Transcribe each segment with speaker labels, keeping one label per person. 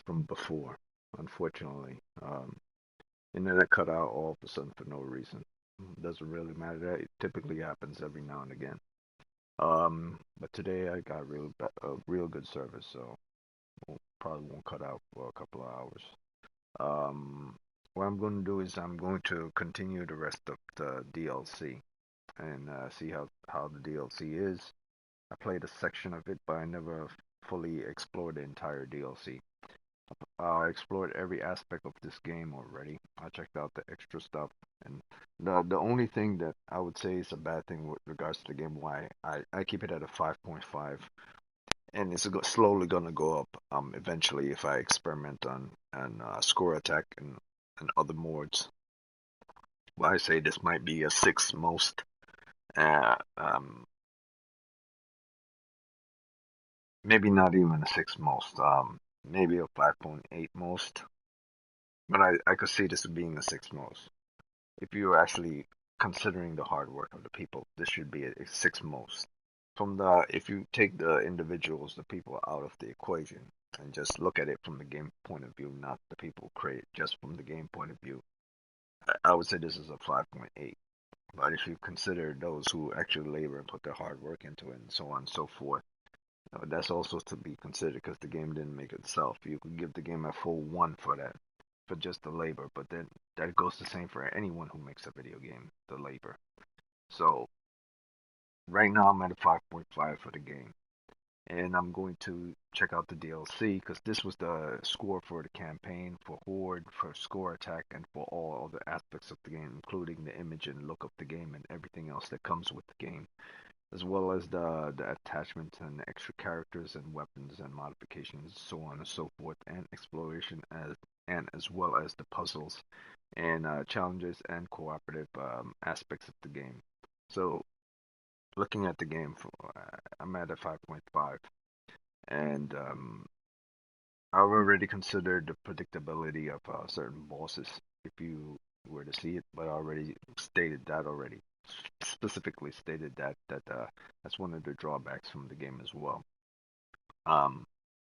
Speaker 1: from before, unfortunately. Internet cut out all of a sudden for no reason. Doesn't really matter. That typically happens every now and again. But today I got a real good service, so probably won't cut out for a couple of hours. What I'm going to do is I'm going to continue the rest of the DLC and see how the DLC is. I played a section of it, but I never fully explored the entire DLC. I explored every aspect of this game already. I checked out the extra stuff, and the only thing that I would say is a bad thing with regards to the game, why I keep it at a 5.5, and it's slowly gonna go up eventually if I experiment on score attack and other modes. Well, I say this might be a 6 most, uh, um, maybe not even a 6 most, maybe a 5.8 most, but I could see this being a 6 most. If you're actually considering the hard work of the people, this should be a 6 most. If you take the individuals, the people out of the equation, and just look at it from the game point of view, not the people create, just from the game point of view, I would say this is a 5.8. But if you consider those who actually labor and put their hard work into it, and so on and so forth, that's also to be considered because the game didn't make itself. You could give the game a full 1 for that, for just the labor, but then that goes the same for anyone who makes a video game, the labor. So right now I'm at a 5.5 for the game, and I'm going to check out the DLC because this was the score for the campaign, for Horde, for score attack, and for all the aspects of the game, including the image and look of the game and everything else that comes with the game, as well as the attachments and extra characters and weapons and modifications, so on and so forth, and exploration as well as the puzzles and challenges and cooperative aspects of the game. So looking at the game, I'm at a 5.5, and I've already considered the predictability of certain bosses if you were to see it, but I already stated that already. Specifically stated that that's one of the drawbacks from the game as well. Um,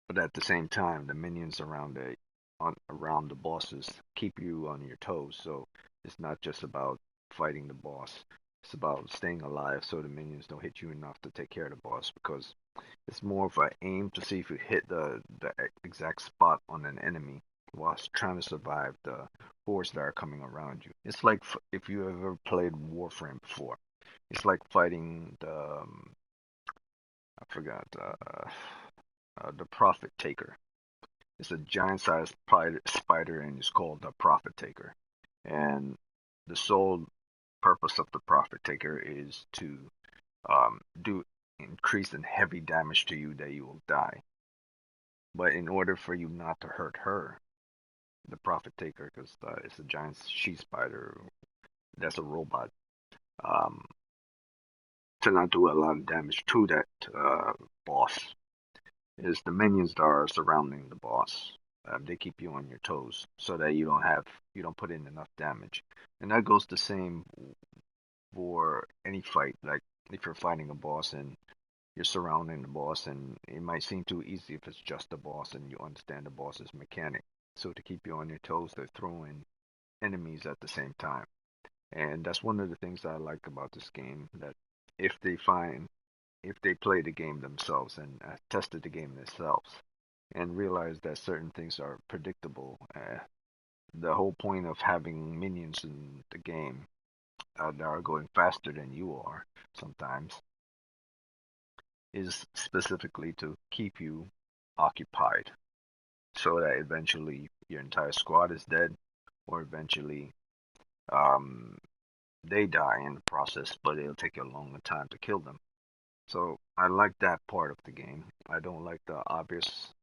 Speaker 1: but at the same time, the minions around the bosses keep you on your toes. So it's not just about fighting the boss. It's about staying alive so the minions don't hit you enough to take care of the boss because it's more of an aim to see if you hit the exact spot on an enemy whilst trying to survive the hordes that are coming around you. It's like if you ever played Warframe before. It's like fighting I forgot the Prophet Taker. It's a giant-sized spider, and it's called the Prophet Taker. And the sole purpose of the Prophet Taker is to do increase in heavy damage to you that you will die. But in order for you not to hurt her, the Prophet Taker, because it's a giant she spider, that's a robot, um, to not do a lot of damage to that boss, is the minions that are surrounding the boss. They keep you on your toes so that you don't put in enough damage, and that goes the same for any fight. Like if you're fighting a boss and you're surrounding the boss, and it might seem too easy if it's just the boss and you understand the boss's mechanic. So to keep you on your toes, they're throwing enemies at the same time, and that's one of the things I like about this game. That if they find if they play the game themselves and tested the game themselves and realize that certain things are predictable. The whole point of having minions in the game that are going faster than you are sometimes is specifically to keep you occupied so that eventually your entire squad is dead or eventually um, they die in the process, but it'll take you a longer time to kill them. So I like that part of the game. I don't like the obvious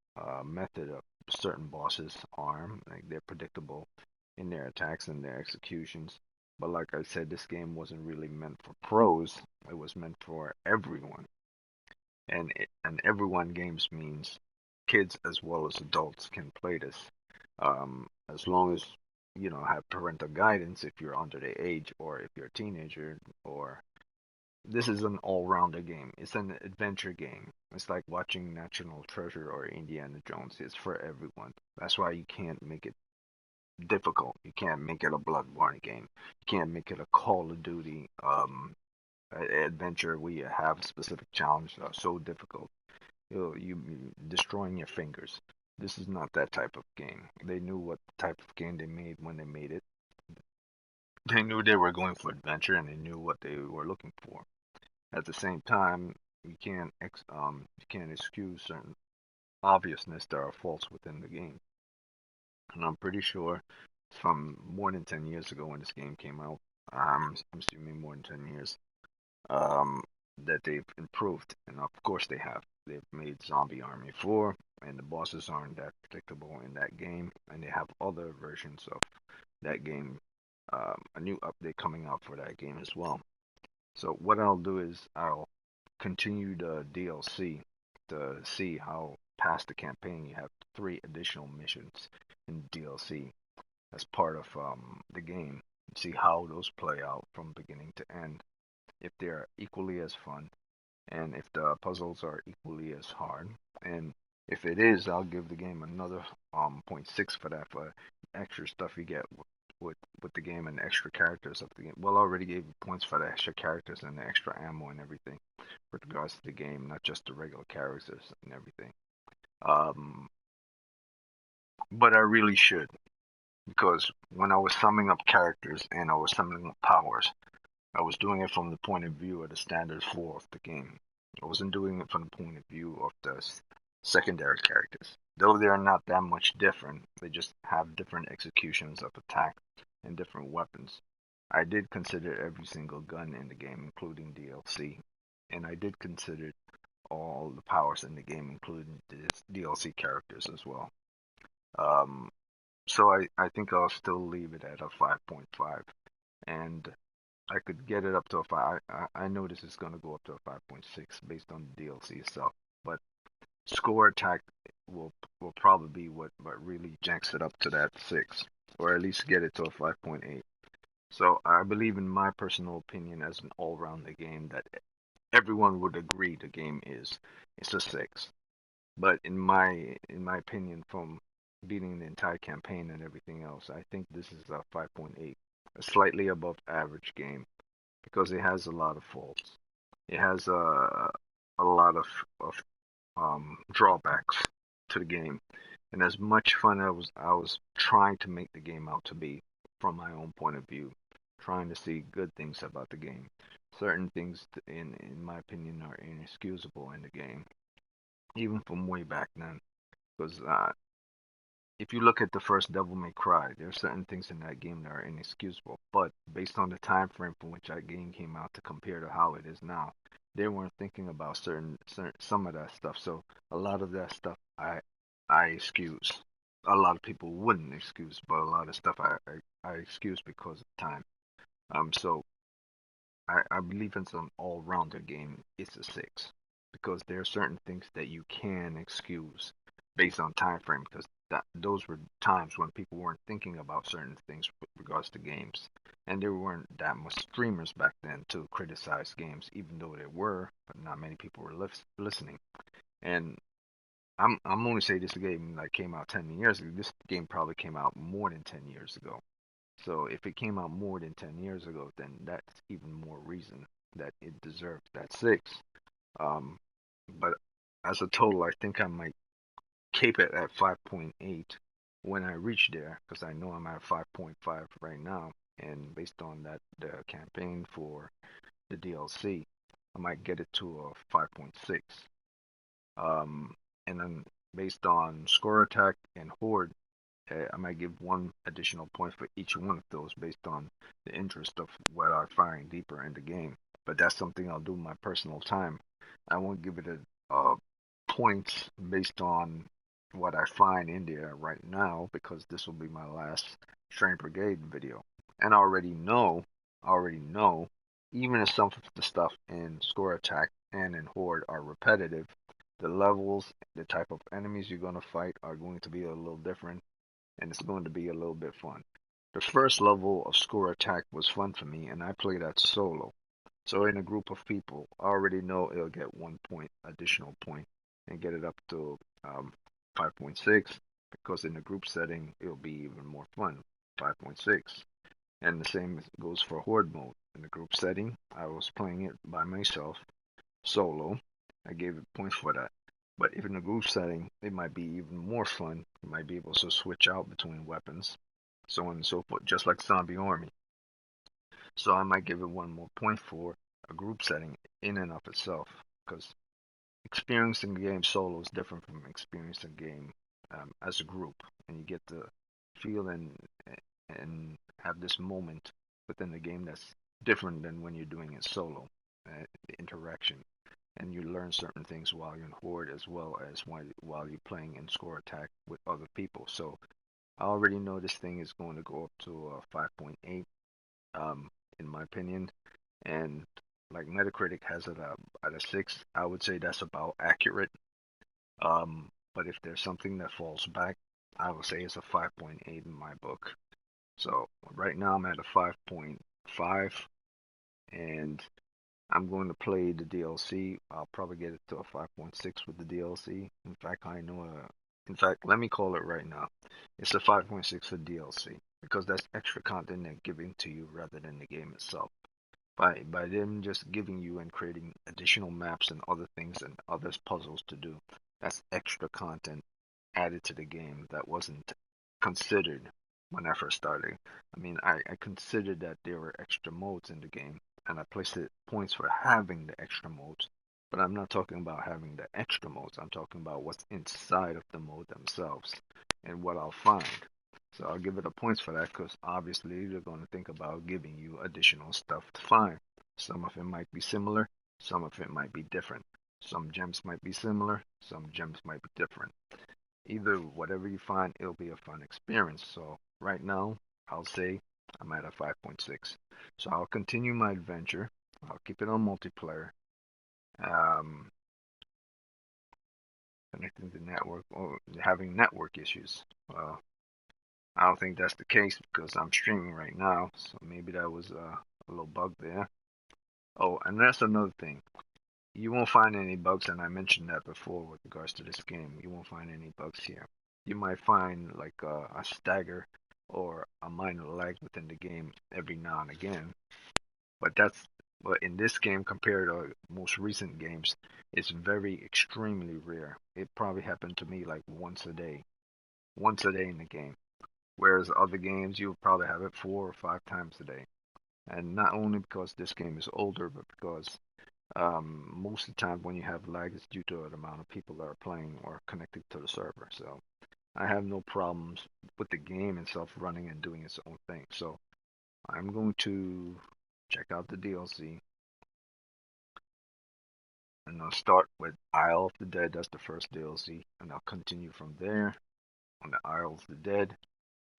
Speaker 1: method of certain bosses' arm. Like they're predictable in their attacks and their executions. But like I said, this game wasn't really meant for pros. It was meant for everyone. And everyone games means kids as well as adults can play this. As long as have parental guidance if you're under the age or if you're a teenager or this is an all-rounder game. It's an adventure game. It's like watching National Treasure or Indiana Jones. It's for everyone. That's why you can't make it difficult. You can't make it a Bloodbourne game. You can't make it a Call of Duty adventure where you have specific challenges that are so difficult. You destroying your fingers. This is not that type of game. They knew what type of game they made when they made it. They knew they were going for adventure and they knew what they were looking for. At the same time, you can't excuse certain obviousness that are faults within the game. And I'm pretty sure from more than 10 years ago when this game came out, I'm assuming more than 10 years, um, that they've improved. And of course they have. They've made Zombie Army 4, and the bosses aren't that predictable in that game. And they have other versions of that game, a new update coming out for that game as well. So what I'll do is I'll continue the DLC to see how past the campaign you have 3 additional missions in DLC as part of the game. See how those play out from beginning to end. If they're equally as fun, and if the puzzles are equally as hard, and if it is, I'll give the game another point 6 for that for extra stuff you get with the game and the extra characters of the game. Well, I already gave you points for the extra characters and the extra ammo and everything with regards to the game, not just the regular characters and everything. Um, but I really should, because when I was summing up characters and I was summing up powers, I was doing it from the point of view of the standard 4 of the game. I wasn't doing it from the point of view of the secondary characters. Though they are not that much different, they just have different executions of attack and different weapons. I did consider every single gun in the game, including DLC, and I did consider all the powers in the game, including the DLC characters as well. Um, so I think I'll still leave it at a 5.5, and I could get it up to a 5. I know this is going to go up to a 5.6 based on the DLC itself, but score attack will probably be what really janks it up to that 6, or at least get it to a 5.8. So I believe, in my personal opinion, as an all-rounder game, that everyone would agree the game is it's a 6. But in my opinion, from beating the entire campaign and everything else, I think this is a 5.8, a slightly above average game, because it has a lot of faults. It has a lot of drawbacks to the game. And as much fun I was trying to make the game out to be, from my own point of view, trying to see good things about the game. Certain things, in my opinion, are inexcusable in the game, even from way back then. Because if you look at the first Devil May Cry, there are certain things in that game that are inexcusable. But based on the time frame from which that game came out to compare to how it is now, they weren't thinking about certain some of that stuff. So a lot of that stuff I excuse. A lot of people wouldn't excuse, but a lot of stuff I excuse because of time. So I believe it's an all-rounder game. It's a 6 because there are certain things that you can excuse based on time frame, because those were times when people weren't thinking about certain things with regards to games, and there weren't that much streamers back then to criticize games, even though there were, but not many people were listening. And I'm only saying this game like came out 10 years ago. This game probably came out more than 10 years ago. So if it came out more than 10 years ago, then that's even more reason that it deserves that 6. Um, but as a total, I think I might keep it at 5.8 when I reach there, because I know I'm at 5.5 right now, and based on that the campaign for the DLC, I might get it to a 5.6. And then based on score attack and horde, I might give 1 additional point for each one of those based on the interest of what I find deeper in the game. But that's something I'll do in my personal time. I won't give it a points based on what I find in there right now, because this will be my last Train Brigade video. And I already know, even if some of the stuff in score attack and in horde are repetitive, the levels, the type of enemies you're going to fight are going to be a little different, and it's going to be a little bit fun. The first level of score attack was fun for me, and I played that solo. So in a group of people, I already know it'll get 1 point, additional point, and get it up to 5.6, because in the group setting, it'll be even more fun, 5.6. And the same goes for Horde mode. In the group setting, I was playing it by myself, solo. I gave it points for that. But if in the group setting, it might be even more fun. You might be able to switch out between weapons, so on and so forth, just like Zombie Army. So I might give it 1 more point for a group setting in and of itself, because experiencing the game solo is different from experiencing the game as a group, and you get to feel and have this moment within the game that's different than when you're doing it solo. The interaction, and you learn certain things while you're in Horde as well as while you're playing in score attack with other people. So I already know this thing is going to go up to 5.8, in my opinion, and like Metacritic has it at a 6. I would say that's about accurate. But if there's something that falls back, I would say it's a 5.8 in my book. So right now I'm at a 5.5, and I'm going to play the DLC. I'll probably get it to a 5.6 with the DLC. In fact, in fact, let me call it right now. It's a 5.6 for DLC, because that's extra content they're giving to you rather than the game itself. By them just giving you and creating additional maps and other things and other puzzles to do, that's extra content added to the game that wasn't considered when I first started. I mean, I considered that there were extra modes in the game, and I placed it points for having the extra modes. But I'm not talking about having the extra modes. I'm talking about what's inside of the mode themselves and what I'll find. So I'll give it a points for that, because obviously they're going to think about giving you additional stuff to find. Some of it might be similar, some of it might be different. Some gems might be similar, some gems might be different. Either whatever you find, it'll be a fun experience. So right now, I'll say I'm at a 5.6. So I'll continue my adventure. I'll keep it on multiplayer. Um, Connecting to network or having network issues. I don't think that's the case because I'm streaming right now, so maybe that was a little bug there. Oh, and that's another thing. You won't find any bugs, and I mentioned that before with regards to this game. You won't find any bugs here. You might find like a stagger or a minor lag within the game every now and again, but in this game compared to most recent games, it's very extremely rare. It probably happened to me like once a day in the game. Whereas other games, you'll probably have it 4 or 5 times a day. And not only because this game is older, but because most of the time when you have lag, it's due to the amount of people that are playing or connected to the server. So I have no problems with the game itself running and doing its own thing. So I'm going to check out the DLC, and I'll start with Isle of the Dead. That's the first DLC, and I'll continue from there on the Isle of the Dead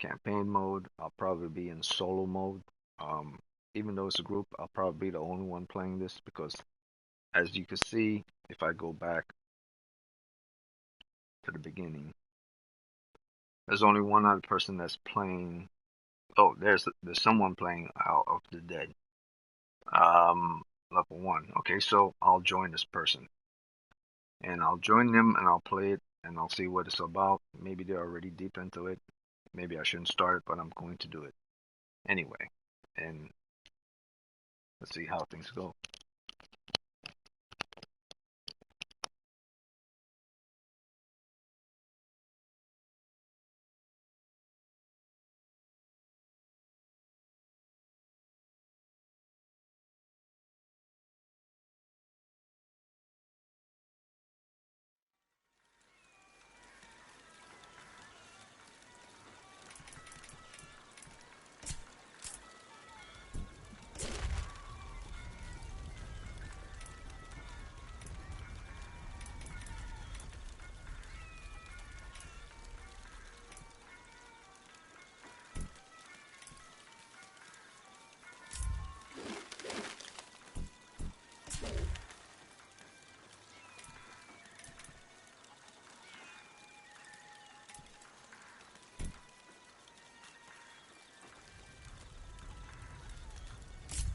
Speaker 1: campaign mode. I'll probably be in solo mode. Um, Even though it's a group, I'll probably be the only one playing this, because as you can see, if I go back to the beginning, there's only one other person that's playing. Oh, there's someone playing Isle of the Dead. Level 1. Okay, so I'll join this person, and I'll join them, and I'll play it, and I'll see what it's about. Maybe they're already deep into it. Maybe I shouldn't start it, but I'm going to do it anyway. And let's see how things go.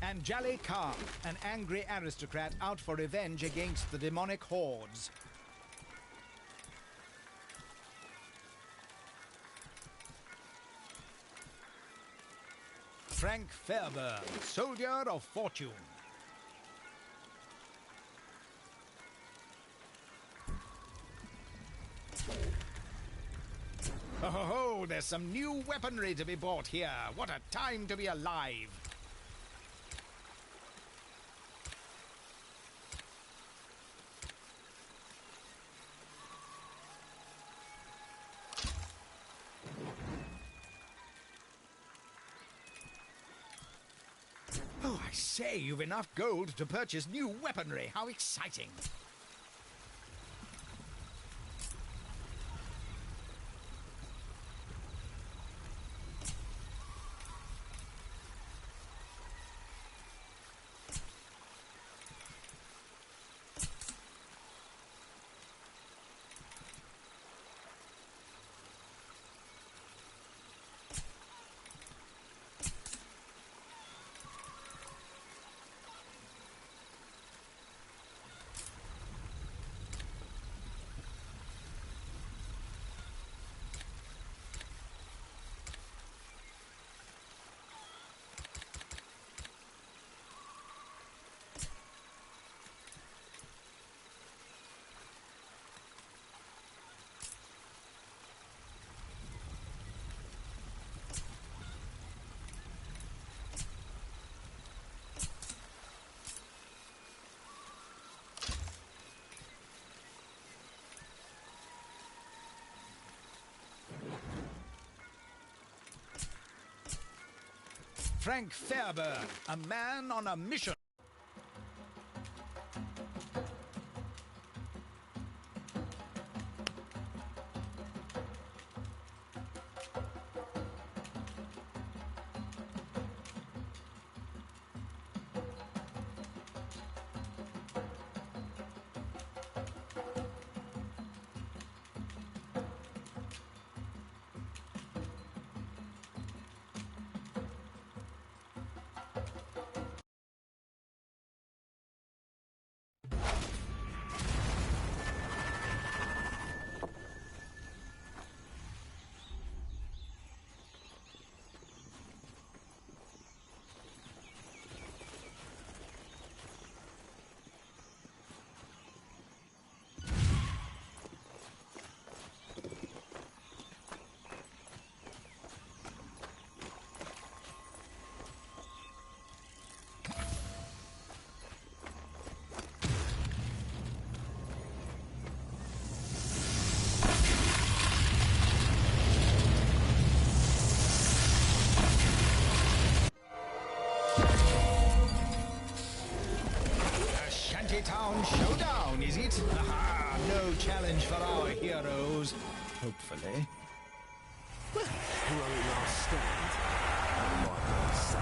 Speaker 2: And Jali Khan, an angry aristocrat out for revenge against the demonic hordes. Frank Fairburn, soldier of fortune. Oh, there's some new weaponry to be bought here. What a time to be alive. Oh, I say, you've enough gold to purchase new weaponry. How exciting. Frank Fairburn, a man on a mission. Town showdown, is it? Aha, no challenge for our heroes. Hopefully.
Speaker 3: Well, heroic last stand. I might not say.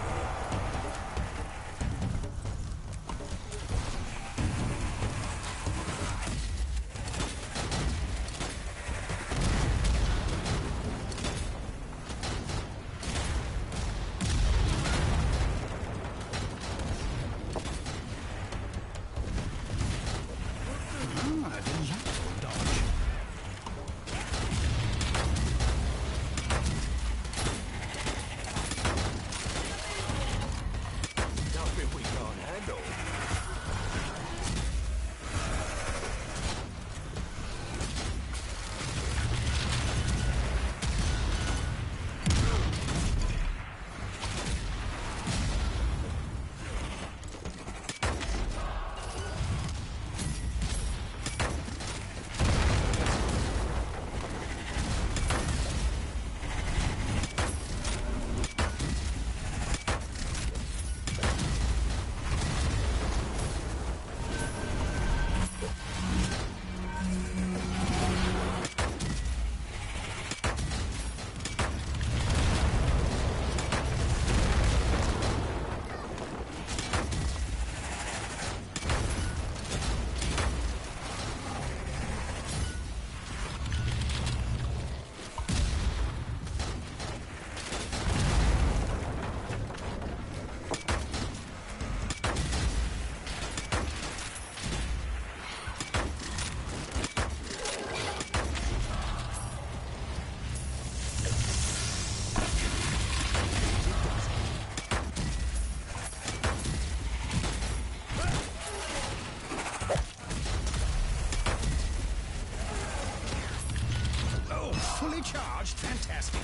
Speaker 2: Fantastic.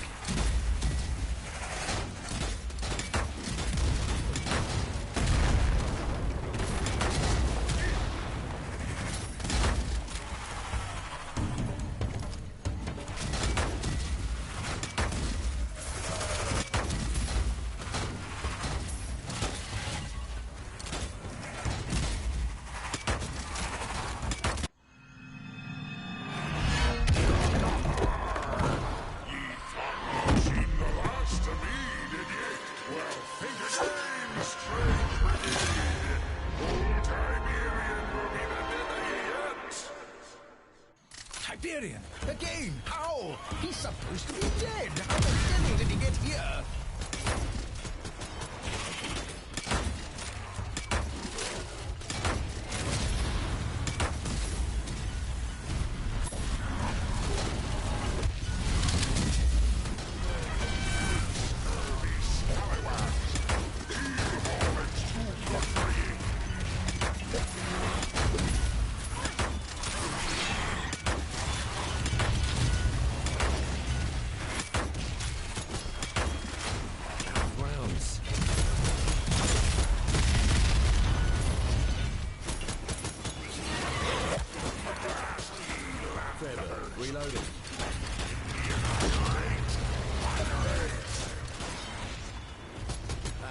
Speaker 2: Again! How? He's supposed to be dead! How the devil did he get here?
Speaker 3: Reloading.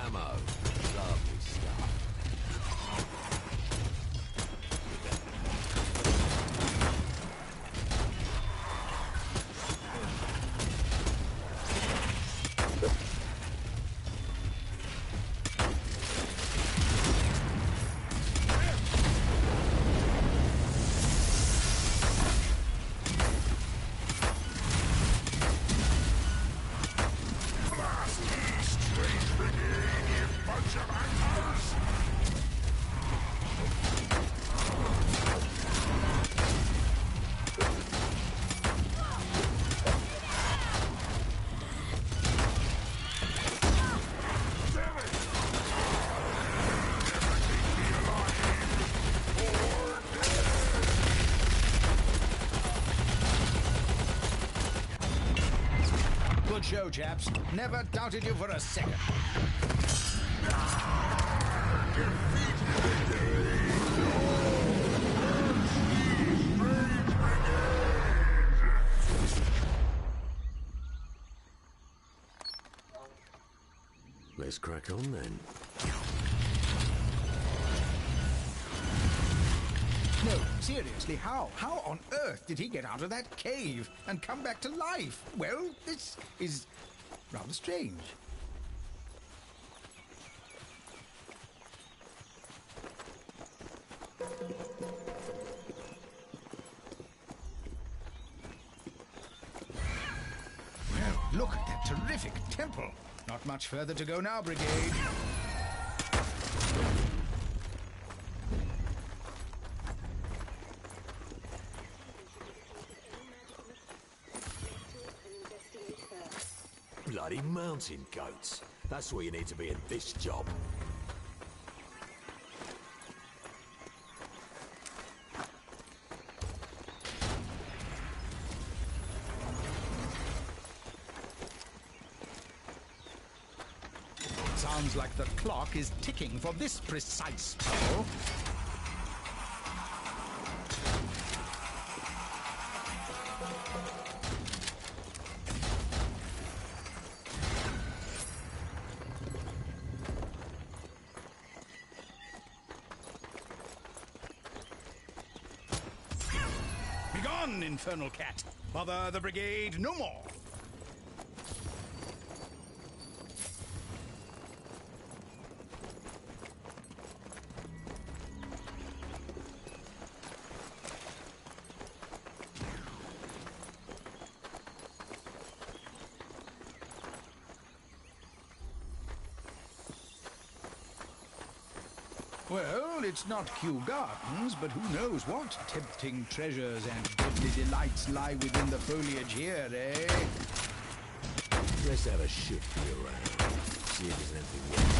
Speaker 3: Ammo. Lovely stuff. Good show, chaps. Never doubted you for a second. Let's crack on then.
Speaker 2: No, seriously, how? How on earth did he get out of that cave and come back to life? Well, this is rather strange. Well, look at that terrific temple. Not much further to go now, Brigade.
Speaker 3: Bloody mountain goats. That's what you need to be in this job.
Speaker 2: Sounds like the clock is ticking for this precise trouble. Begone, infernal cat! Bother the brigade no more! Well, it's not Kew Gardens, but who knows what tempting treasures and deadly delights lie within the foliage here, eh?
Speaker 3: Let's have a shift around. See if there's anything wrong.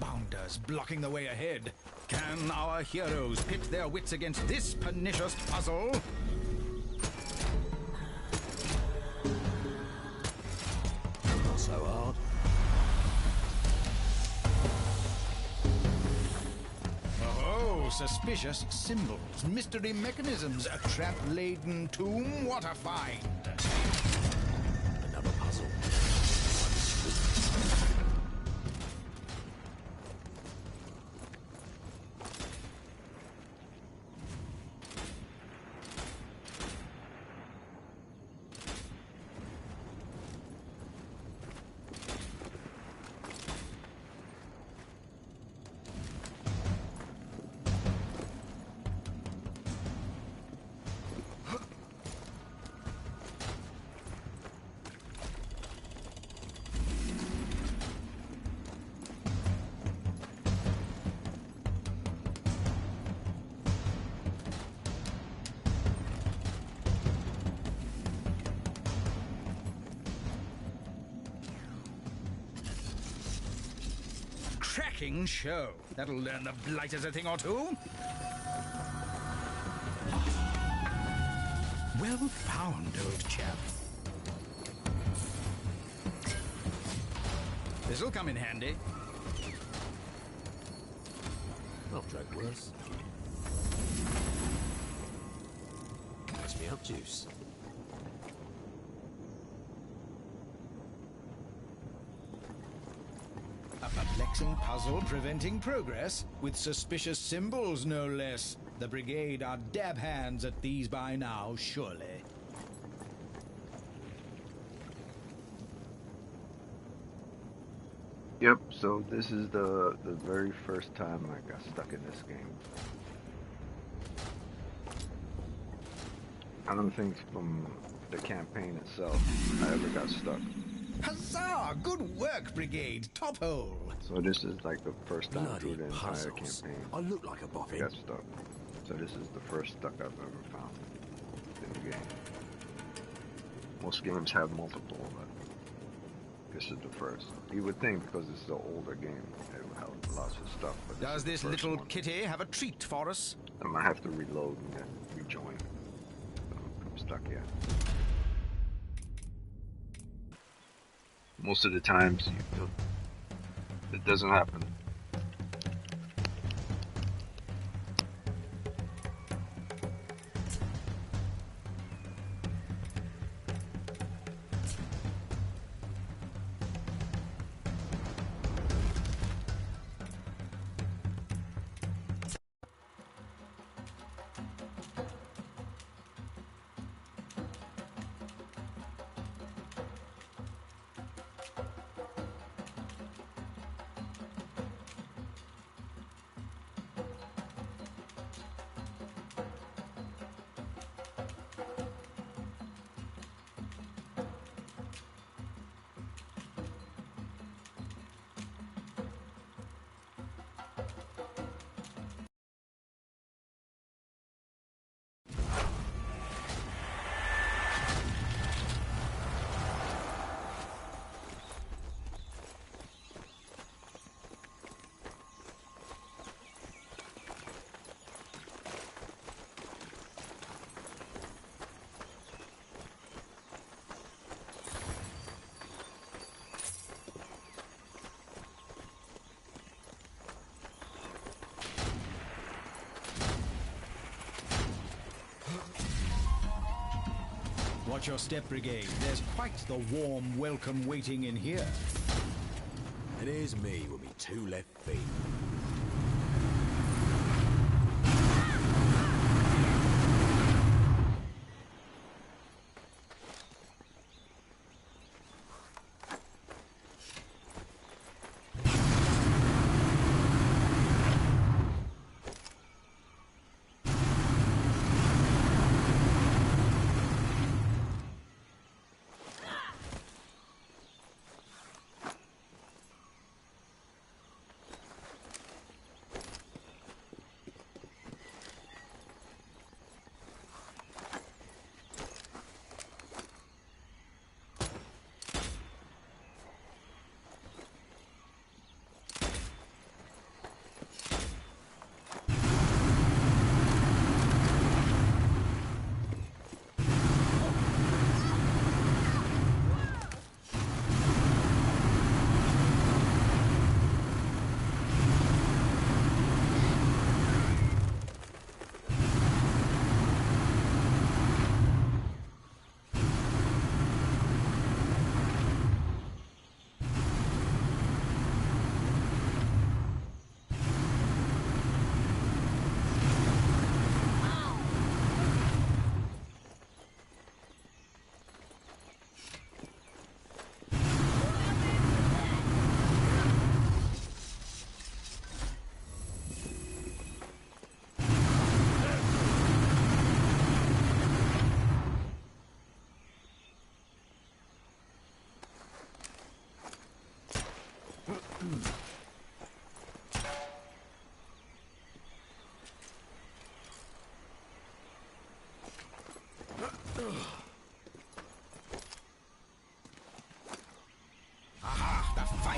Speaker 2: Bounders blocking the way ahead. Can our heroes pit their wits against this pernicious puzzle?
Speaker 3: Not so hard.
Speaker 2: Oh, suspicious symbols, mystery mechanisms, a trap-laden tomb. What a find!
Speaker 3: Another puzzle.
Speaker 2: Cracking show. That'll learn the blighters a thing or two. Well found, old chap. This'll come in handy.
Speaker 3: I've drank worse. Catch me up, juice.
Speaker 2: A perplexing puzzle preventing progress, with suspicious symbols no less. The Brigade are dab hands at these by now, surely.
Speaker 1: Yep, so this is the very first time I got stuck in this game. I don't think from the campaign itself I ever got stuck.
Speaker 2: Huzzah! Good work, Brigade! Top hole!
Speaker 1: So this is like the first time through the entire
Speaker 3: puzzles.
Speaker 1: campaign
Speaker 3: I look like a
Speaker 1: I
Speaker 3: boffin.
Speaker 1: got stuck. So this is the first stuck I've ever found in the game. Most games have multiple, but this is the first. You would think because it's the older game, it would have lots of stuff. But
Speaker 2: Does this little
Speaker 1: one.
Speaker 2: kitty have a treat for us?
Speaker 1: I might have to reload and then rejoin. So I'm stuck yet. Most of the times, it doesn't happen.
Speaker 2: Watch your step, Brigade. There's quite the warm welcome waiting in here.
Speaker 3: And here's me with me 2 left feet.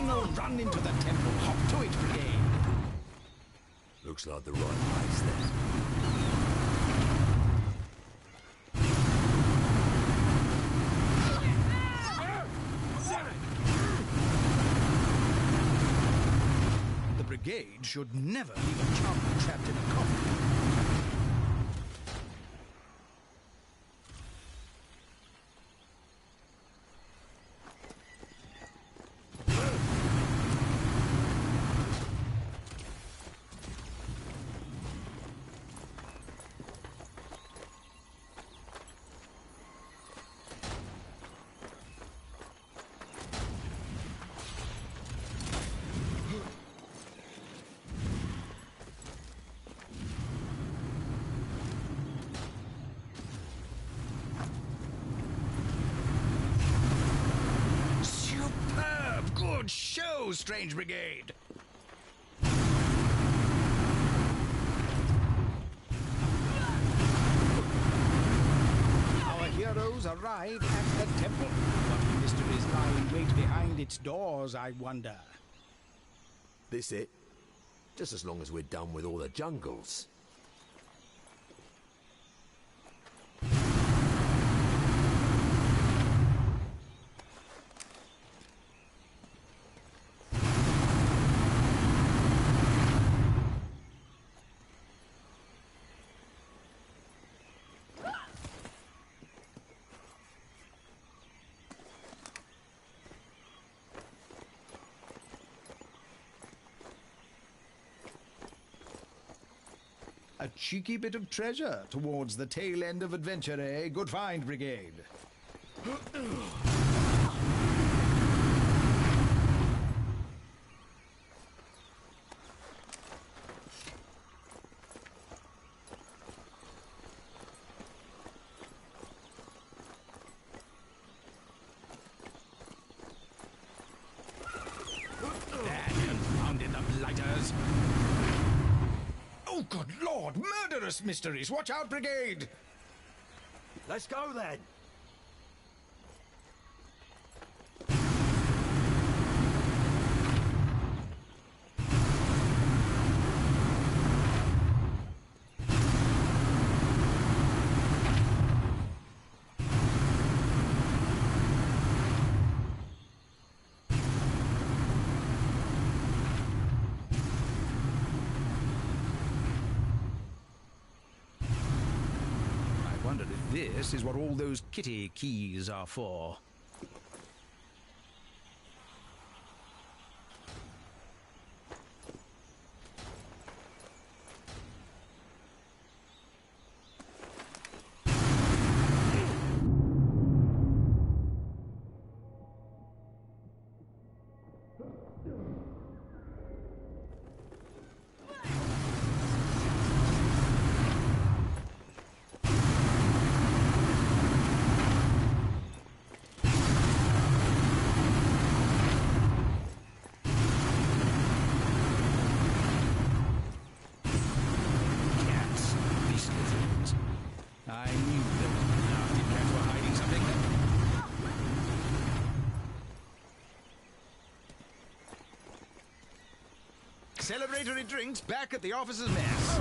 Speaker 2: final run into the temple. Hop to it, Brigade.
Speaker 3: Looks like the right place then.
Speaker 2: The Brigade should never leave a chump trapped in a coffin. Good show, Strange Brigade! Our heroes arrive at the temple. What mysteries lie in wait behind its doors, I wonder?
Speaker 3: This it? Just as long as we're done with all the jungles.
Speaker 2: A cheeky bit of treasure towards the tail end of adventure, eh? Good find, Brigade. That confounded the blighters. Oh, good Lord! Murderous mysteries! Watch out, Brigade!
Speaker 3: Let's go then!
Speaker 2: This is what all those kitty keys are for. Celebratory drinks back at the officers' mess.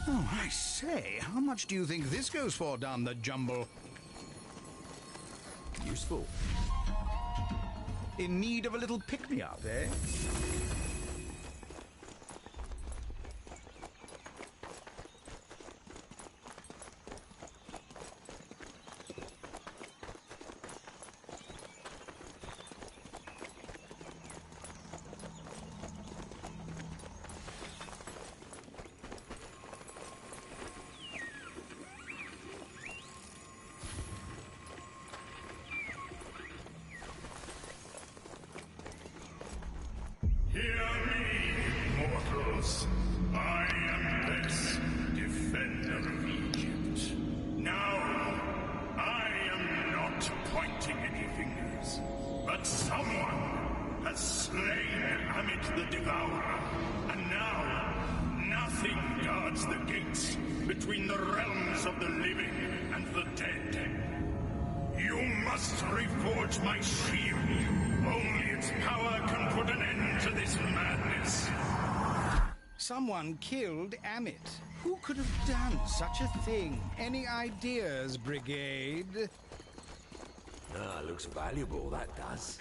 Speaker 2: I say, how much do you think this goes for down the jumble?
Speaker 3: Useful.
Speaker 2: In need of a little pick-me-up, eh?
Speaker 4: Hear me, mortals. I am Bess, defender of Egypt. Now, I am not pointing any fingers, but someone has slain Amit the Devourer, and now nothing guards the gates between the realms of the living and the dead. You must reforge my shield. Only its power can put an end to this madness.
Speaker 2: Someone killed Amit. Who could have done such a thing? Any ideas, Brigade?
Speaker 3: Ah, looks valuable, that does.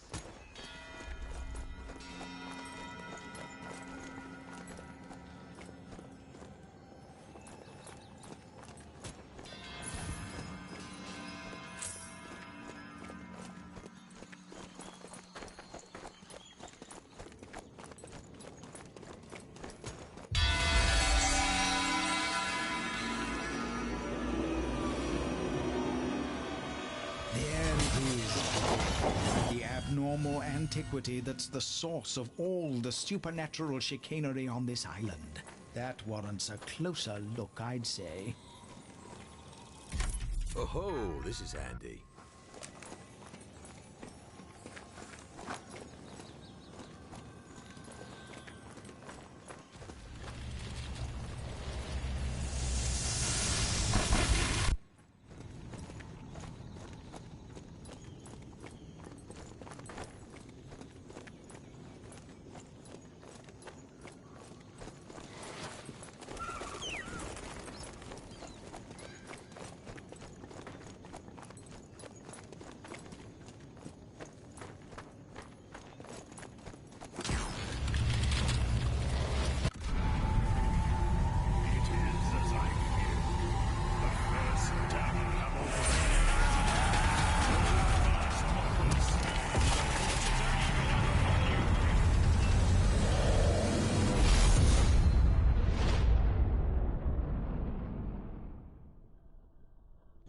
Speaker 2: Abnormal antiquity that's the source of all the supernatural chicanery on this island. That warrants a closer look, I'd say.
Speaker 3: Oh-ho, this is handy.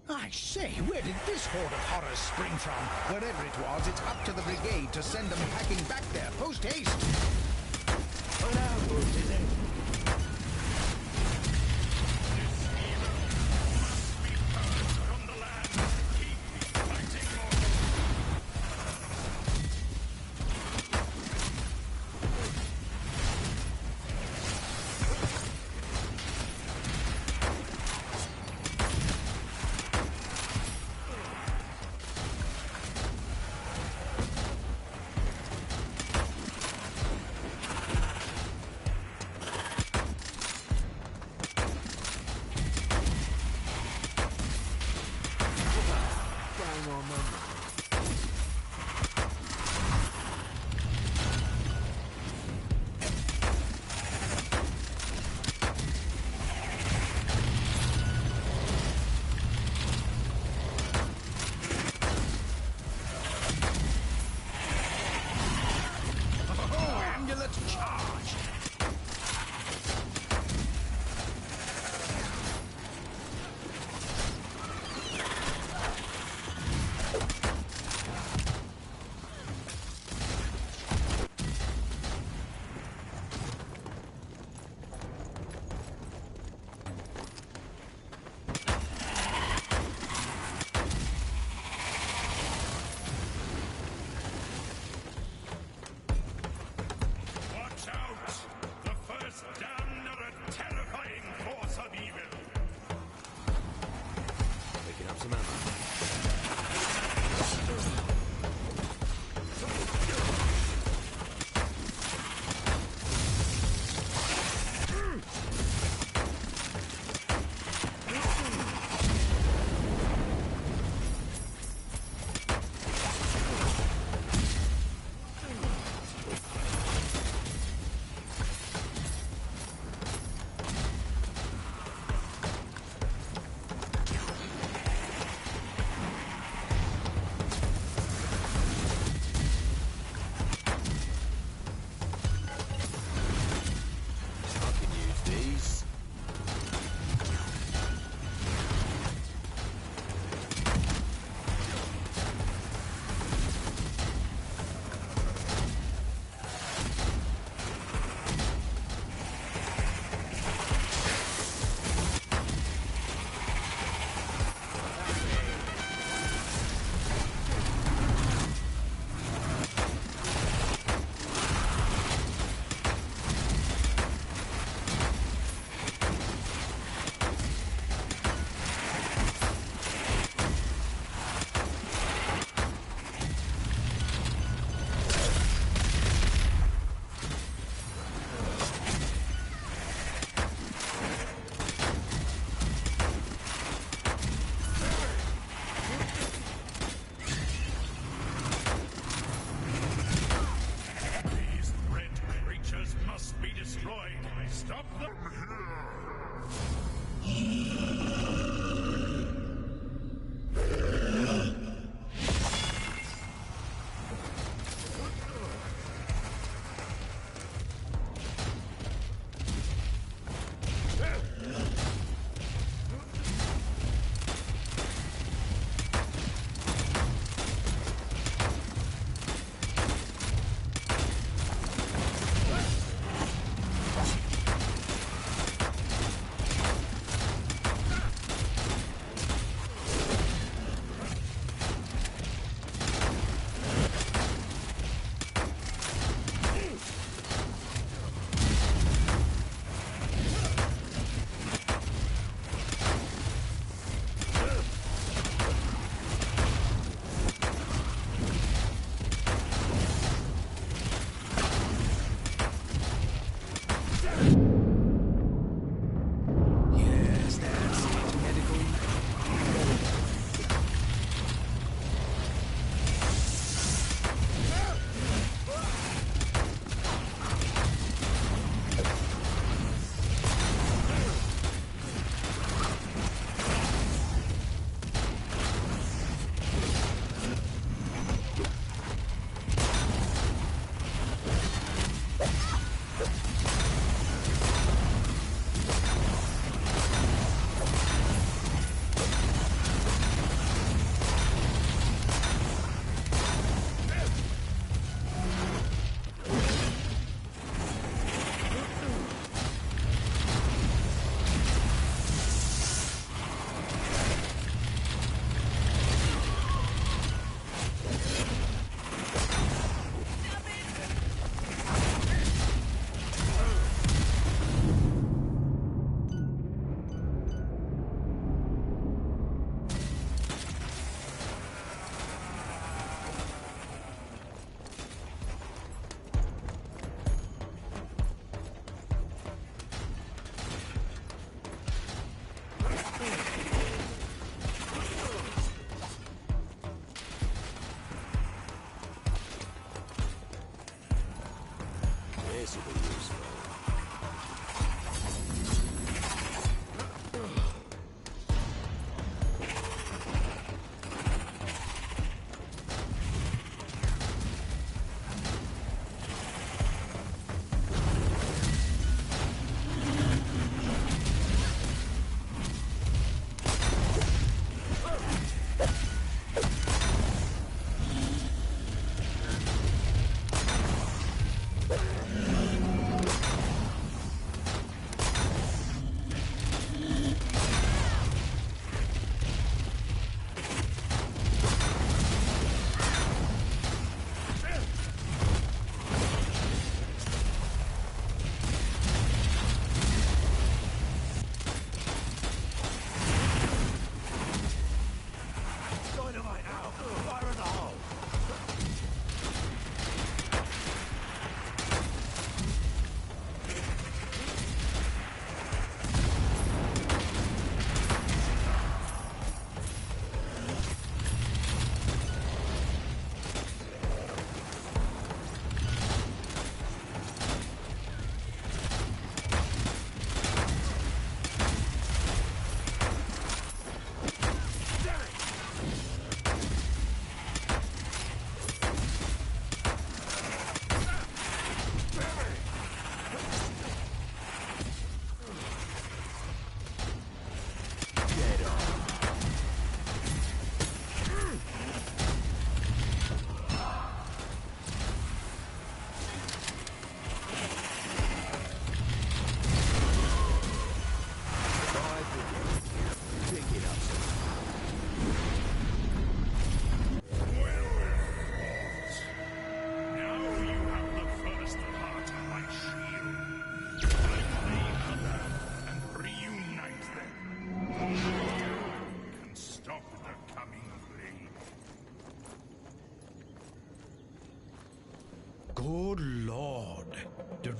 Speaker 2: I say, where did this horde of horrors spring from? Wherever it was, it's up to the Brigade to send them packing back there, post-haste!
Speaker 3: Oh no, Lieutenant.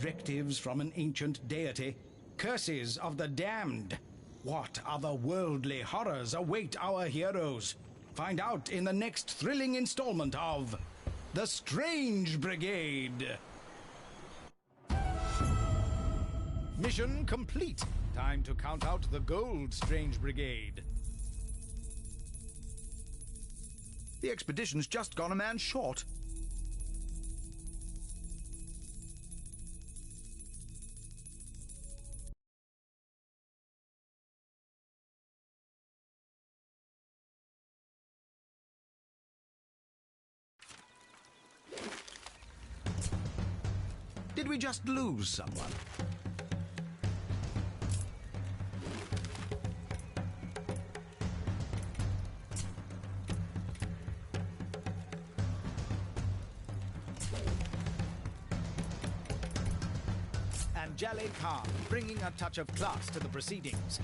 Speaker 2: directives from an ancient deity, curses of the damned. What otherworldly horrors await our heroes? Find out in the next thrilling installment of The Strange Brigade. Mission complete. Time to count out the gold, Strange Brigade. The expedition's just gone a man short. Did we just lose someone? Jaled Khan, bringing a touch of class to the proceedings.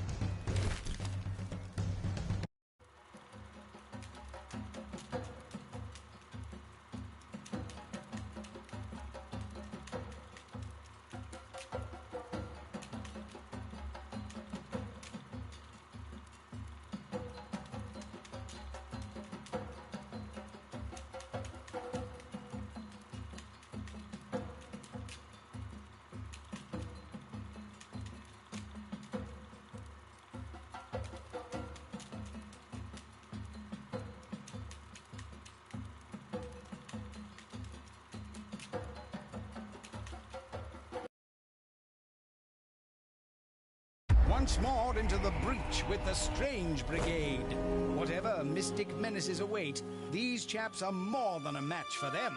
Speaker 2: Once more into the breach with the Strange Brigade. Whatever mystic menaces await, these chaps are more than a match for them.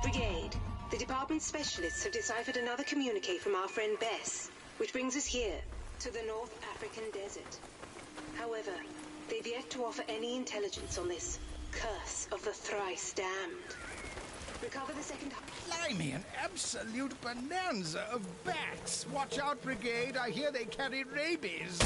Speaker 5: Brigade, the department specialists have deciphered another communique from our friend Bess, which brings us here, to the North African desert. However, they've yet to offer any intelligence on this curse of the thrice damned. Recover the second...
Speaker 2: Blimey, an absolute bonanza of bats! Watch out, Brigade, I hear they carry rabies.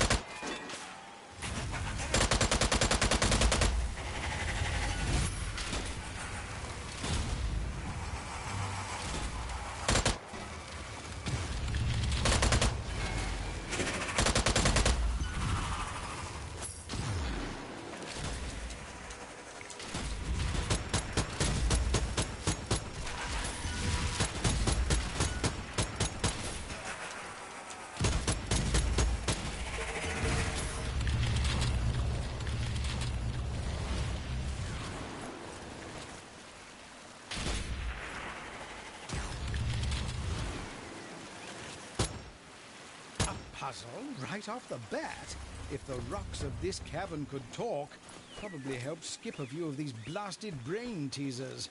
Speaker 2: Puzzle right off the bat. If the rocks of this cavern could talk, probably help skip a few of these blasted brain teasers.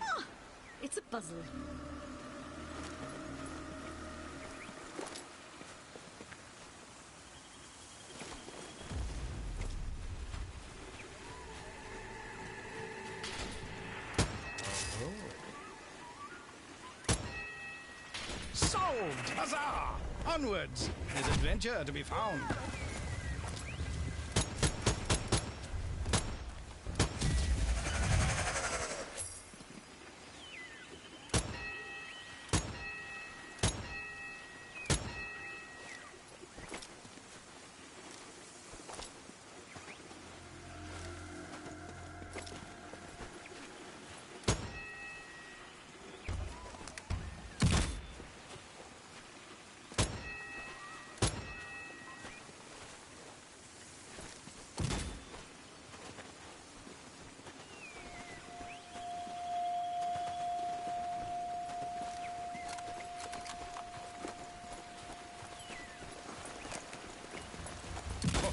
Speaker 6: Ah, it's a puzzle.
Speaker 2: Solved! Huzzah! Onwards! There's adventure to be found.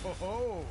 Speaker 2: Ho, ho, ho.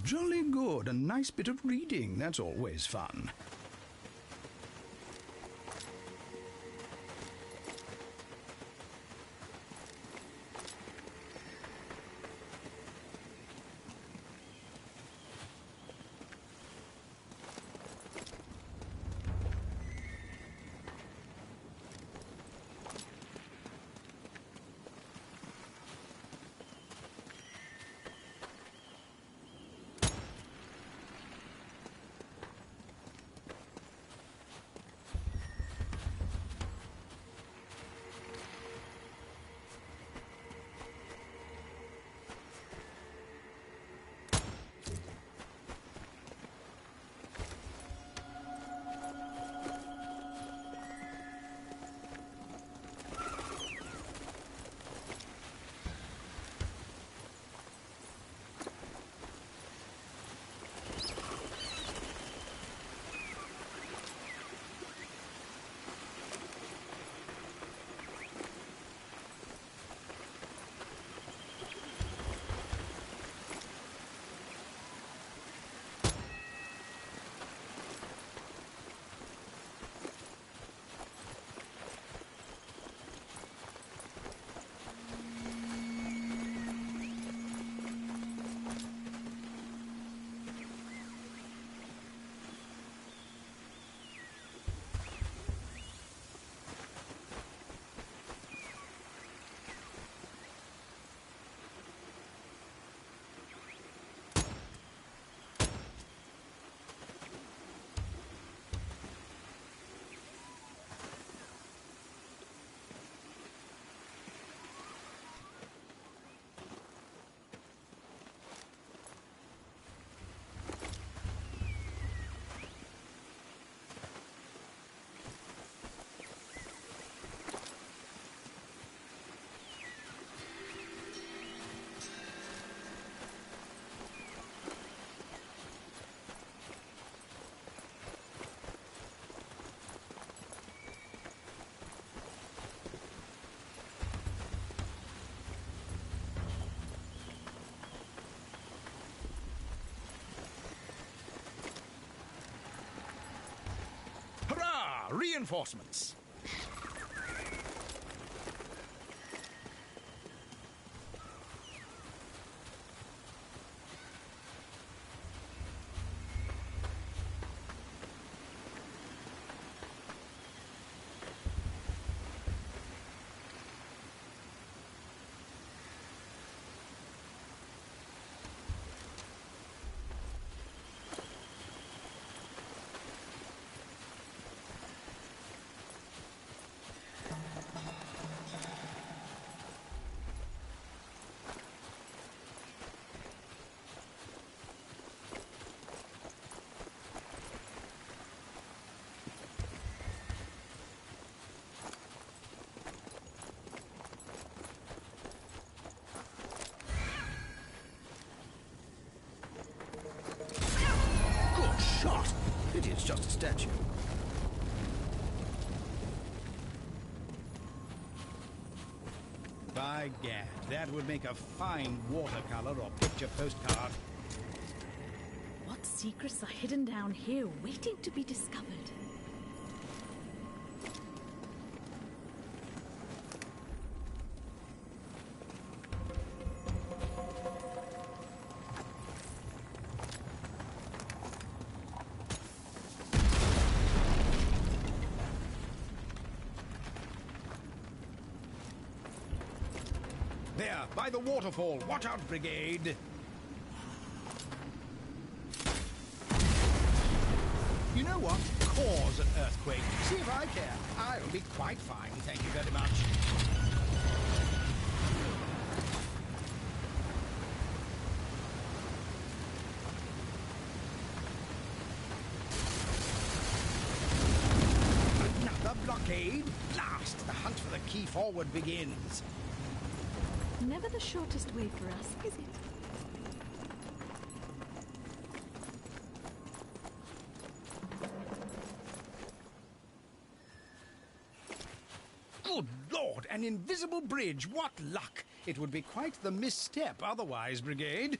Speaker 2: Jolly good. A nice bit of reading. That's always fun. Reinforcements! Shot! Pity it's just a statue. By gad, that would make a fine watercolor or picture postcard.
Speaker 6: What secrets are hidden down here waiting to be discovered?
Speaker 2: There, by the waterfall. Watch out, Brigade. You know what? Cause an earthquake. See if I care. I'll be quite fine, thank you very much. Another blockade? Blast! The hunt for the key forward begins.
Speaker 6: Never the shortest way for us, is it?
Speaker 2: Good Lord, an invisible bridge! What luck! It would be quite the misstep otherwise, Brigade.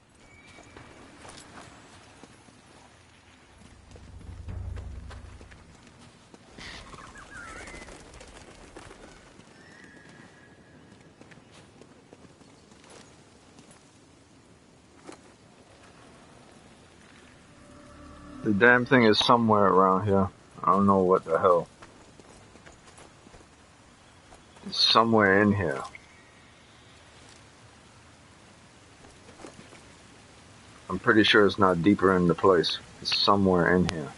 Speaker 1: The damn thing is somewhere around here. I don't know what the hell. It's somewhere in here. I'm pretty sure it's not deeper in the place. It's somewhere in here.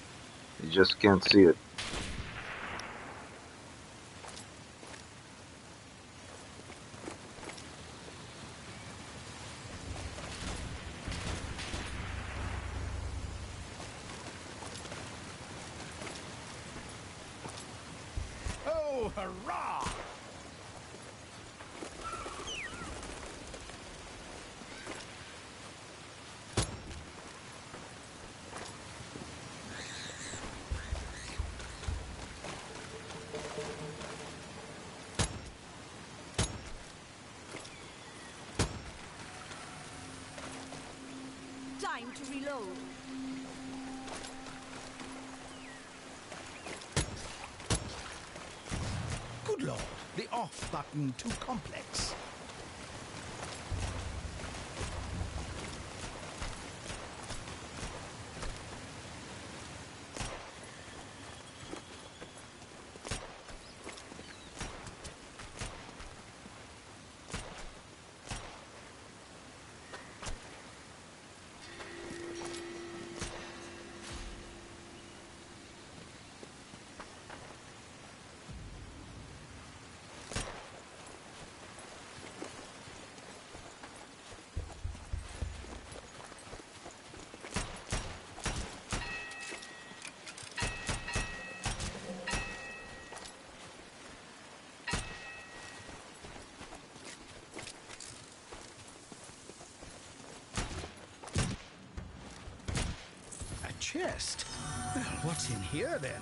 Speaker 1: You just can't see it.
Speaker 2: Oh, hurrah!
Speaker 6: Time to reload.
Speaker 2: Good lord, the off button too complex. Chest. Well, what's in here then?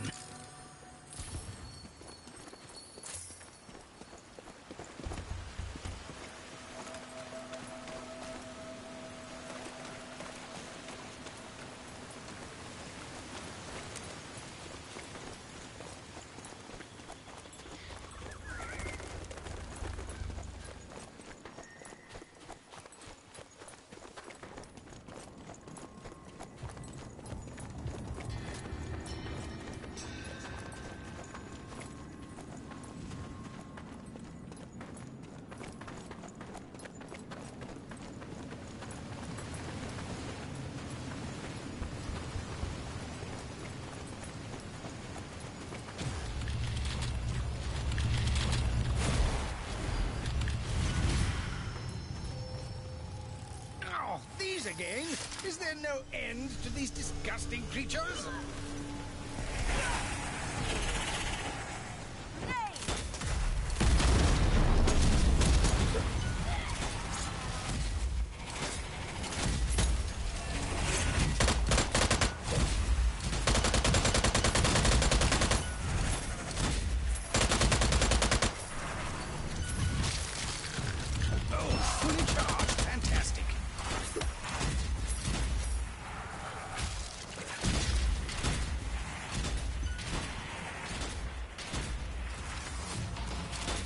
Speaker 2: These again? Is there no end to these disgusting creatures?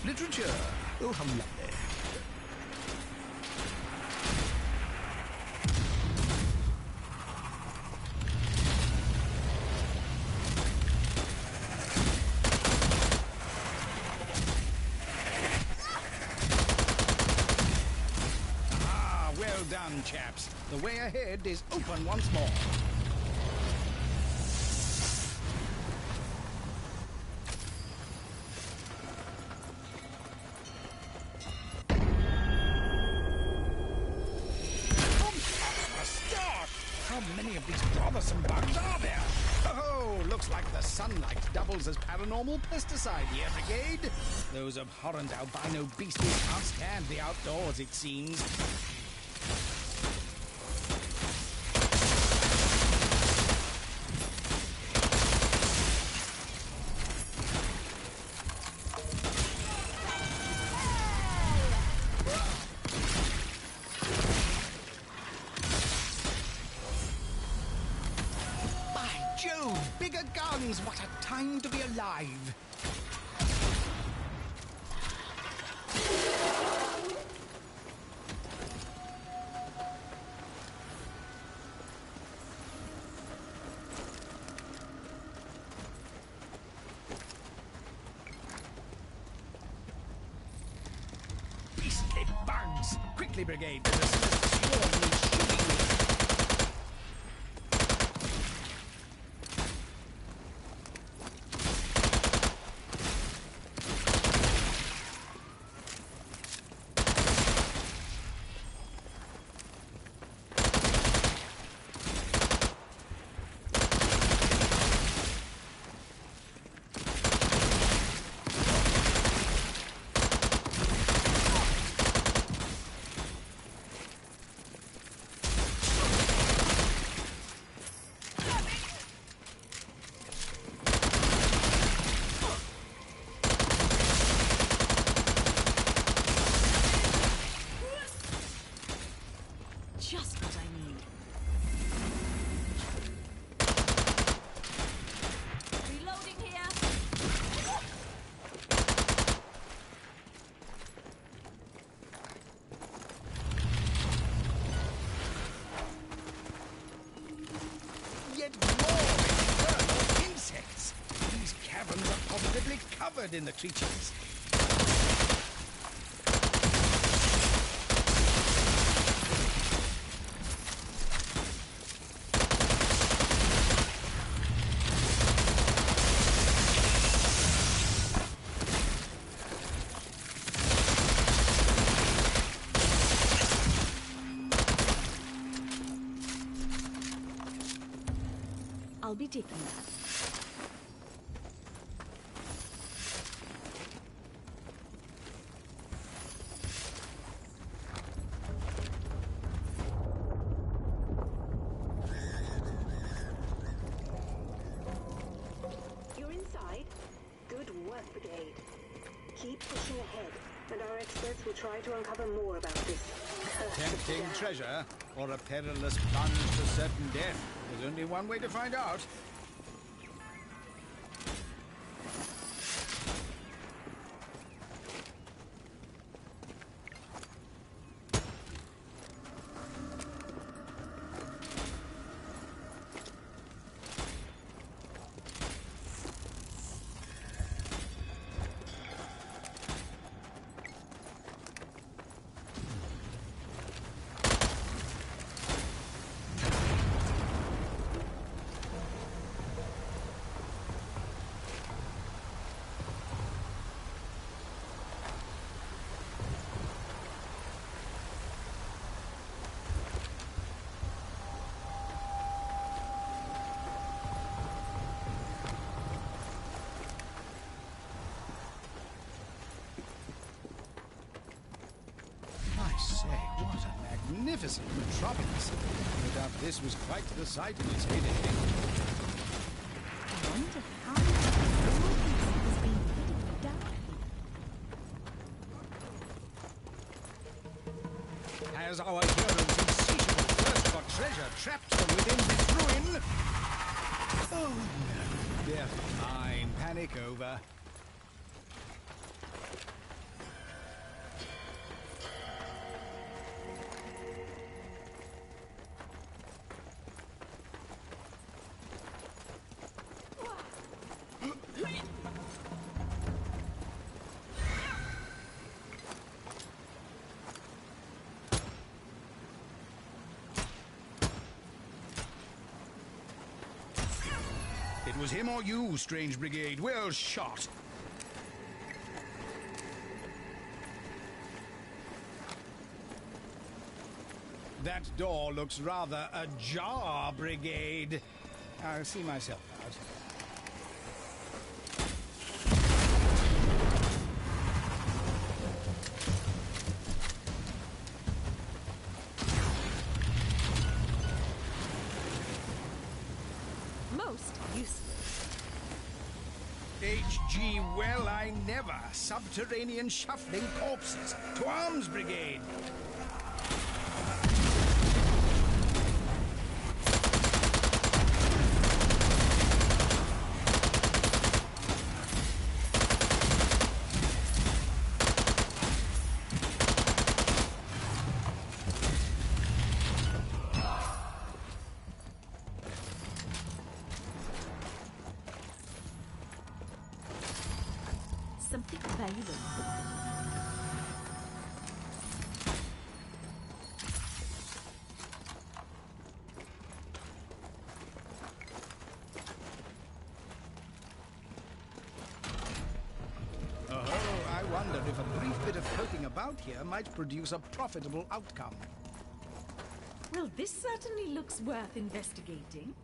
Speaker 2: Literature. Oh, how lovely. Ah, well done, chaps. The way ahead is open once more. Sunlight doubles as paranormal pesticide here, Brigade. Those abhorrent albino beasties can't stand the outdoors, it seems. Bigger guns! What a time to be alive! quickly, Brigade. There's a swarm needs shooting with.
Speaker 6: Just what I need. Reloading here.
Speaker 2: Yet more infernal insects. These caverns are positively covered in the creatures.
Speaker 6: I'll be taking that.
Speaker 5: You're inside? Good work, Brigade. Keep pushing ahead, and our experts will try to uncover more about this cursed
Speaker 2: Tempting
Speaker 5: dam.
Speaker 2: treasure or a perilous plunge to certain death. There's only one way to find out. I say, what a magnificent metropolis. No doubt this was quite the sight in its heyday.
Speaker 6: I wonder how much of all this has been hidden down here.
Speaker 2: Has our hero's insatiable thirst for treasure trapped from within this ruin? Oh no, they're fine. Panic over. It was him or you, strange Brigade. Well shot. That door looks rather ajar, Brigade. I'll see myself out.
Speaker 6: Most useful.
Speaker 2: HG, well, I never. Subterranean shuffling corpses. To arms, Brigade.
Speaker 6: Something valuable.
Speaker 2: wonder if a brief bit of poking about here might produce a profitable outcome.
Speaker 6: Well, this certainly looks worth investigating.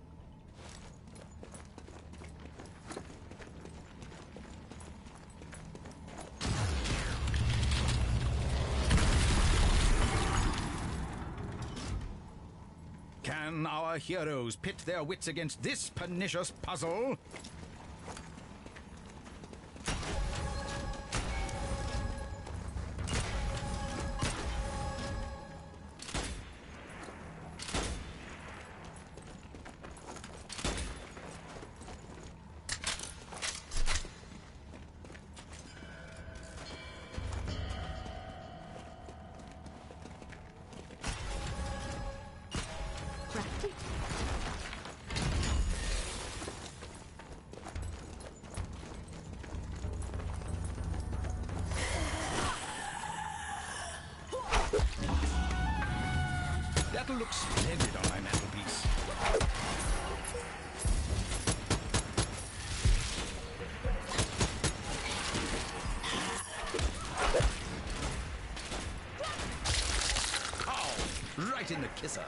Speaker 2: Can our heroes pit their wits against this pernicious puzzle? That'll look splendid on my mantelpiece. Oh, right in the kisser.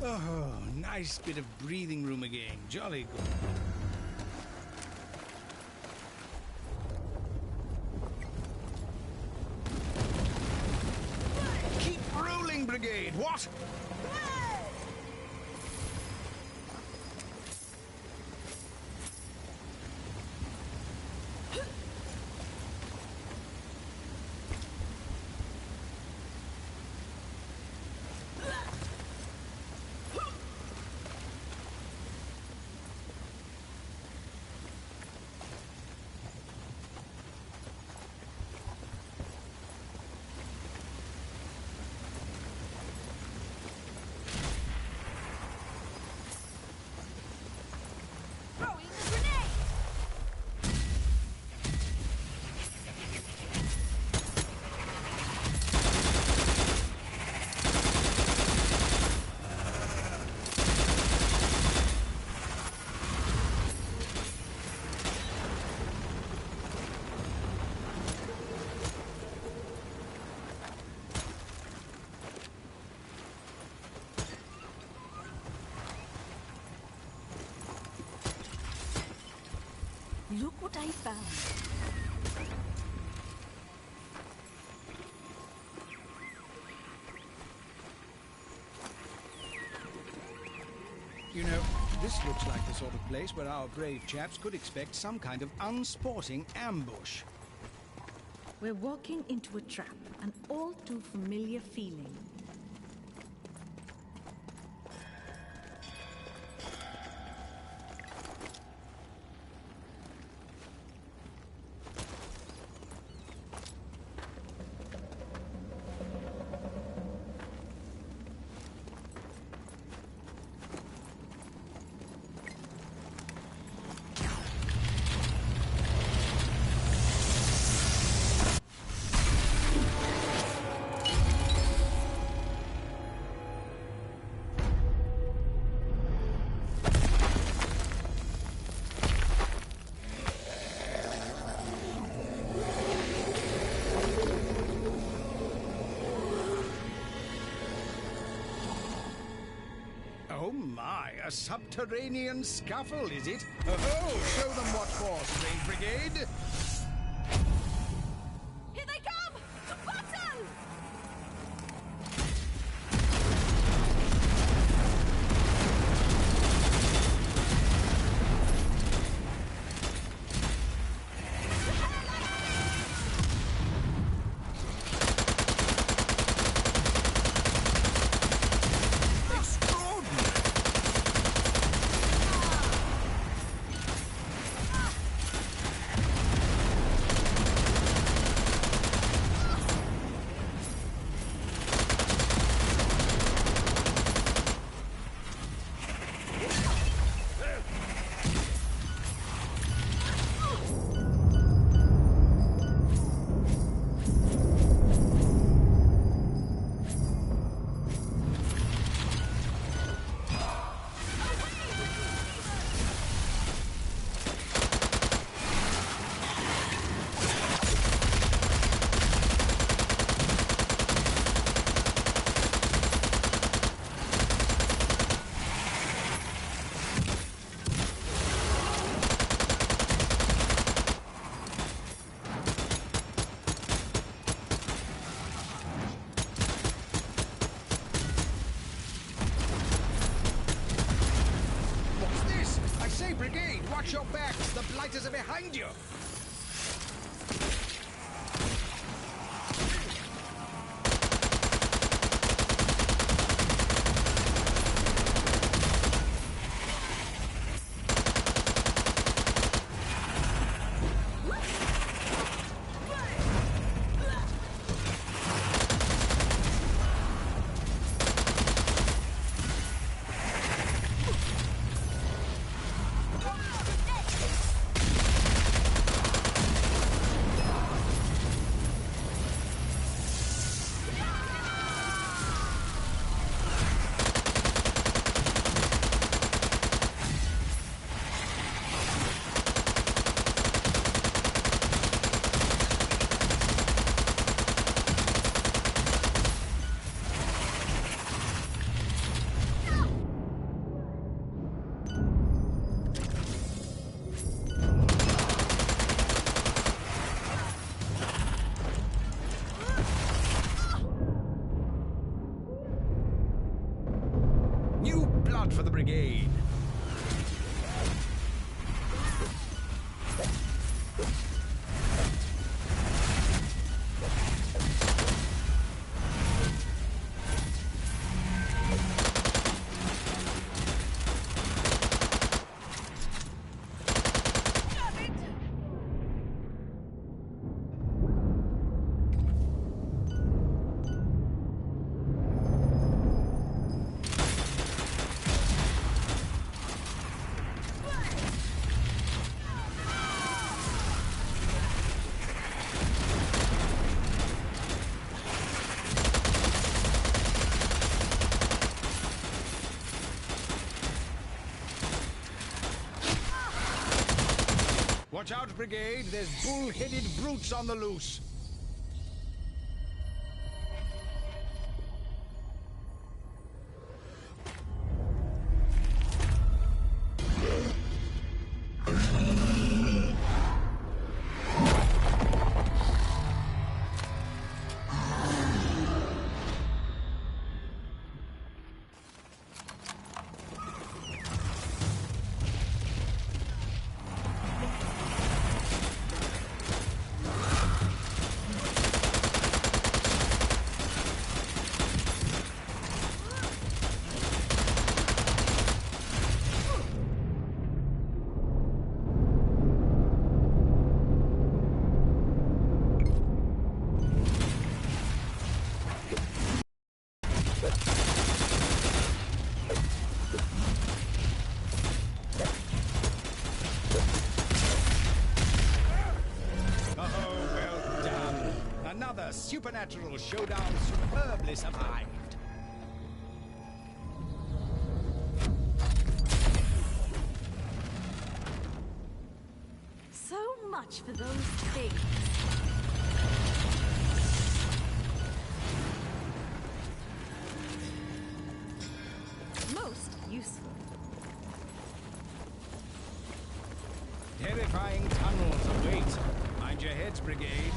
Speaker 2: Oh, nice bit of breathing room again. Jolly good. Keep rolling, Brigade! What?
Speaker 6: Look what I found.
Speaker 2: You know, this looks like the sort of place where our brave chaps could expect some kind of unsporting ambush.
Speaker 6: We're walking into a trap, an all too familiar feeling.
Speaker 2: Oh my, a subterranean scuffle, is it? Oh, show them what for, Strange Brigade!
Speaker 6: Here they come! To battle!
Speaker 2: Hey, Brigade, watch your backs. The blighters are behind you. For the Brigade. Watch out, Brigade. There's bull-headed brutes on the loose. Supernatural showdown superbly survived.
Speaker 6: So much for those things. Most useful.
Speaker 2: Terrifying tunnels await. Mind your heads, Brigade.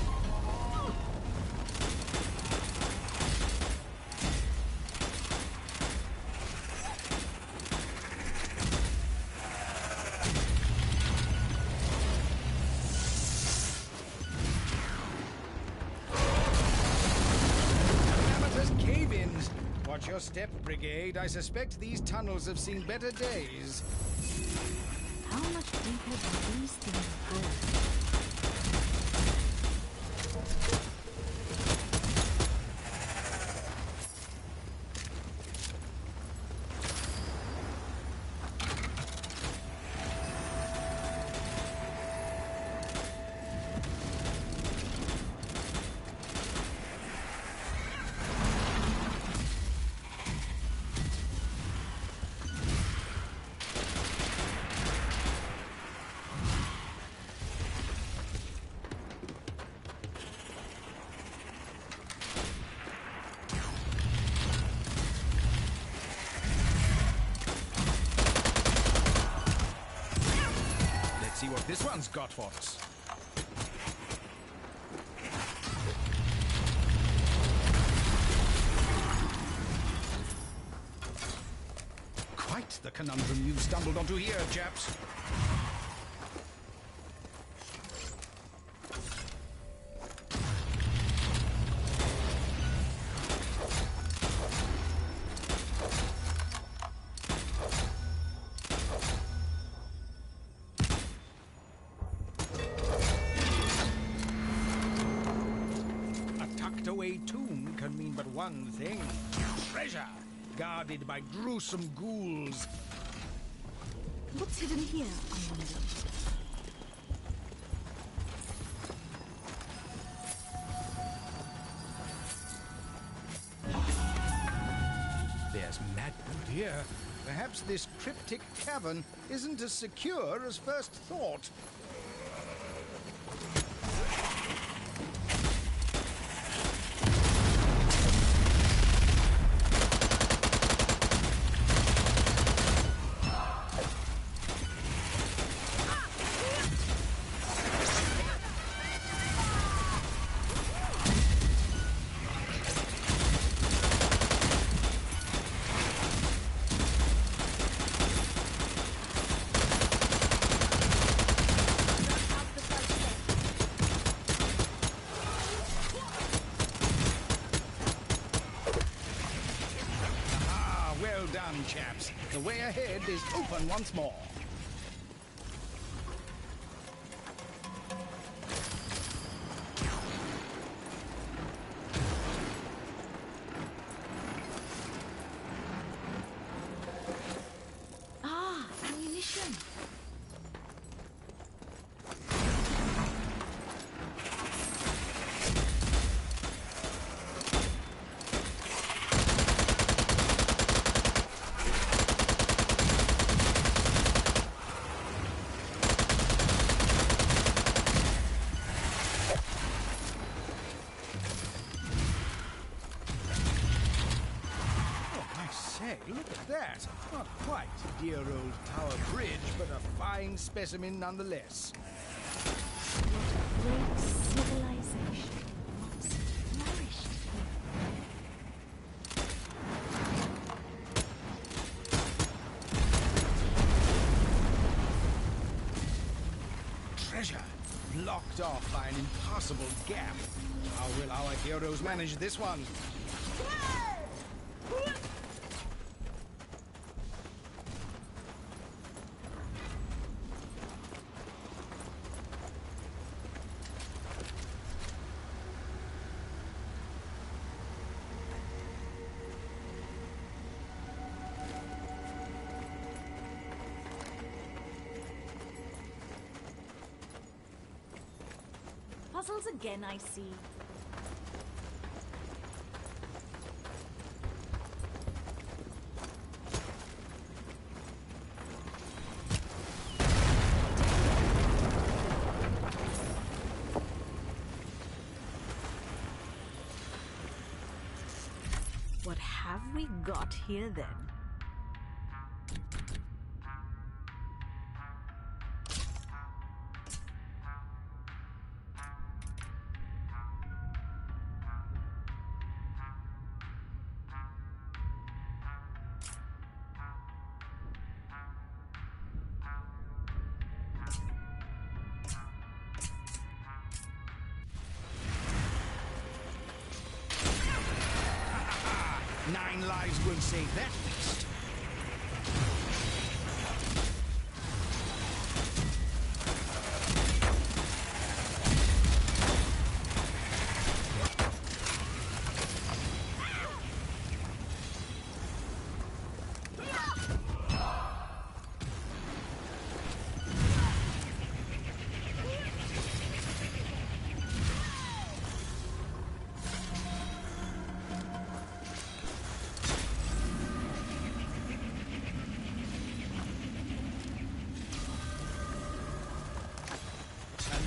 Speaker 2: Watch your step, Brigade. I suspect these tunnels have seen better days.
Speaker 6: How much deeper do these things go? See what this one's got for us.
Speaker 2: Quite the conundrum you've stumbled onto here, chaps. A tucked-away tomb can mean but one thing. Treasure, guarded by gruesome ghouls.
Speaker 6: What's hidden here, I wonder?
Speaker 2: There's madwood here. Perhaps this cryptic cavern isn't as secure as first thought. Well done, chaps. The way ahead is open once more.
Speaker 6: Ah, ammunition.
Speaker 2: Look at that. Not quite a dear old Tower Bridge, but a fine specimen nonetheless.
Speaker 6: What great civilization once flourished
Speaker 2: here. Treasure, blocked off by an impassable gap. How will our heroes manage this one?
Speaker 6: Puzzles again, I see. What have we got here then?
Speaker 2: Nine lives won't save that beast.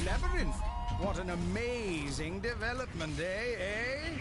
Speaker 2: Labyrinth. What an amazing development, eh?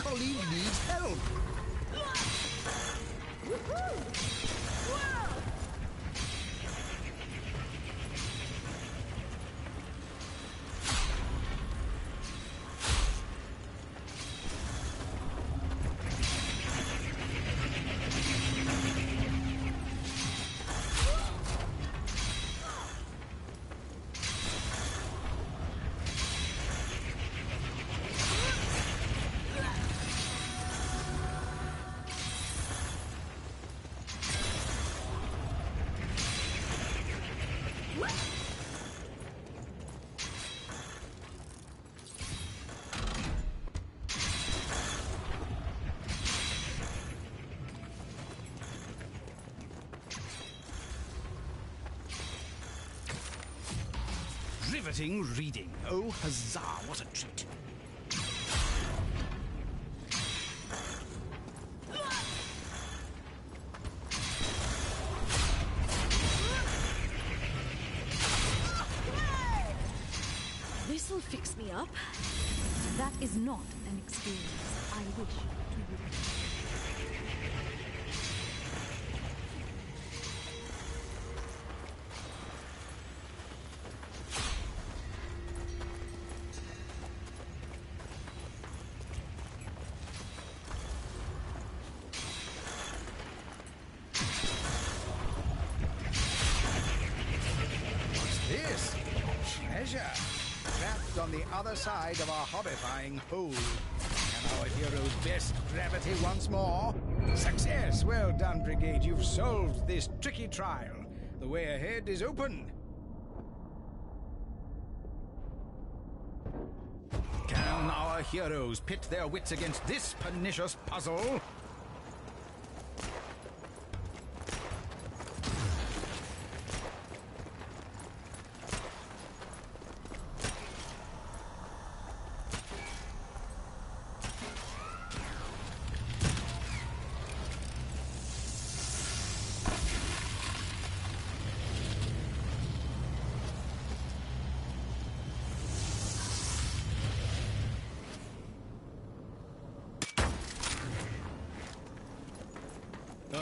Speaker 2: colleague needs help. Riveting reading. Oh, huzzah, what a treat.
Speaker 6: This'll fix me up. That is not an experience I wish to repeat.
Speaker 2: This treasure trapped on the other side of our horrifying hole. Can our heroes best gravity once more? Success! Well done, Brigade. You've solved this tricky trial. The way ahead is open. Can our heroes pit their wits against this pernicious puzzle?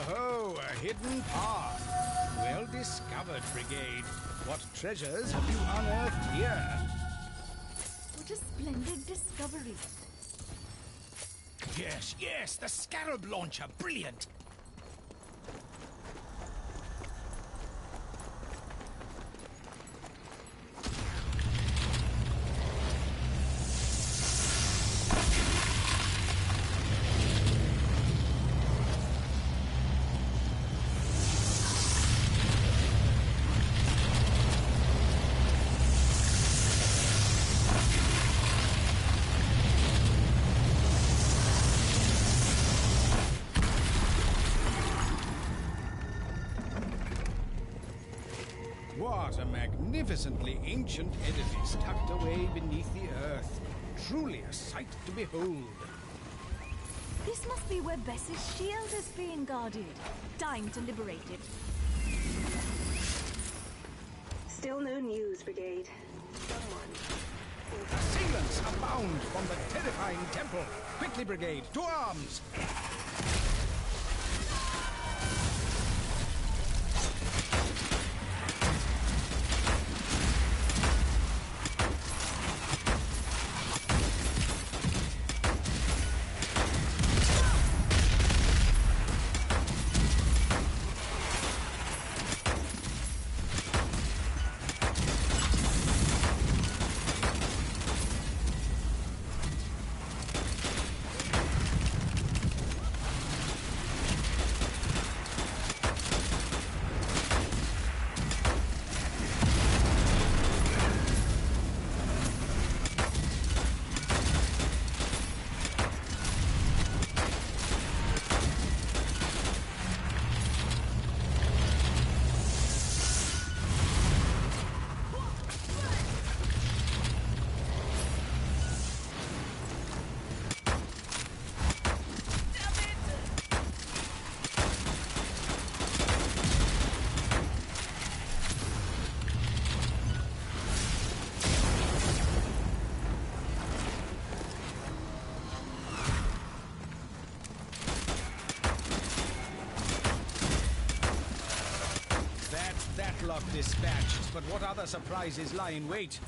Speaker 2: Oh, a hidden path. Well discovered, Brigade. What treasures have you unearthed here?
Speaker 6: What a splendid discovery.
Speaker 2: Yes, the scarab launcher. Brilliant. What a magnificently ancient edifice tucked away beneath the earth. Truly a sight to behold.
Speaker 6: This must be where Bess's shield is being guarded. Time to liberate it.
Speaker 5: Still no news, Brigade. Someone.
Speaker 2: Assailants abound from the terrifying temple. Quickly, Brigade, to arms! work dispatched, but what other surprises lie in wait?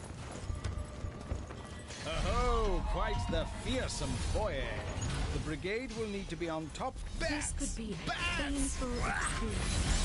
Speaker 2: Oh, quite the fearsome foyer. The brigade will need to be on top.
Speaker 6: This could be a painful experience.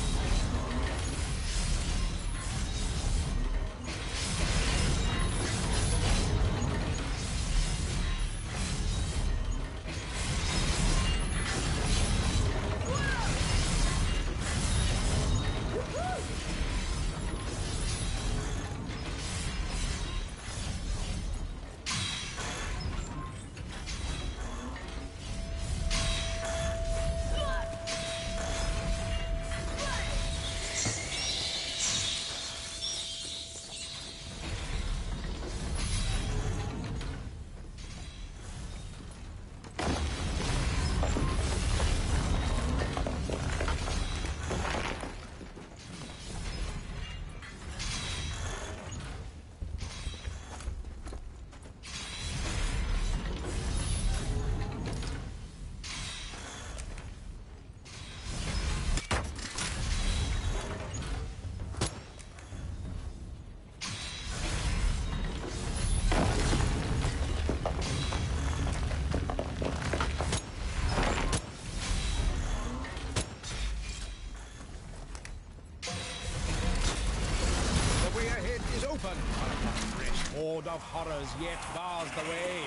Speaker 2: Horde of horrors yet bars the way.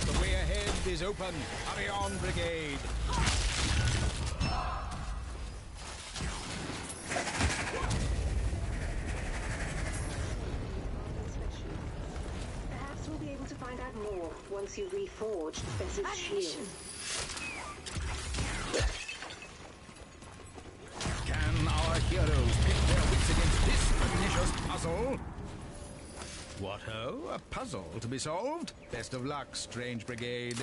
Speaker 2: The way ahead is open. Hurry on, Brigade.
Speaker 5: Perhaps we'll be able to find out more once you reforge Bess's shield.
Speaker 2: Can our heroes pit their wits against this pernicious puzzle? What ho? A puzzle to be solved? Best of luck, strange brigade.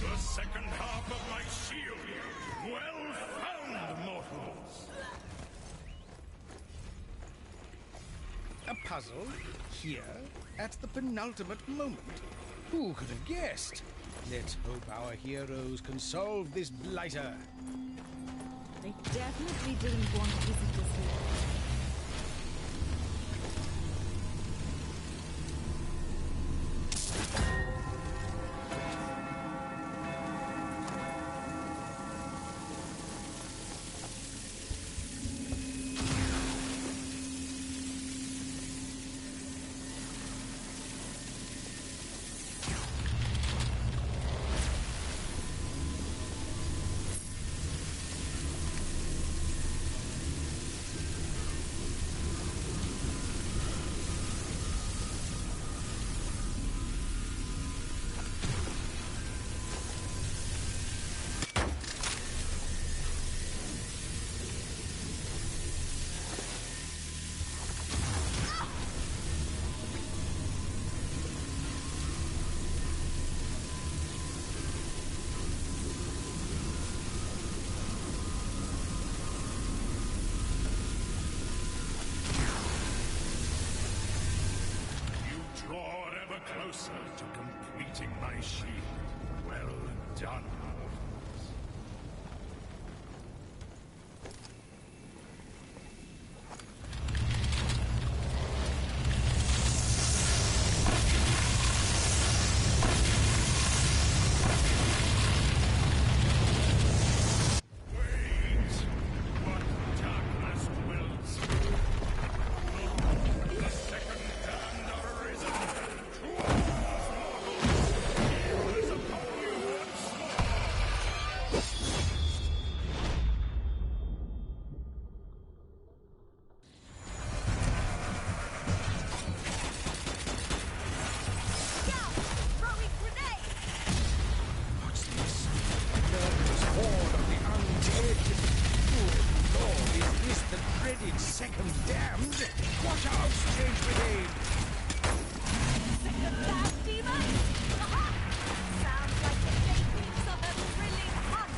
Speaker 4: The second half of my shield. Well found, mortals.
Speaker 2: A puzzle? Here? At the penultimate moment? Who could have guessed? Let's hope our heroes can solve this blighter.
Speaker 6: They definitely didn't want to visit us here.
Speaker 4: closer to completing my shield. Well done.
Speaker 2: Second damned? Watch out, strange brigade!
Speaker 6: Second damned demon? Aha! Sounds like the takings of a thrilling hunt.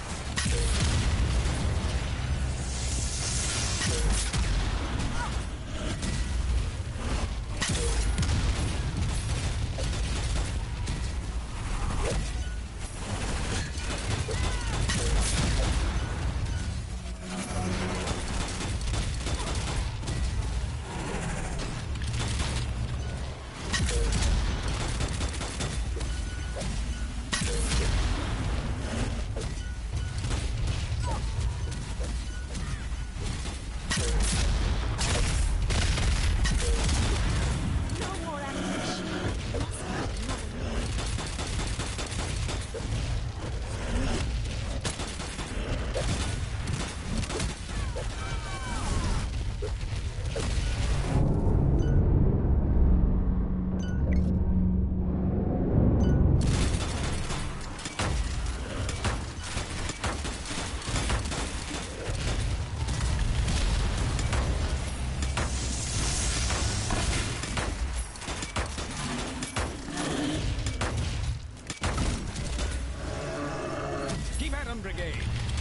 Speaker 2: Brigade.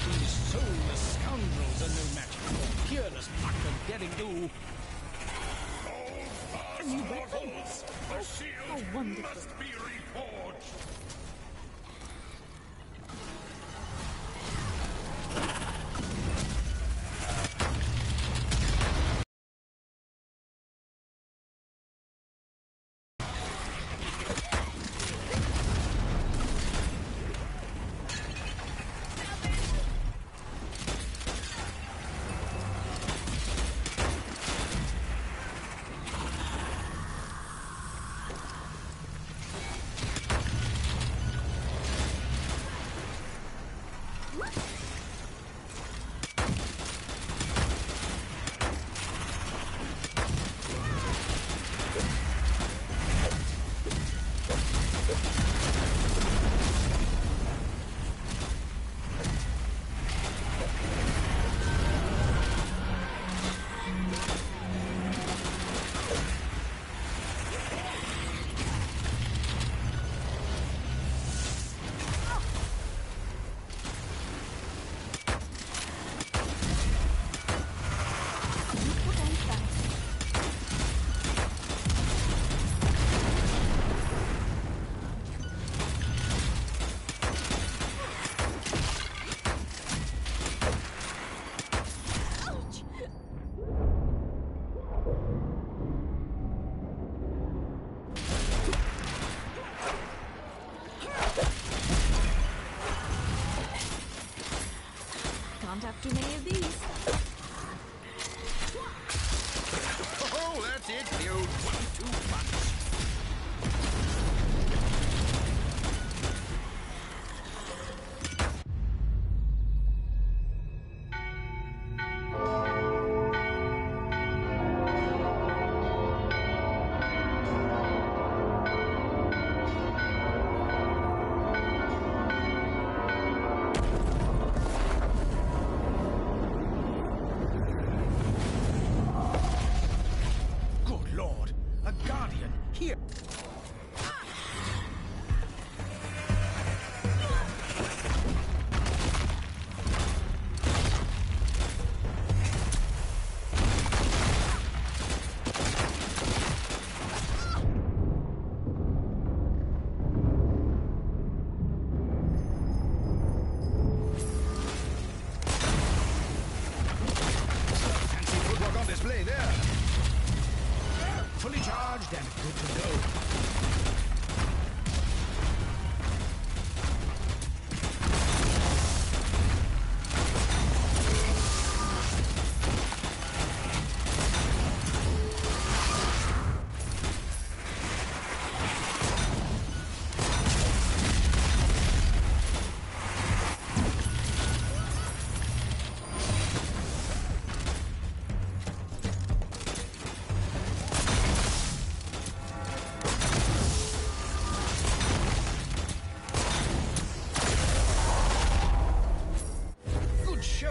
Speaker 2: These soulless scoundrels are no match for your fearless pack of derring-do.
Speaker 4: Can you mortals, the shield
Speaker 6: how wonderful.
Speaker 4: must be reforged.
Speaker 6: Can't have too many of these.
Speaker 2: Oh, that's it, the old 1-2 punch.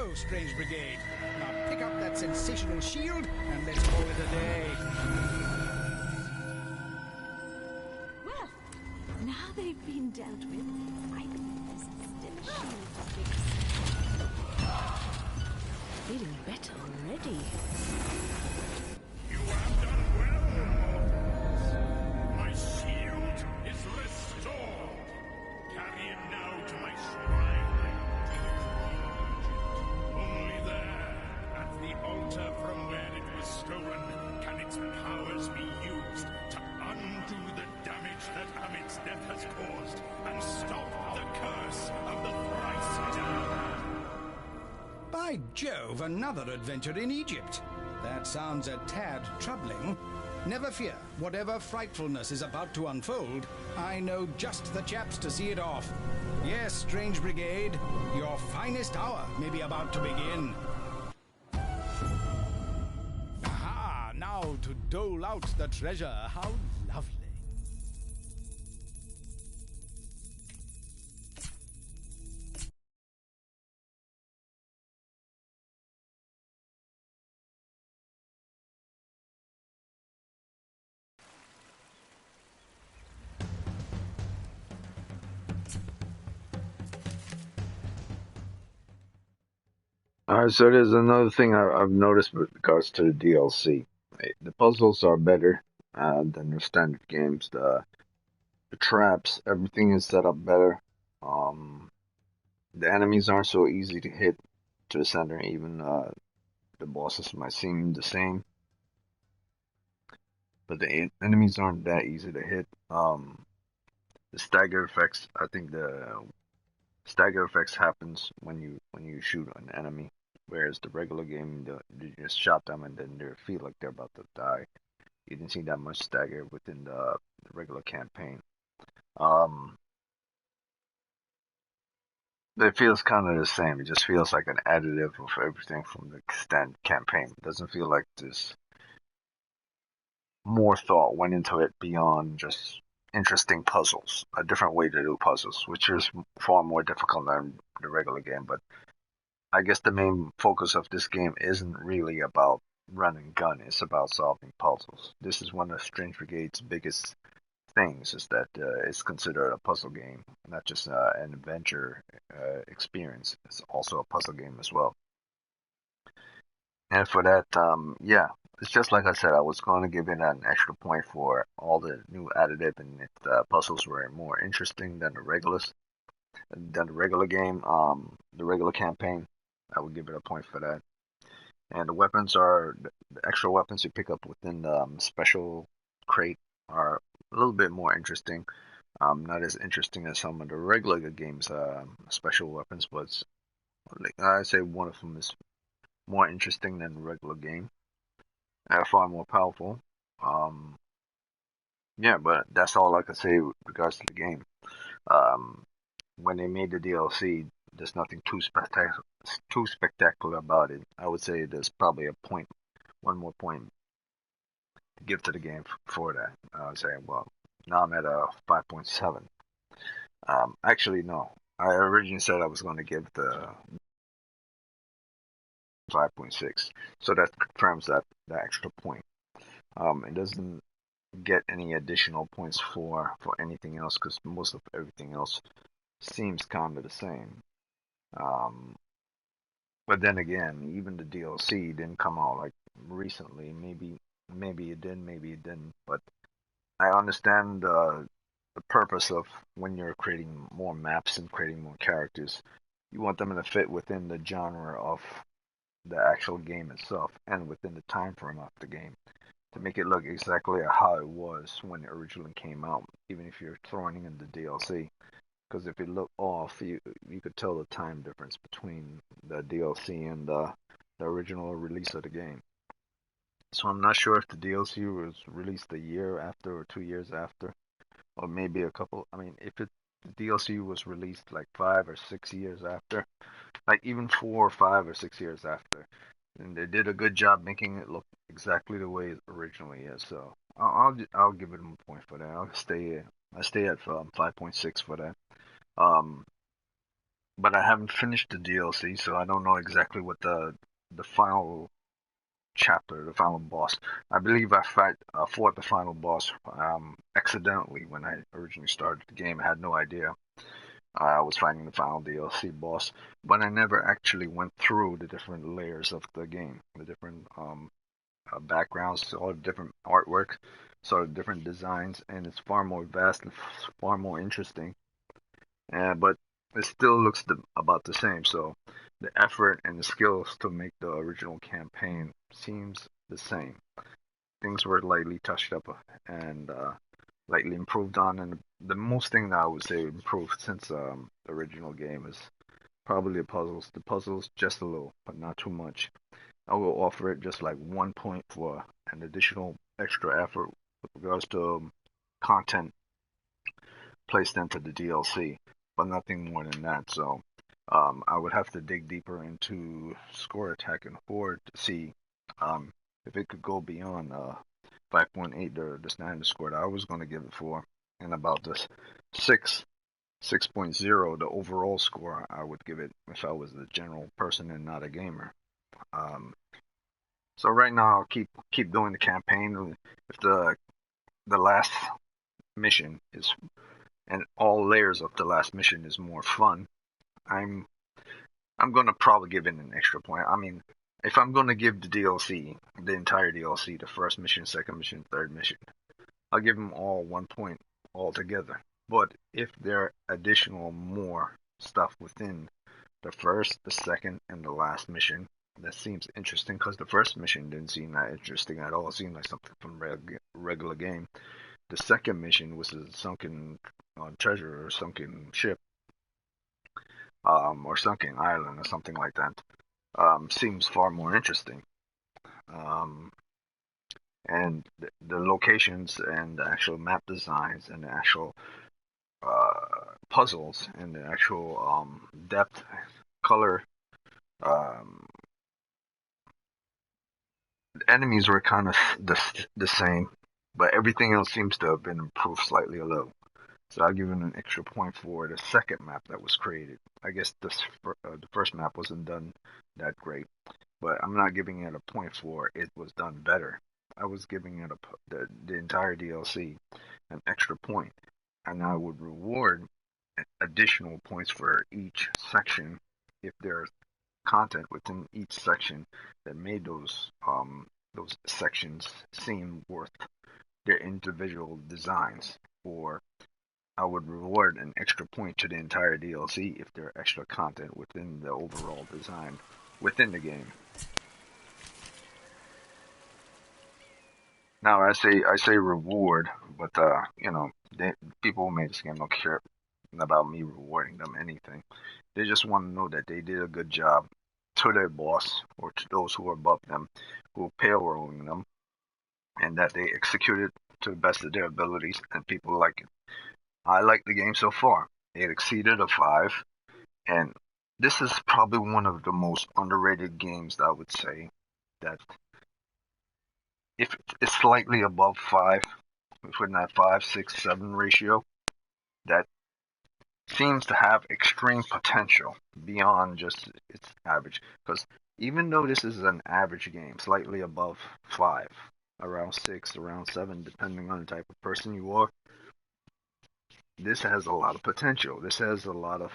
Speaker 2: go, Strange Brigade. Now pick up that sensational shield and let's call it a day.
Speaker 6: Well, now they've been dealt with, I believe there's still a shield to fix. Feeling better already.
Speaker 4: You have done well, mortals. My shield is restored. Carry it now to my shrine. Only there, at the altar from where it was stolen, can its powers be used to undo the damage that Amit's death has caused and stop the curse of the thrice damned.
Speaker 2: By Jove, another adventure in Egypt. That sounds a tad troubling. Never fear, whatever frightfulness is about to unfold, I know just the chaps to see it off. Yes, Strange Brigade, your finest hour may be about to begin. Aha, now to dole out the treasure. How lovely.
Speaker 1: Alright, so there's another thing I've noticed with regards to the DLC. The puzzles are better than the standard games. The traps, everything is set up better. Um, the enemies aren't so easy to hit to the center. Even the bosses might seem the same, but the enemies aren't that easy to hit. The stagger effects, I think the stagger effects happens when you shoot an enemy, whereas the regular game, you just shot them and then they feel like they're about to die. You didn't see that much stagger within the regular campaign. Um, it feels kind of the same. It just feels like an additive of everything from the standard campaign. It doesn't feel like this more thought went into it beyond just interesting puzzles, a different way to do puzzles, which is far more difficult than the regular game. But I guess the main focus of this game isn't really about run and gun, it's about solving puzzles. This is one of Strange Brigade's biggest things, is that it's considered a puzzle game, not just an adventure experience. It's also a puzzle game as well. And for that, yeah, it's just like I said, I was going to give it an extra point for all the new additive, and if the puzzles were more interesting than the regular game, the regular campaign, I would give it a point for that. And the extra weapons you pick up within the special crate are a little bit more interesting. Not as interesting as some of the regular games' special weapons, but I'd say one of them is more interesting than the regular game. Far more powerful. Um, yeah, but that's all I can say with regards to the game. Um, when they made the DLC, there's nothing too spectacular about it. I would say there's probably one more point to give to the game for that. I would say, well, now I'm at a 5.7. Actually, no. I originally said I was going to give the 5.6, so that confirms that extra point. It doesn't get any additional points for anything else because most of everything else seems kind of the same. Um, but then again, even the DLC didn't come out like recently. Maybe it did, maybe it didn't. But I understand the purpose of when you're creating more maps and creating more characters. You want them to fit within the genre of the actual game itself and within the time frame of the game to make it look exactly how it was when it originally came out, even if you're throwing in the DLC. Because if it looked off, you could tell the time difference between the DLC and the original release of the game. So I'm not sure if the DLC was released a year after or 2 years after, or maybe a couple. I mean, if the DLC was released like 5 or 6 years after, like even 4 or 5 or 6 years after, and they did a good job making it look exactly the way it originally is. So I'll give it a point for that. I stay at 5.6 for that. Um, but I haven't finished the DLC, so I don't know exactly what the final chapter, the final boss. I believe fought the final boss accidentally when I originally started the game. I had no idea I was fighting the final DLC boss, but I never actually went through the different layers of the game, the different backgrounds, all the different artwork, sort of different designs, and it's far more vast and far more interesting. But it still looks about the same. So the effort and the skills to make the original campaign seems the same. Things were lightly touched up and lightly improved on, and the most thing that I would say improved since the original game is probably the puzzles. The puzzles just a little, but not too much. I will offer it just like 1 point for an additional extra effort with regards to content placed into the DLC, but nothing more than that. So I would have to dig deeper into Score Attack and Horde to see if it could go beyond 5.8, the standard score that I was going to give it for, and about this 6.0, the overall score I would give it if I was the general person and not a gamer. Um, so right now I'll keep doing the campaign. If the last mission is and all layers of the last mission is more fun, I'm I'm gonna probably give it an extra point. I mean, if I'm gonna give the DLC, the entire DLC, the first mission, second mission, third mission, I'll give them all 1 point altogether. But if there are additional more stuff within the first, the second, and the last mission, that seems interesting because the first mission didn't seem that interesting at all. It seemed like something from regular game. The second mission was a sunken treasure or sunken ship, or sunken island or something like that. Seems far more interesting. Um, and the locations and the actual map designs and the actual puzzles and the actual depth, color, um, the enemies were kind of the same, but everything else seems to have been improved slightly a little. So I'll give it an extra point for the second map that was created. I guess the first map wasn't done that great, but I'm not giving it a point for it was done better. I was giving it the entire DLC an extra point, and I would reward additional points for each section if there's content within each section that made those sections seem worth their individual designs. Or I would reward an extra point to the entire DLC if there are extra content within the overall design within the game. Now I say reward, but people who made this game don't care about me rewarding them anything. They just want to know that they did a good job to their boss or to those who are above them, who are payrolling them, and that they executed to the best of their abilities, and people like it. I like the game so far. It exceeded a 5, and this is probably one of the most underrated games that I would say that if it's slightly above 5, within that 5, 6, 7 ratio, that seems to have extreme potential beyond just its average. Because even though this is an average game, slightly above 5, around 6, around 7, depending on the type of person you are, this has a lot of potential. This has a lot of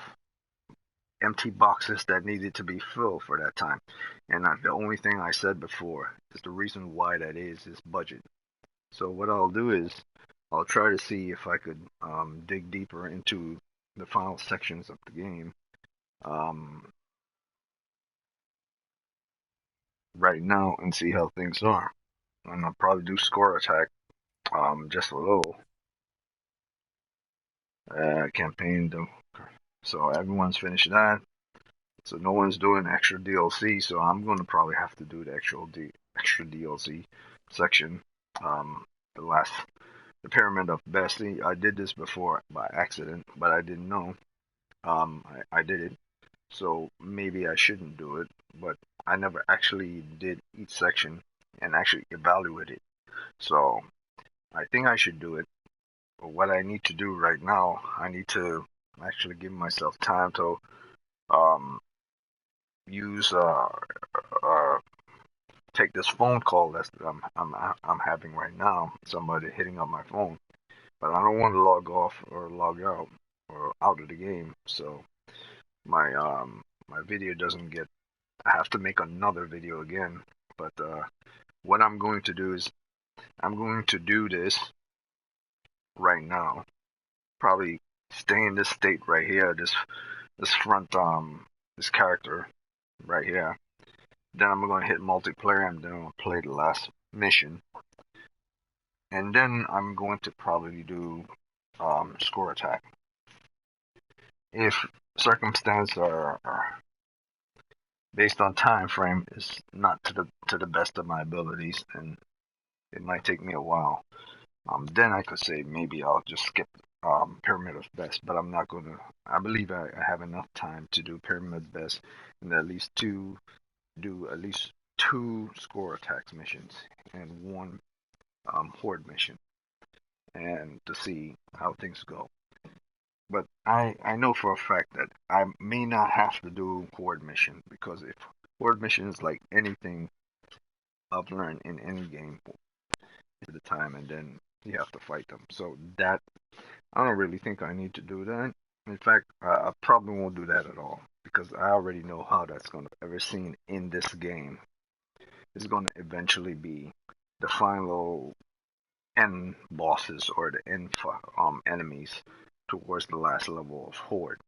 Speaker 1: empty boxes that needed to be filled for that time. And the only thing I said before is the reason why that is budget. So what I'll do is I'll try to see if I could dig deeper into the final sections of the game right now and see how things are. And I'll probably do score attack just a little campaign though. So everyone's finished that. So no one's doing extra DLC. So I'm gonna probably have to do the extra DLC section. The last the Pyramid of Bessie. I did this before by accident, but I didn't know. I did it, so maybe I shouldn't do it. But I never actually did each section and actually evaluate it. So I think I should do it. But what I need to do right now, I need to actually give myself time to um use uh take this phone call I'm having right now. Somebody hitting up my phone, but I don't want to log off or log out or out of the game. So my video doesn't get. I have to make another video again. But what I'm going to do is I'm going to do this right now. Probably stay in this state right here. This front this character right here. Then I'm gonna hit multiplayer and then I'm gonna play the last mission. And then I'm going to probably do score attack. If circumstances are based on time frame is not to the best of my abilities, and it might take me a while. Then I could say maybe I'll just skip Pyramid of Best, but I'm not gonna. I believe I have enough time to do Pyramid of Best and do at least two score attacks missions and one horde mission, and to see how things go. But I know for a fact that I may not have to do horde mission because if horde mission is like anything I've learned in any game at the time, and then you have to fight them. So that I don't really think I need to do that. In fact, I probably won't do that at all because I already know how that's going to ever seen in this game. It's going to eventually be the final end bosses or the end enemies towards the last level of Horde.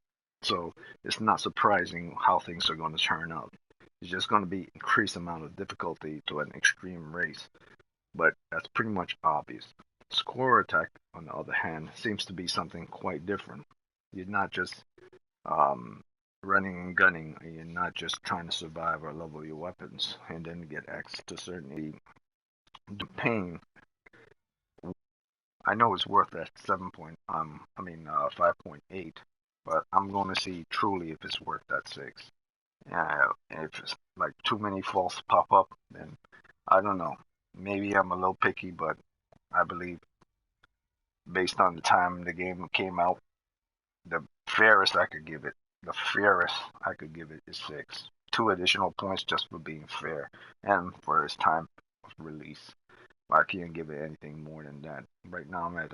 Speaker 1: So it's not surprising how things are going to turn out. It's just going to be increased amount of difficulty to an extreme race, but that's pretty much obvious. Score attack, on the other hand, seems to be something quite different. You're not just um, running and gunning. You're not just trying to survive or level your weapons and then get access to certain pain. I know it's worth that 5.8, but I'm going to see truly if it's worth that 6. If it's like too many faults pop up, then I don't know. Maybe I'm a little picky, but I believe based on the time the game came out, the fairest I could give it, the fairest I could give it is 6. 2 additional points just for being fair and for its time of release. I can't give it anything more than that. Right now I'm at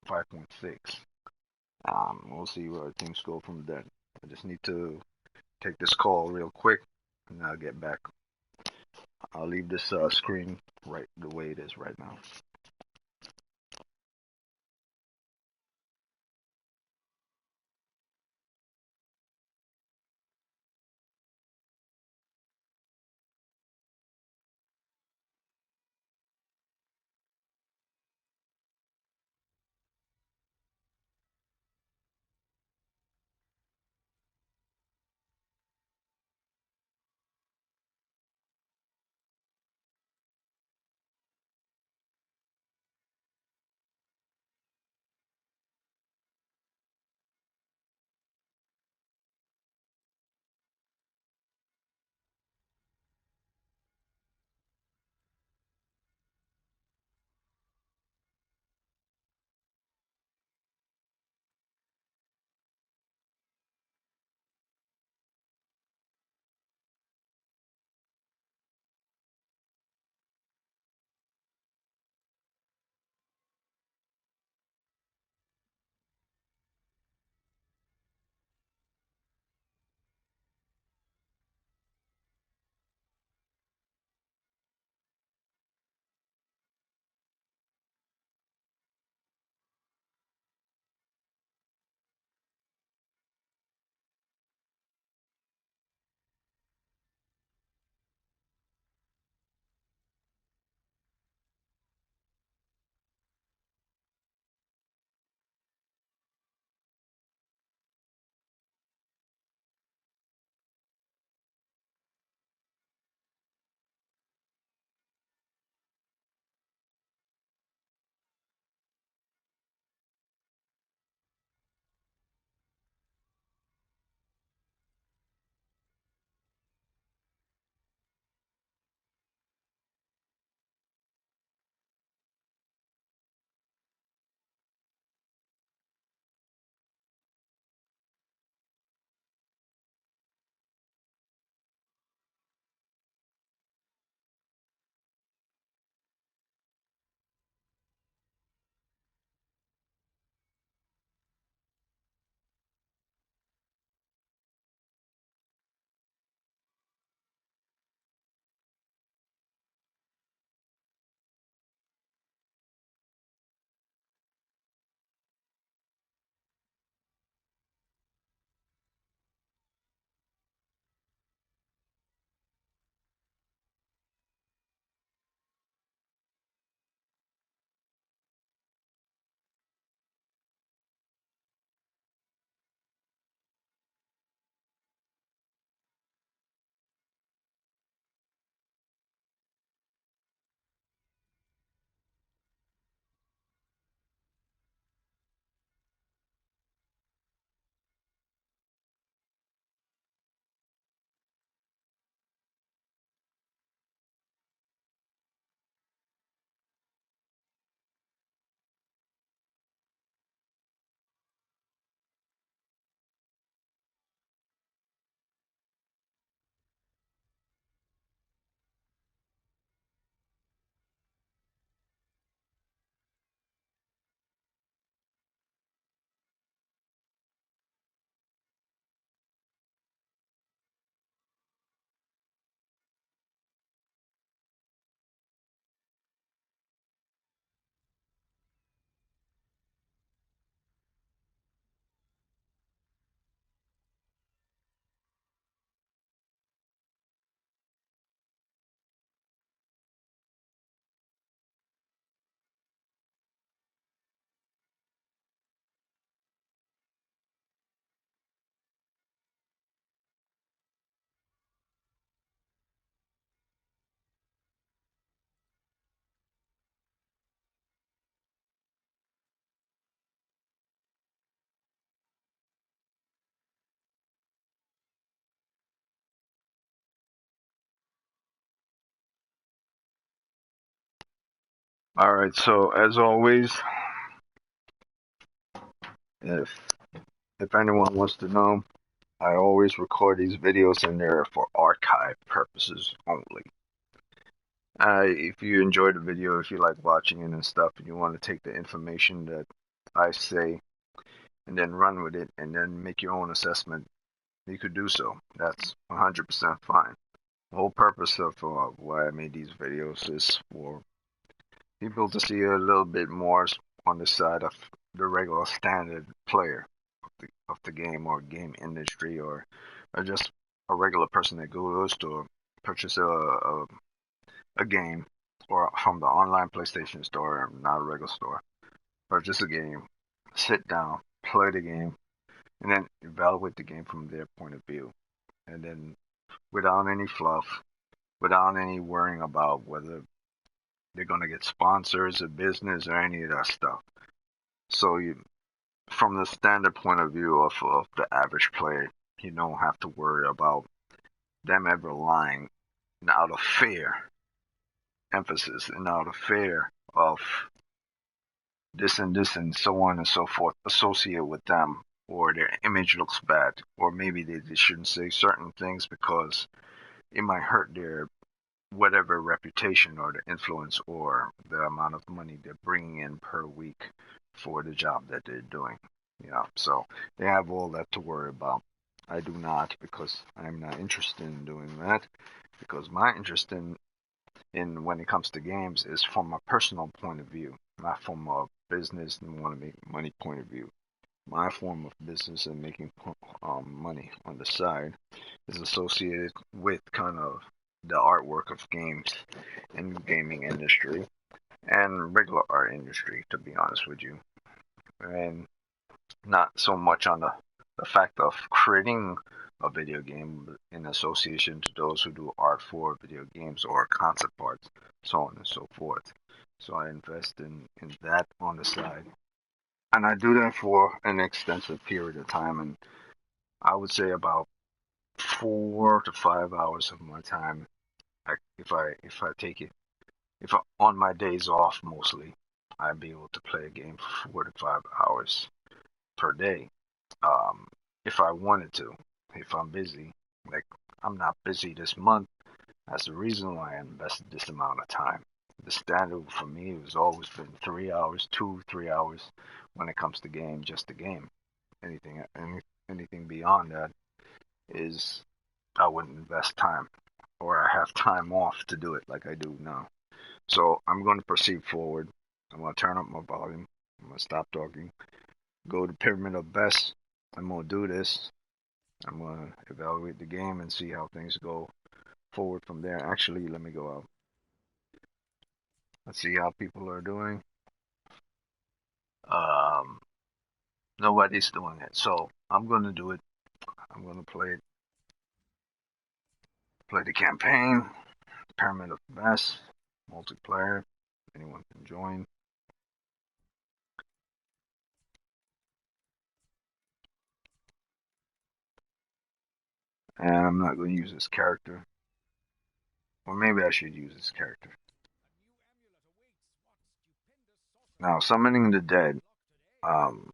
Speaker 1: 5.6. We'll see where things go from there. I just need to take this call real quick and I'll get back. I'll leave this screen right the way it is right now. Alright, so as always, if if anyone wants to know, I always record these videos in there for archive purposes only. If you enjoyed the video, if you like watching it and stuff, and you want to take the information that I say and then run with it and then make your own assessment, you could do so. That's 100% fine. The whole purpose of why I made these videos is for people to see a little bit more on the side of the regular standard player of the game or game industry, or just a regular person that goes to purchase a game or from the online PlayStation store, not a regular store, or just a game, sit down, play the game, and then evaluate the game from their point of view. And then without any fluff, without any worrying about whether they're going to get sponsors or business or any of that stuff. So from the standard point of view of the average player, you don't have to worry about them ever lying out of fear, emphasis, and out of fear of this and so on and so forth associated with them, or their image looks bad, or maybe they shouldn't say certain things because it might hurt their whatever reputation or the influence or the amount of money they're bringing in per week for the job that they're doing. So they have all that to worry about. I do not, because I'm not interested in doing that, because my interest in when it comes to games is from a personal point of view, not from a business and want to make money point of view. My form of business and making money on the side is associated with kind of the artwork of games and gaming industry and regular art industry, to be honest with you, and not so much on the fact of creating a video game in association to those who do art for video games or concept art, so on and so forth. So I invest in that on the side. And I do that for an extensive period of time, and I would say about 4 to 5 hours of my time. If I take it, if I, on my days off mostly, I'd be able to play a game for 4 to 5 hours per day. Um, if I wanted to, if I'm busy, like I'm not busy this month, that's the reason why I invested this amount of time. The standard for me has always been 3 hours, 2, 3 hours when it comes to game, just the game. Anything beyond that is I wouldn't invest time, or I have time off to do it like I do now. So I'm going to proceed forward. I'm going to turn up my volume. I'm going to stop talking. Go to Pyramid of Best. I'm going to do this. I'm going to evaluate the game and see how things go forward from there. Actually, let me go out. Let's see how people are doing. Um, Nobody's doing it. So I'm going to do it. I'm going to play the campaign. Pyramid of Best. Multiplayer. Anyone can join. And I'm not going to use this character. Or maybe I should use this character. Now, summoning the dead. Um,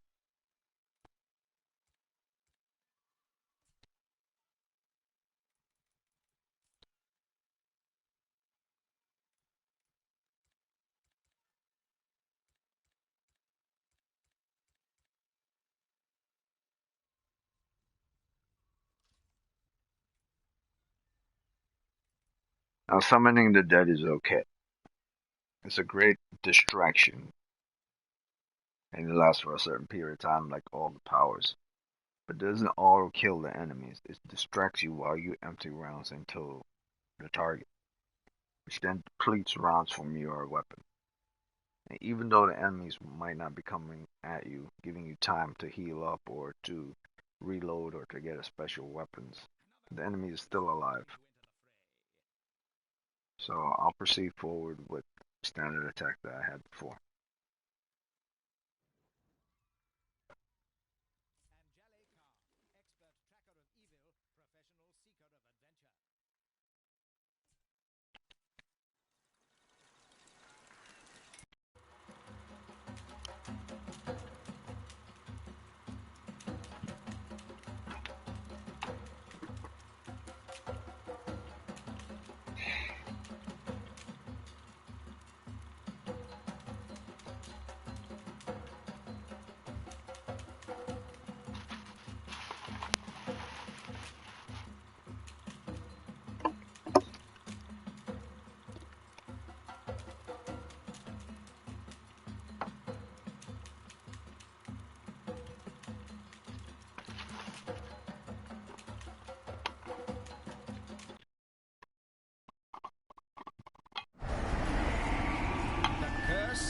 Speaker 1: Now, summoning the dead is okay. It's a great distraction, and it lasts for a certain period of time, like all the powers. But it doesn't auto kill the enemies. It distracts you while you empty rounds into the target, which then depletes rounds from your weapon. And even though the enemies might not be coming at you, giving you time to heal up or to reload or to get a special weapons, the enemy is still alive. So I'll proceed forward with standard attack that I had before.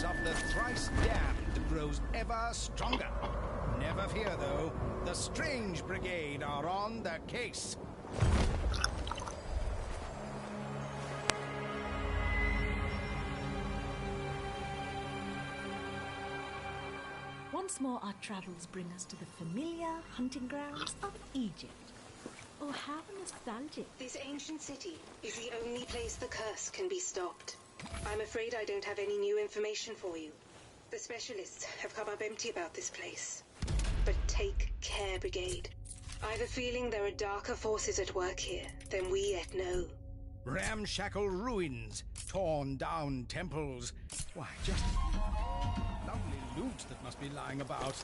Speaker 2: curse of the thrice damned grows ever stronger. Never fear, though. The Strange Brigade are on the case.
Speaker 7: Once more our travels bring us to the familiar hunting grounds of Egypt. Oh, how nostalgic.
Speaker 5: This ancient city is the only place the curse can be stopped. I'm afraid I don't have any new information for you. The specialists have come up empty about this place. But take care, Brigade. I have a feeling there are darker forces at work here than we yet know.
Speaker 2: Ramshackle ruins, torn down temples. Why, just lovely loot that must be lying about.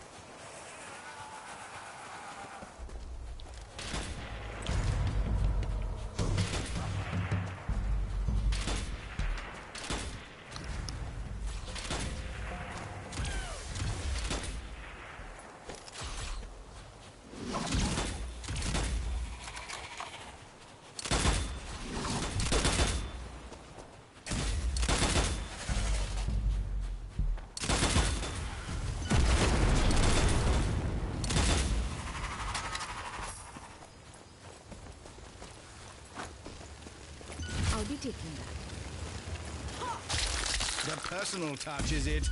Speaker 7: I'll be taking that.
Speaker 2: The personal touch, is it?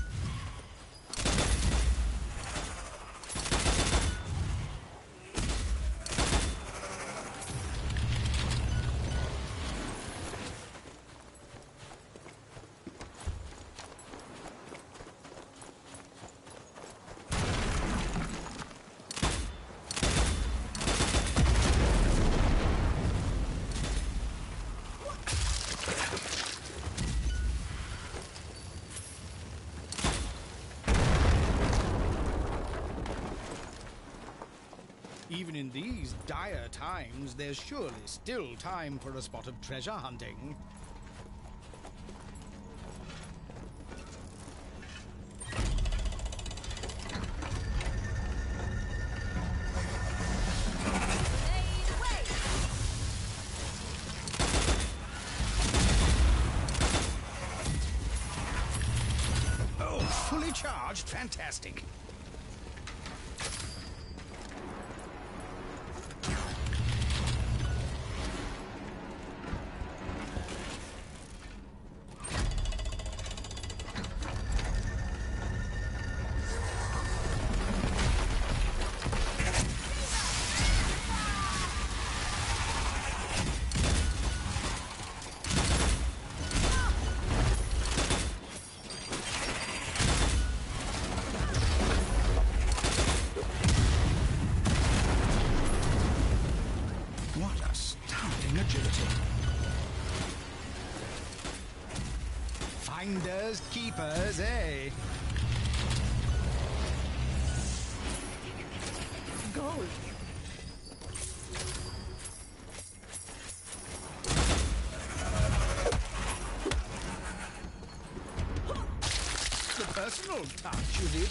Speaker 2: Even in these dire times, there's surely still time for a spot of treasure hunting. Oh, fully charged? Fantastic. Finders, keepers, eh?
Speaker 7: Gold.
Speaker 2: The personal touch, is it?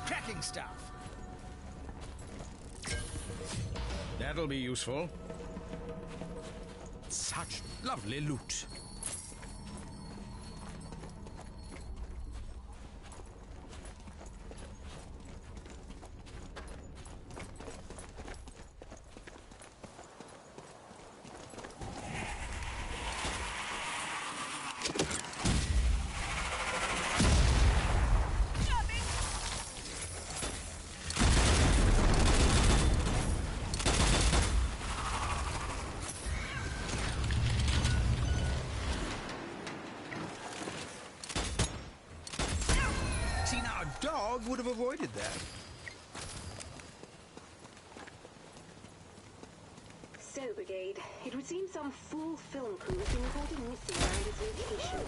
Speaker 2: Cracking stuff. That'll be useful. Such lovely loot. fog would have avoided that.
Speaker 5: So, Brigade, it would seem some fool film crew has been reported missing around this location.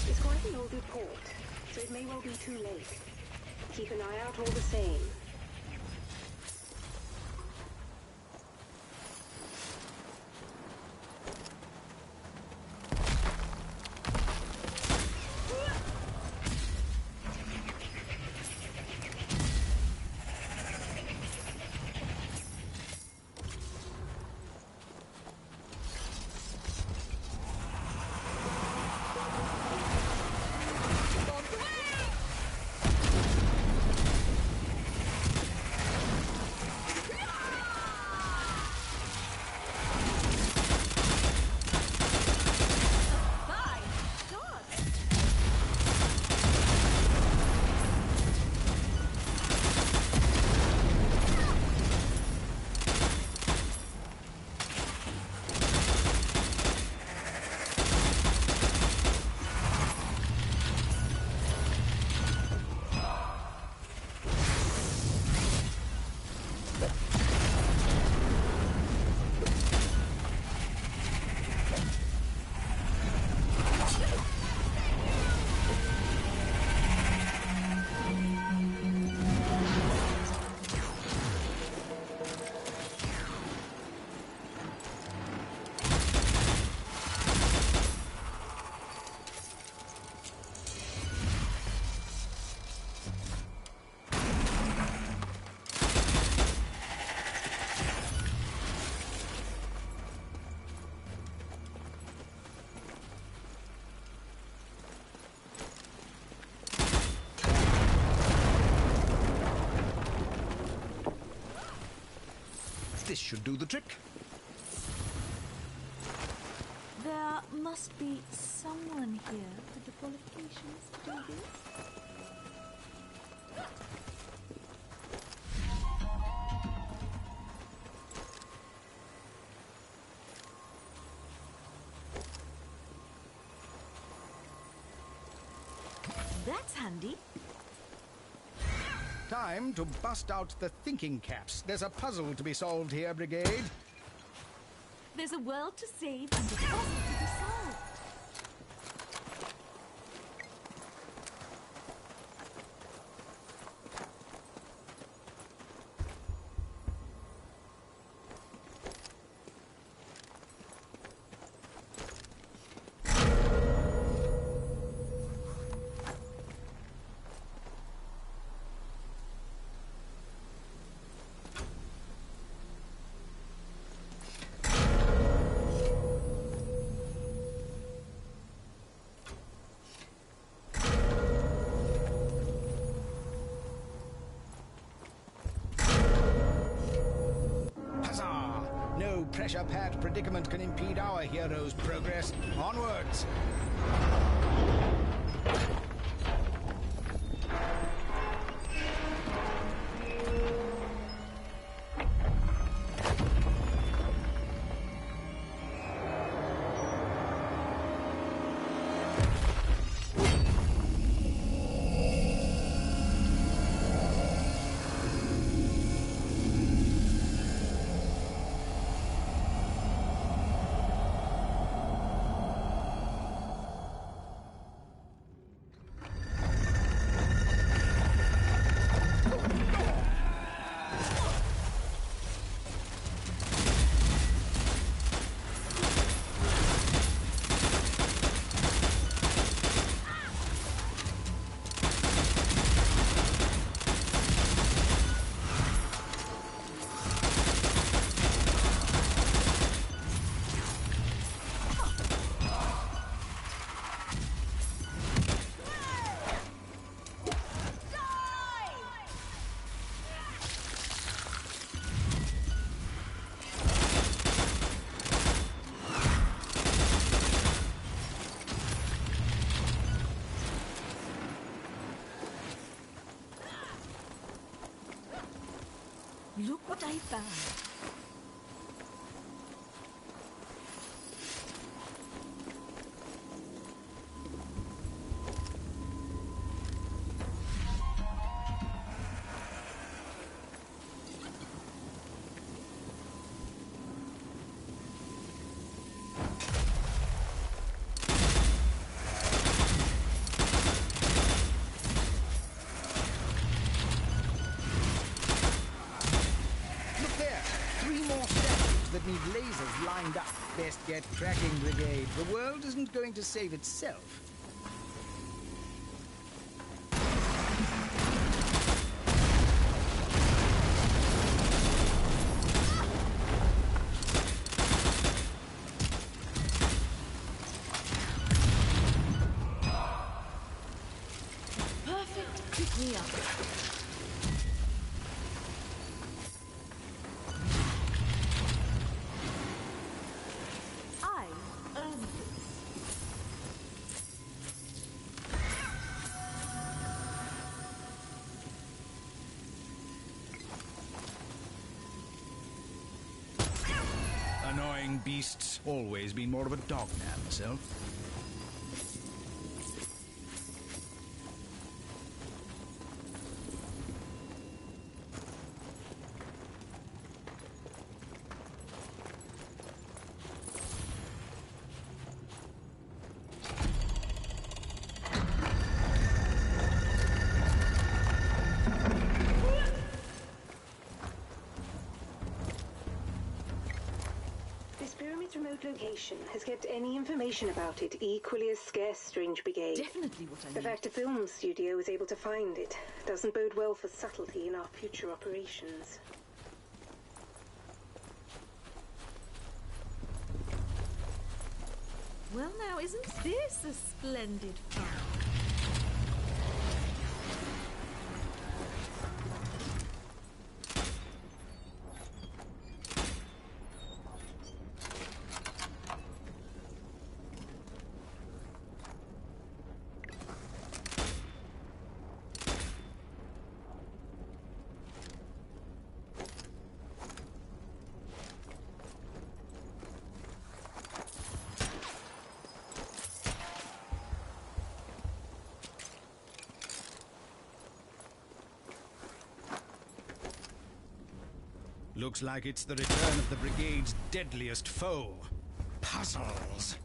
Speaker 5: It's quite an old report, so it may well be too late. Keep an eye out all the same.
Speaker 2: This should do the trick.
Speaker 7: There must be someone here with the qualifications to do this. That's handy.
Speaker 2: Time to bust out the thinking caps. There's a puzzle to be solved here, Brigade.
Speaker 7: There's a world to save and a puzzle to be solved.
Speaker 2: Pressure pad predicament can impede our hero's progress. Onwards!
Speaker 7: Look what I found.
Speaker 2: Best get cracking, Brigade. The world isn't going to save itself.
Speaker 7: Perfect pick-me-up. I own this.
Speaker 2: Annoying beasts. Always been more of a dog man myself.
Speaker 5: This pyramid's remote location has kept any information about it equally as scarce, Strange Brigade.
Speaker 7: Definitely what I
Speaker 5: The
Speaker 7: need.
Speaker 5: fact a film studio is able to find it doesn't bode well for subtlety in our future operations.
Speaker 7: Well now, isn't this a splendid find?
Speaker 2: Looks like it's the return of the Brigade's deadliest foe. Puzzles.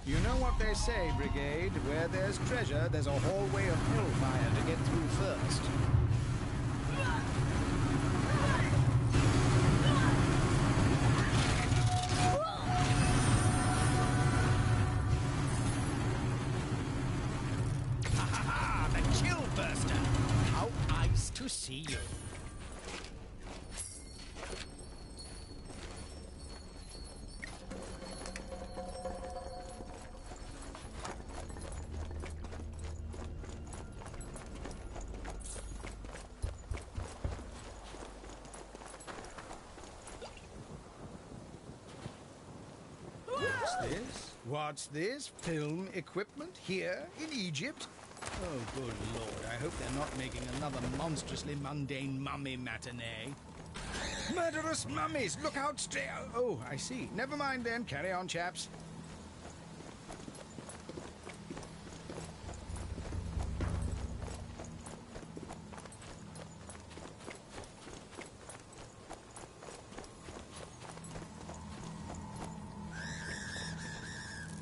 Speaker 2: You know what they say, Brigade. Where there's treasure, there's a hallway of hellfire to get through first. Ha ha ha! The chill burster! How nice to see you. What's this? Film equipment here in Egypt? Oh, good lord, I hope they're not making another monstrously mundane mummy matinee. Murderous mummies! Look out straight... Oh, I see. Never mind then. Carry on, chaps.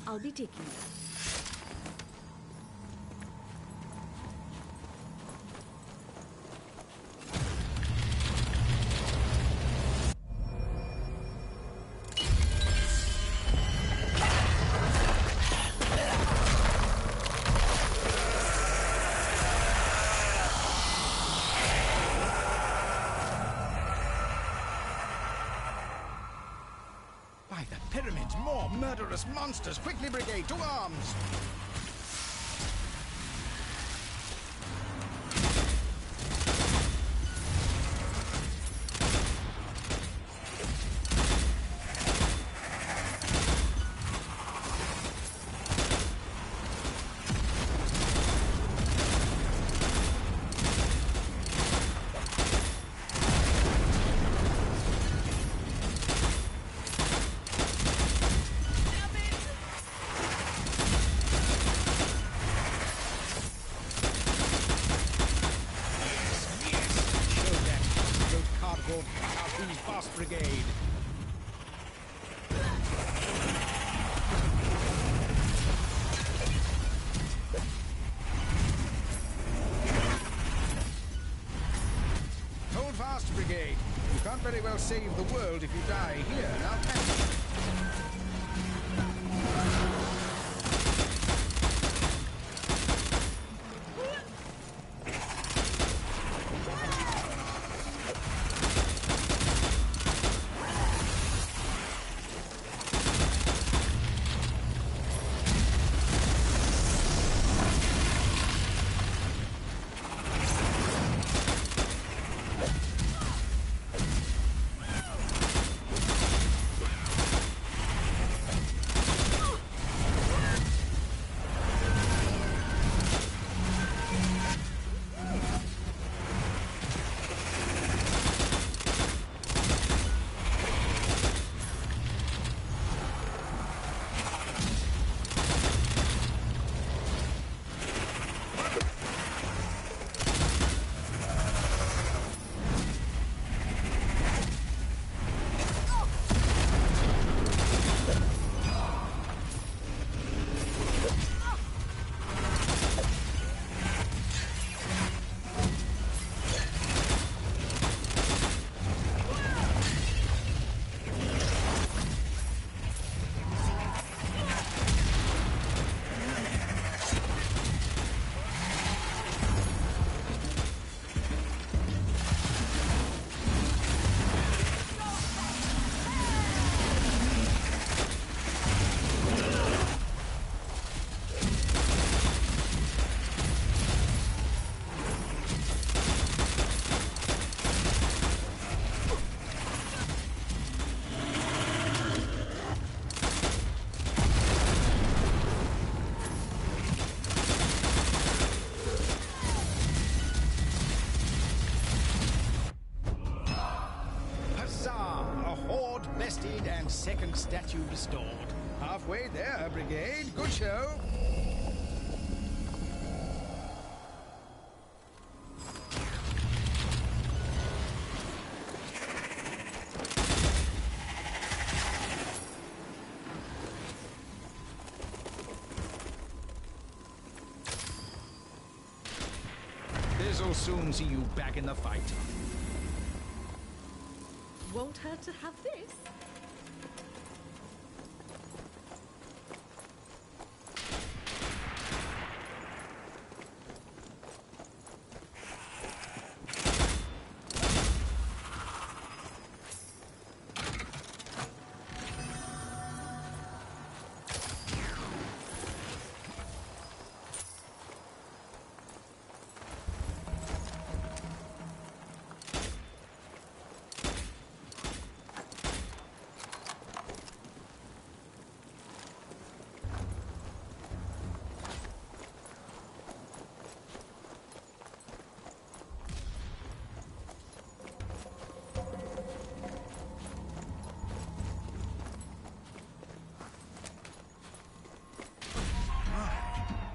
Speaker 7: I'll be taking that.
Speaker 2: Carnage! More murderous monsters! Quickly, Brigade, to arms! Brigade. Hold fast, Brigade. You can't very well save the world if you die here, now can you? Second statue restored. Halfway there, Brigade. Good show. This'll soon see you back in the fight.
Speaker 7: Won't hurt to have this.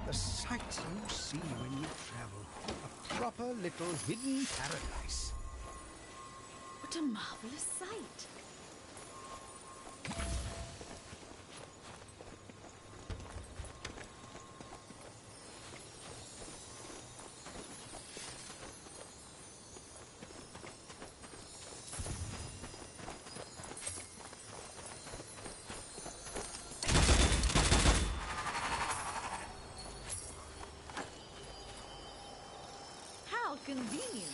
Speaker 2: The sights you see when you travel. A proper little hidden paradise.
Speaker 7: What a marvelous sight. How convenient.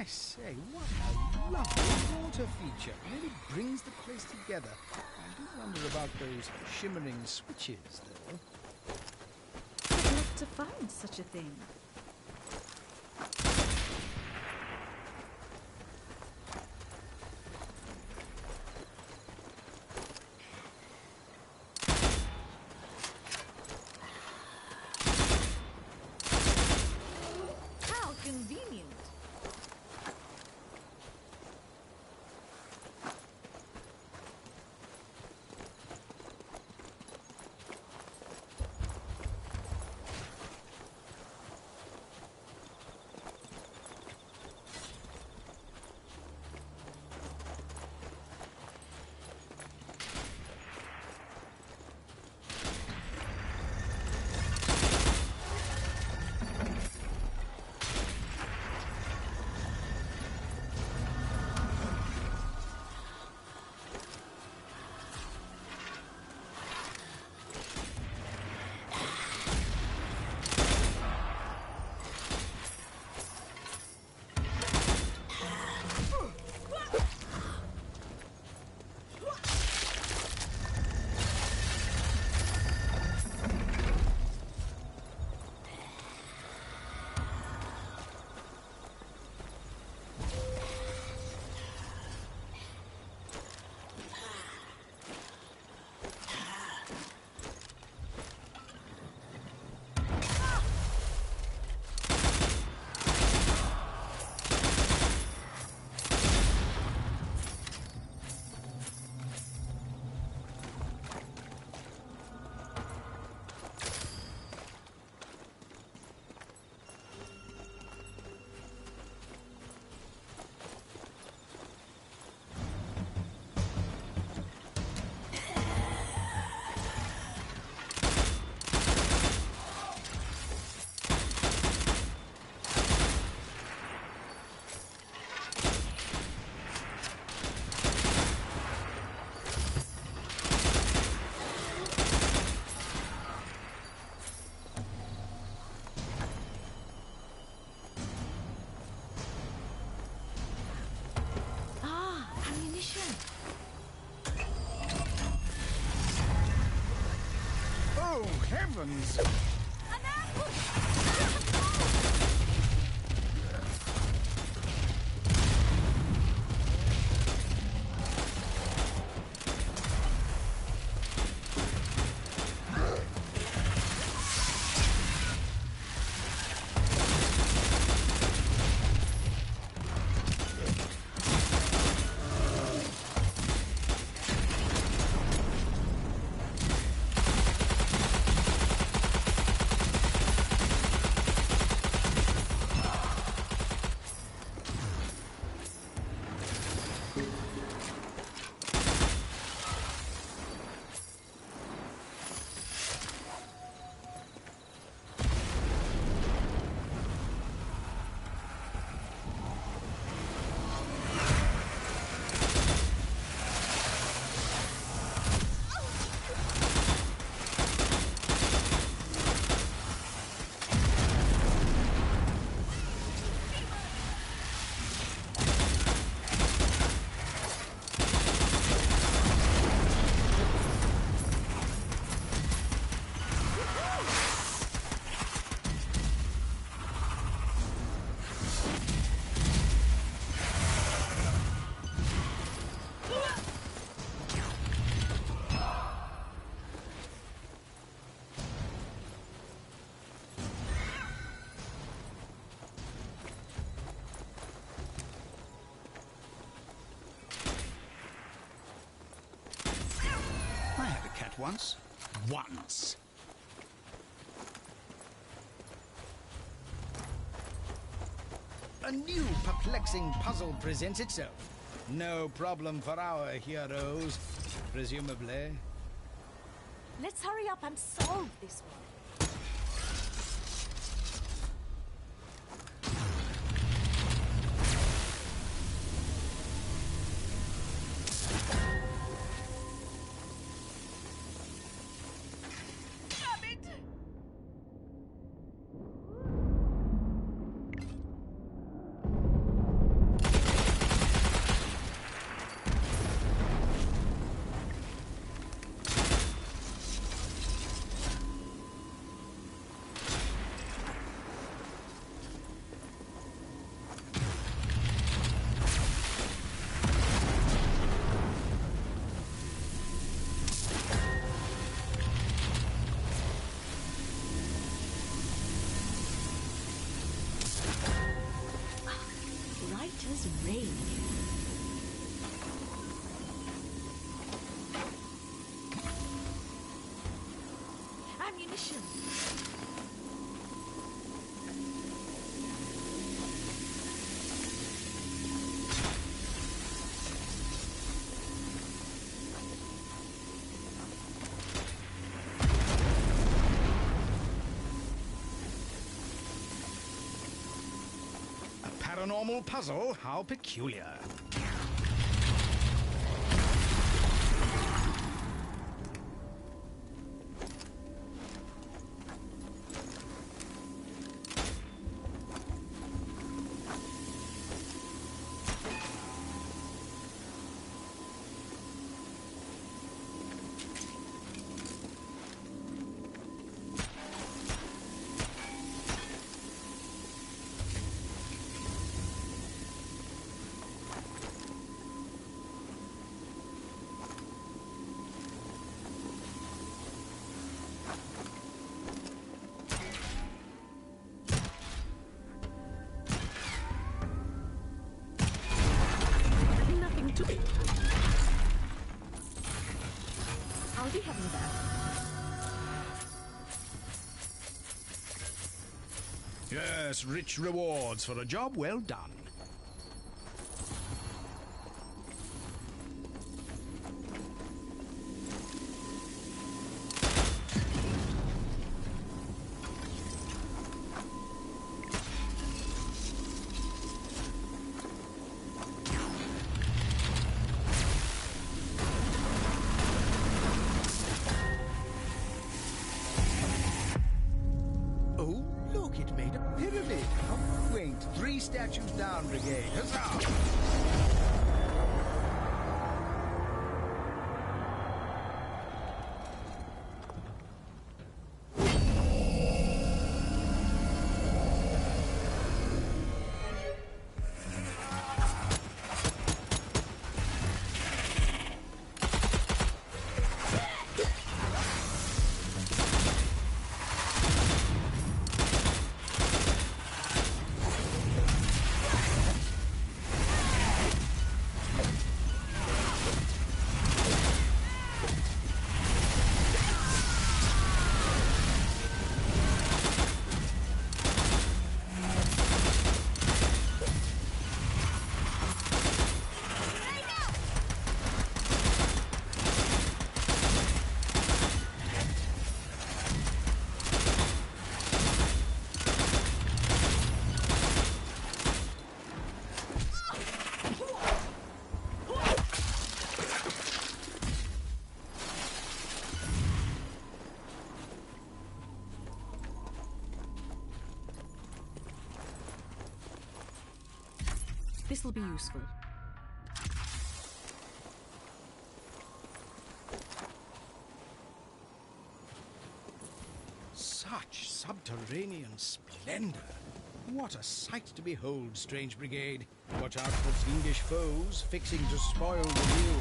Speaker 2: I say, what a lovely water feature. It really brings the place together. I do wonder about those shimmering switches, though.
Speaker 7: I'd love to find such a thing. How convenient.
Speaker 2: Oh, heavens!
Speaker 6: An ambush!
Speaker 2: I had a cat once. Once. A new perplexing puzzle presents itself. No problem for our heroes, presumably.
Speaker 7: Let's hurry up and solve this one. Mother's rage. Ammunition!
Speaker 2: Paranormal puzzle? How peculiar.
Speaker 7: I'll be having that.
Speaker 2: Yes, rich rewards for a job well done. Oh, look, it made a pyramid. How quaint. 3 statues down, Brigade. Huzzah!
Speaker 7: This'll be useful.
Speaker 2: Such subterranean splendor. What a sight to behold, strange Brigade. Watch out for fiendish foes fixing to spoil the view.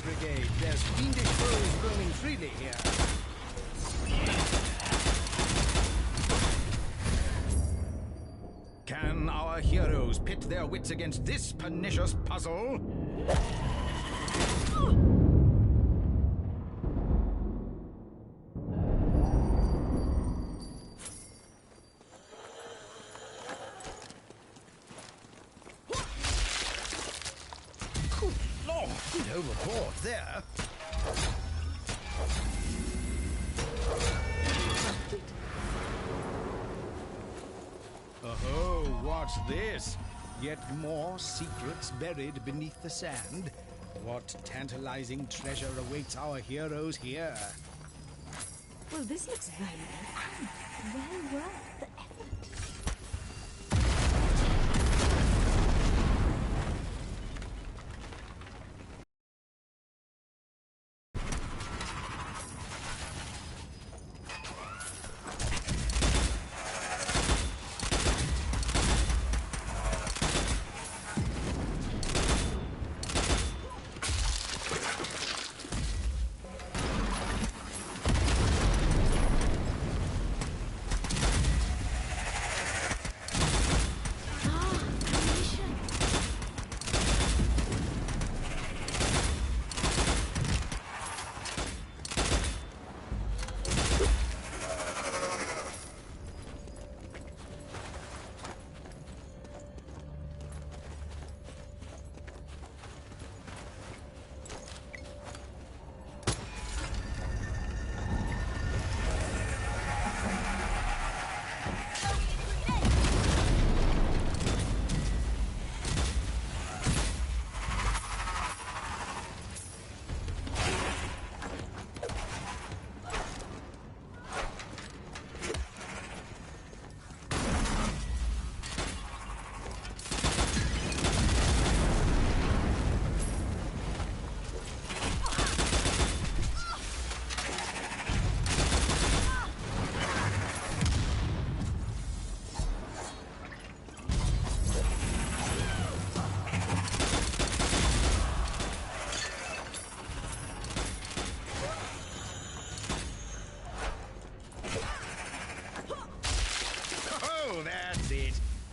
Speaker 2: Brigade, there's fiendish foes roaming freely here. Can our heroes pit their wits against this pernicious puzzle? Good Lord, no report there. Oh, what's this? Yet more secrets buried beneath the sand. What tantalizing treasure awaits our heroes here?
Speaker 7: Well, this looks valuable and well worth the effort.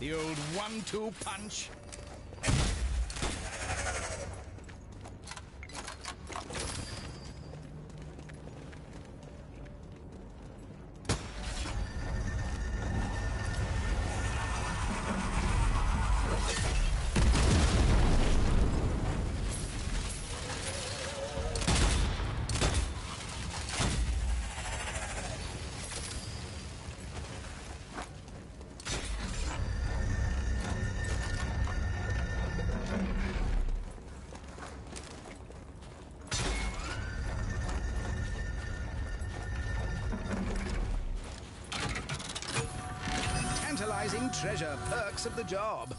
Speaker 2: The old 1-2 punch. Tantalizing treasure perks of the job.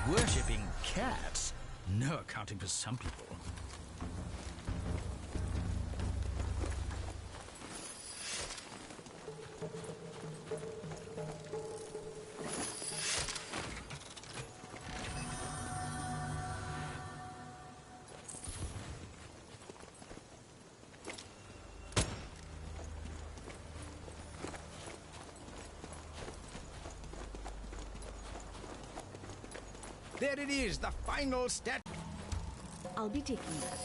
Speaker 2: Worshipping cats? No accounting for some people. There it is, the final stat.
Speaker 7: I'll be taking that.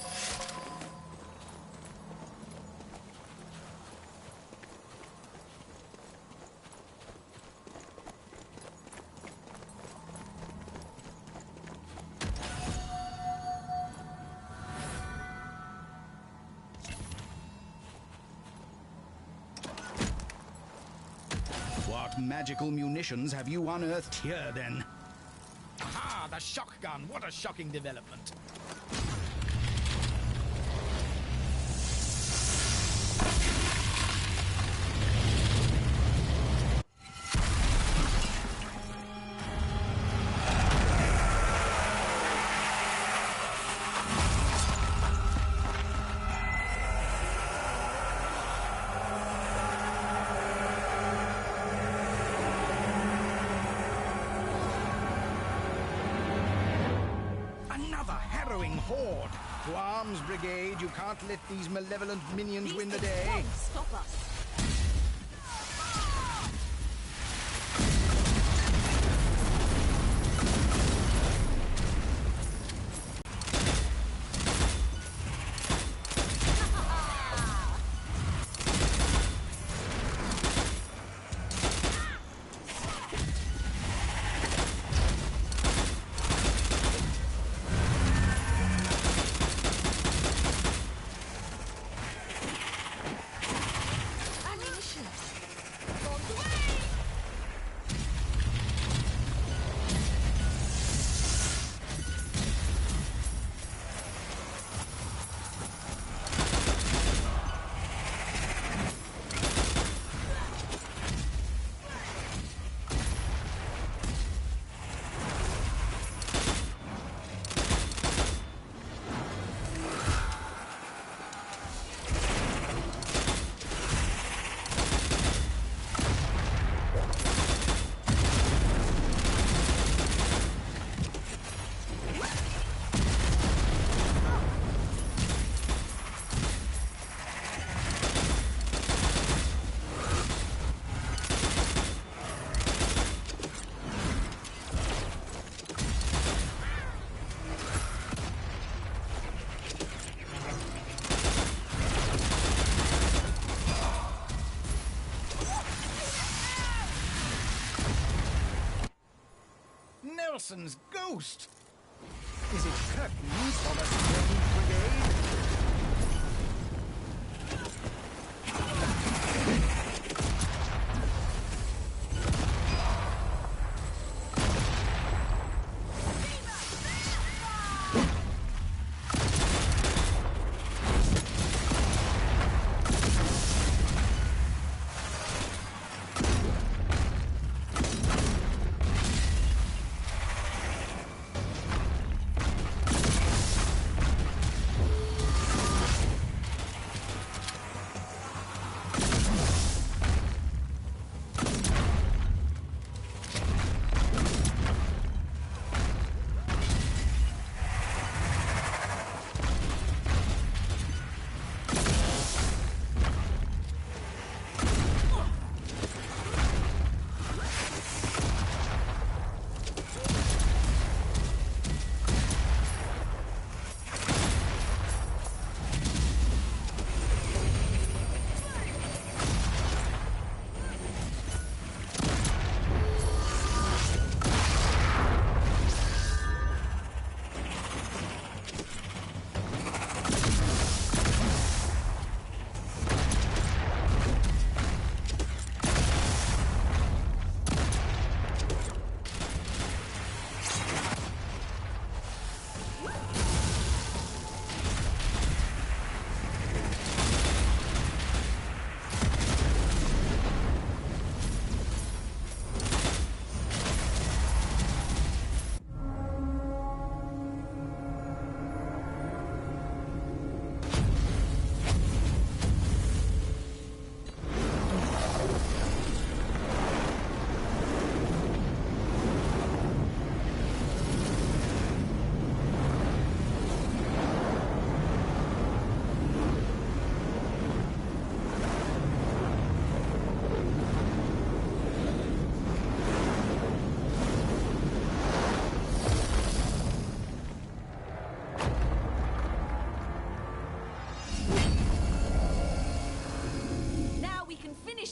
Speaker 2: What magical munitions have you unearthed here, then? Aha, the shotgun! What a shocking development! Horde. To arms, Brigade. You can't let these malevolent minions win the day.
Speaker 6: Won't stop us.
Speaker 2: assassin's ghost? Is it curtains for the strange brigade?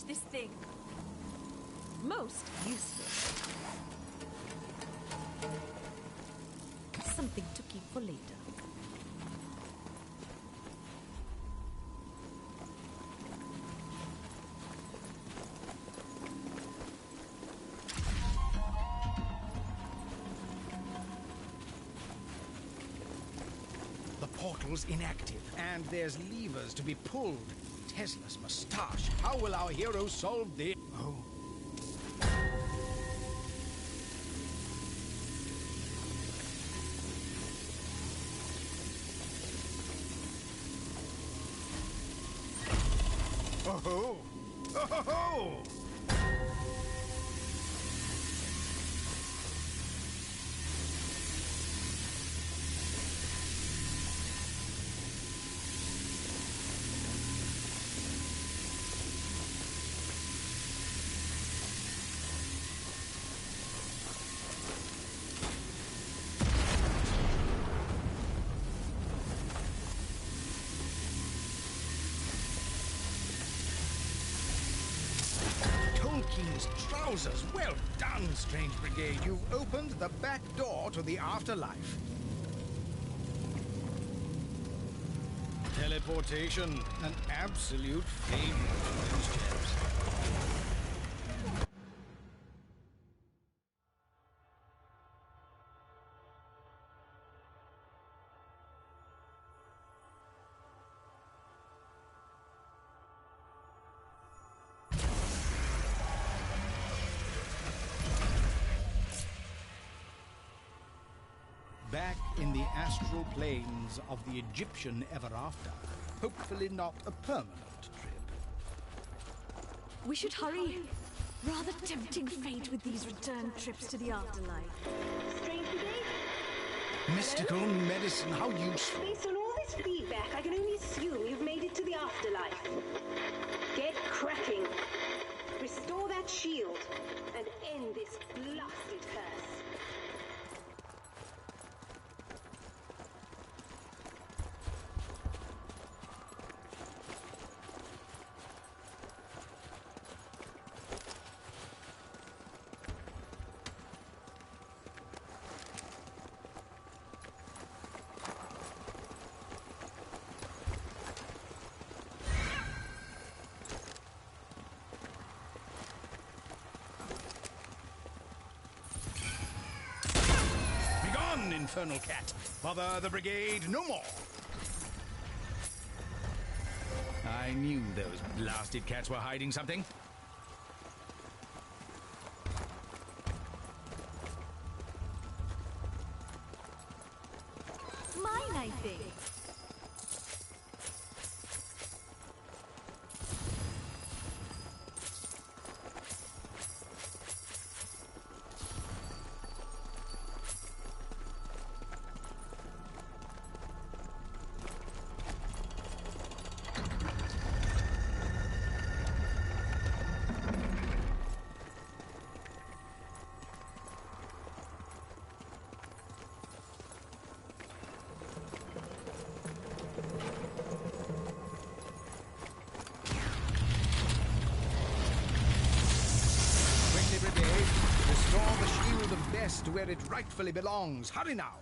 Speaker 7: This thing. Most useful. Something to keep for later.
Speaker 2: The portal's inactive, and there's levers to be pulled. Tesla's moustache. How will our hero solve this? Oh. Oh-ho! Oh-ho-ho! King's trousers. Well done, strange brigade. You've opened the back door to the afterlife. Teleportation, an absolute favorite of these chaps. Back in the astral planes of the Egyptian ever after. Hopefully not a permanent trip.
Speaker 7: We should hurry. Rather tempting fate with these return trips to the afterlife.
Speaker 5: Strange Brigade?
Speaker 2: Mystical medicine, how useful.
Speaker 5: Based on all this feedback, I can only assume you've made it to the afterlife. Get cracking. Restore that shield and end this blasted curse.
Speaker 2: infernal cat. Bother the brigade no more. I knew those blasted cats were hiding something.
Speaker 7: Mine, I think.
Speaker 2: To where it rightfully belongs. Hurry now!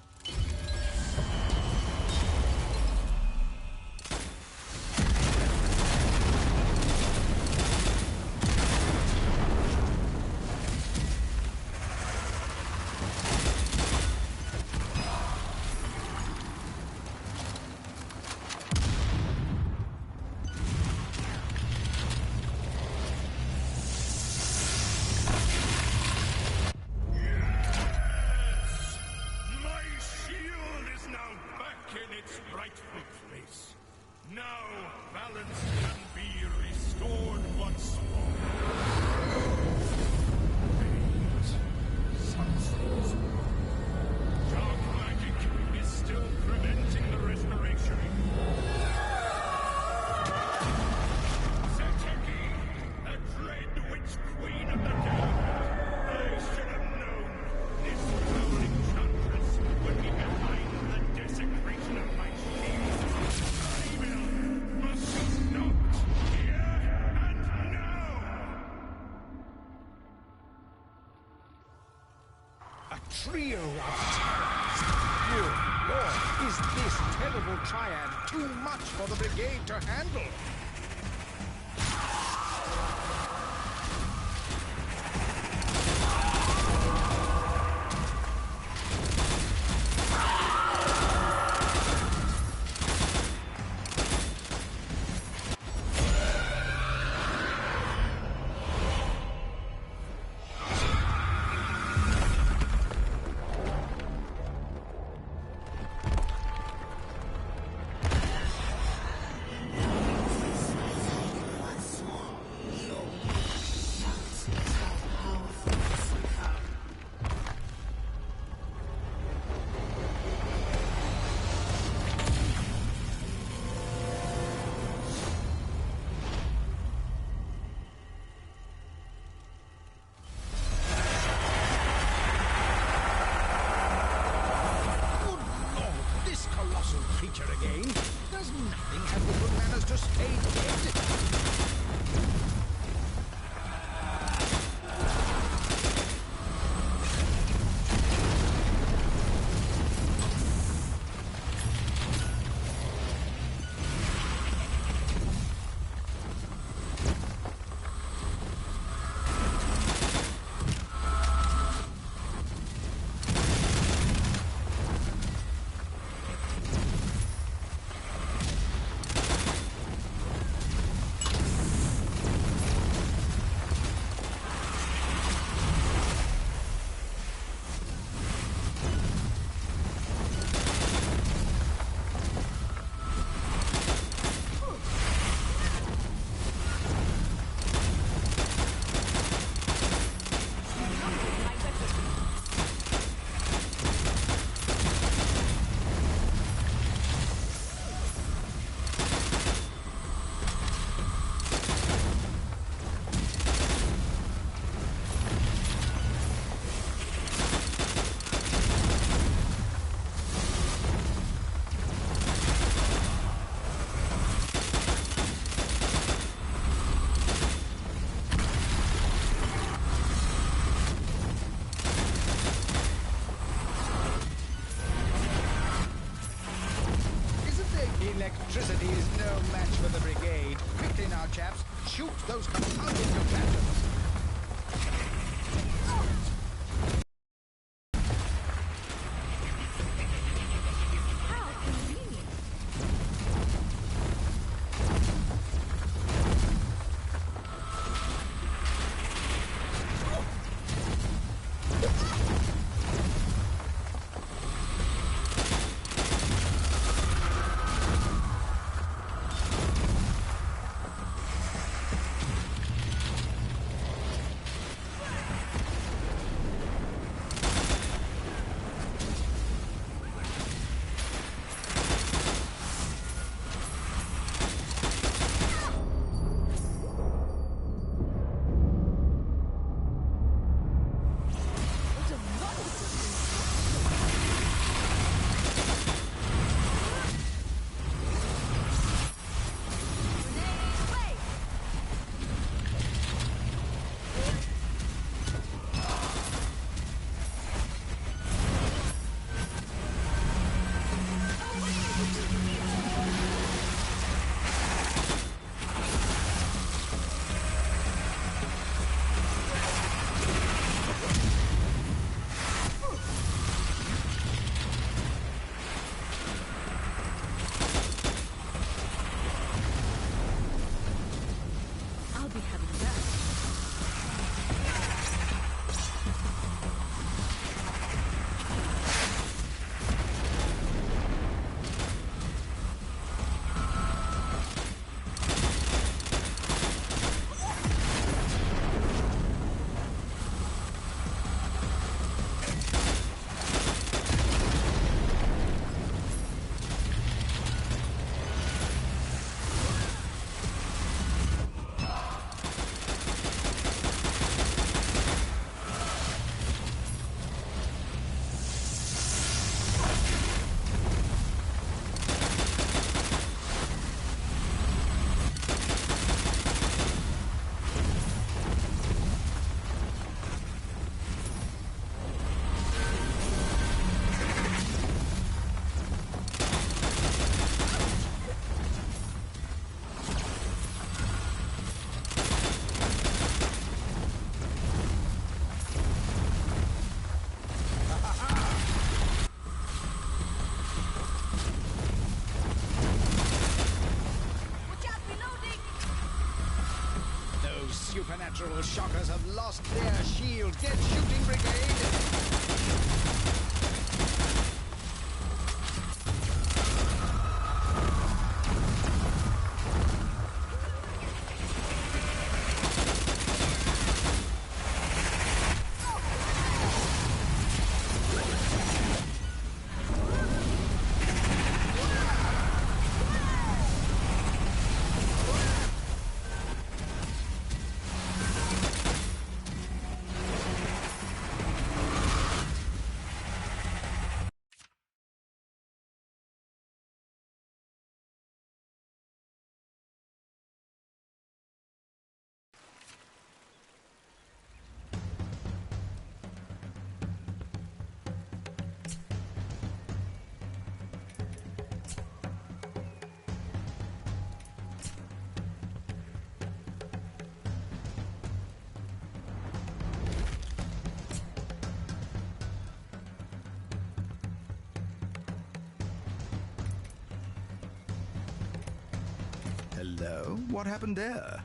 Speaker 2: Trio of tyrants! Good Lord, is this terrible triad too much for the brigade to handle? Electricity is no match for the brigade. Quickly now, chaps, shoot those confounded combatants. supernatural shockers have lost their shield. Get shooting, Brigade! Hello? What happened there?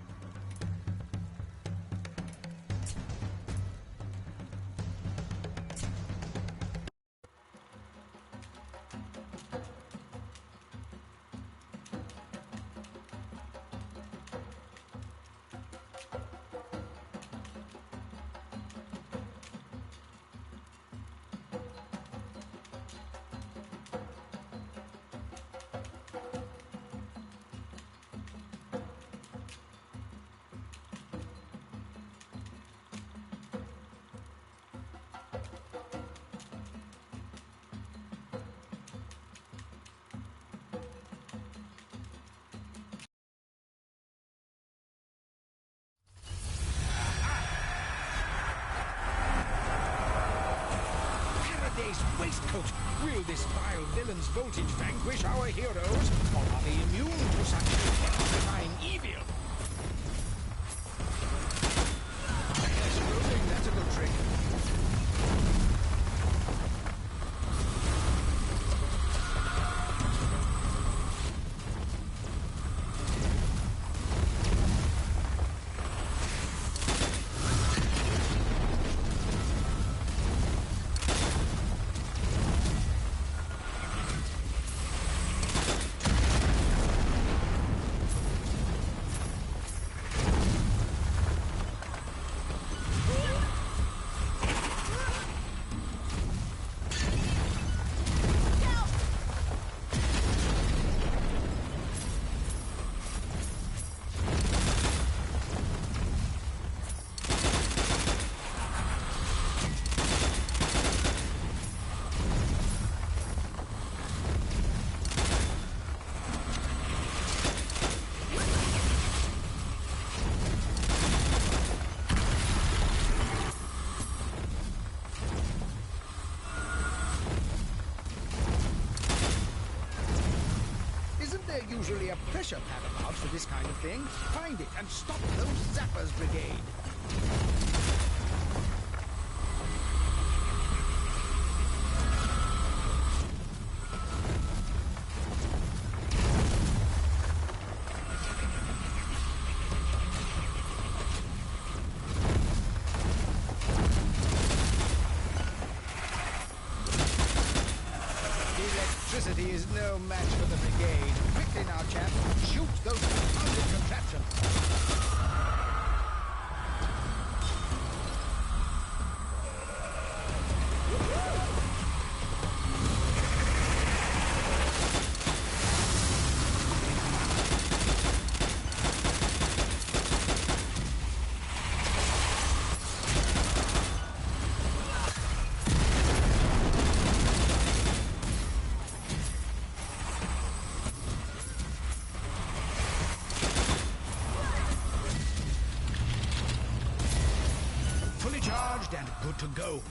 Speaker 2: Waistcoat! Will this vile villain's voltage vanquish our heroes, or are they immune to such electrifying evil? Yes, rolling, that's a good trick. Usually a pressure pad about for this kind of thing. Find it and stop those zappers, Brigade. Electricity is no match for the Brigade. Quickly now, chap. Shoot those confounded contraptions. And good to go.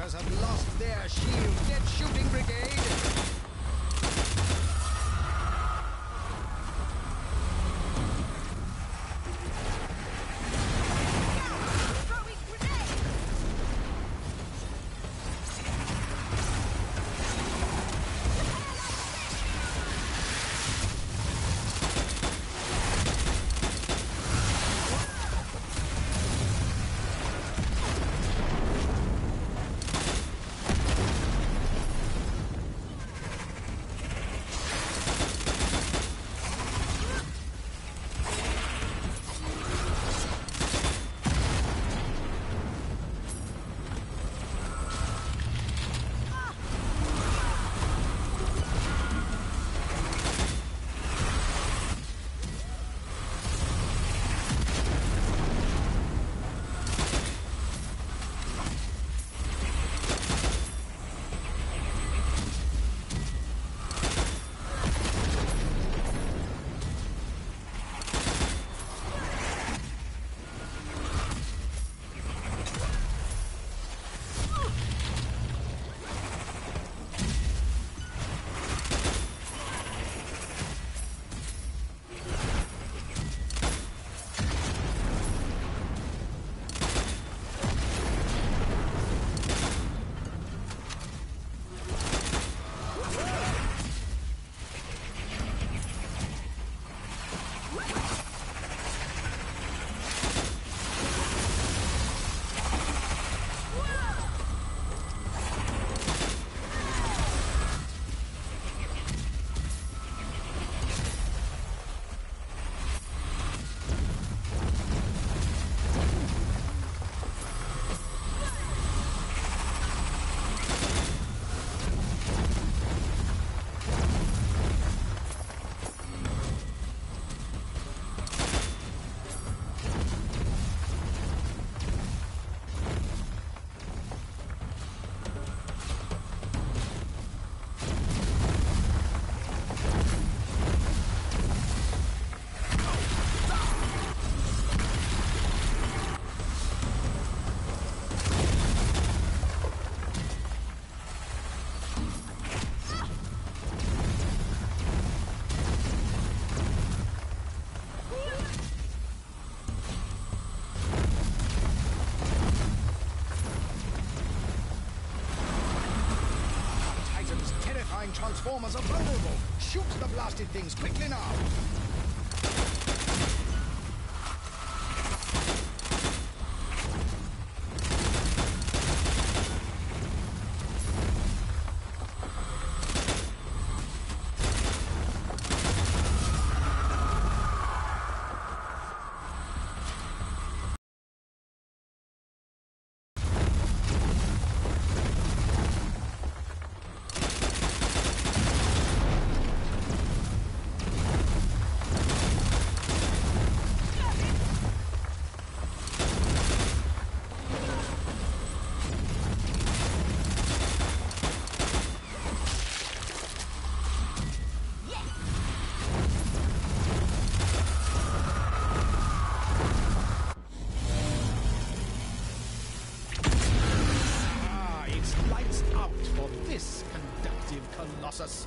Speaker 2: Berserkers have lost their shield. Dead shooting brigade!
Speaker 6: Throwing grenade!
Speaker 2: Transformers are vulnerable. Shoot the blasted things quickly now. Colossus.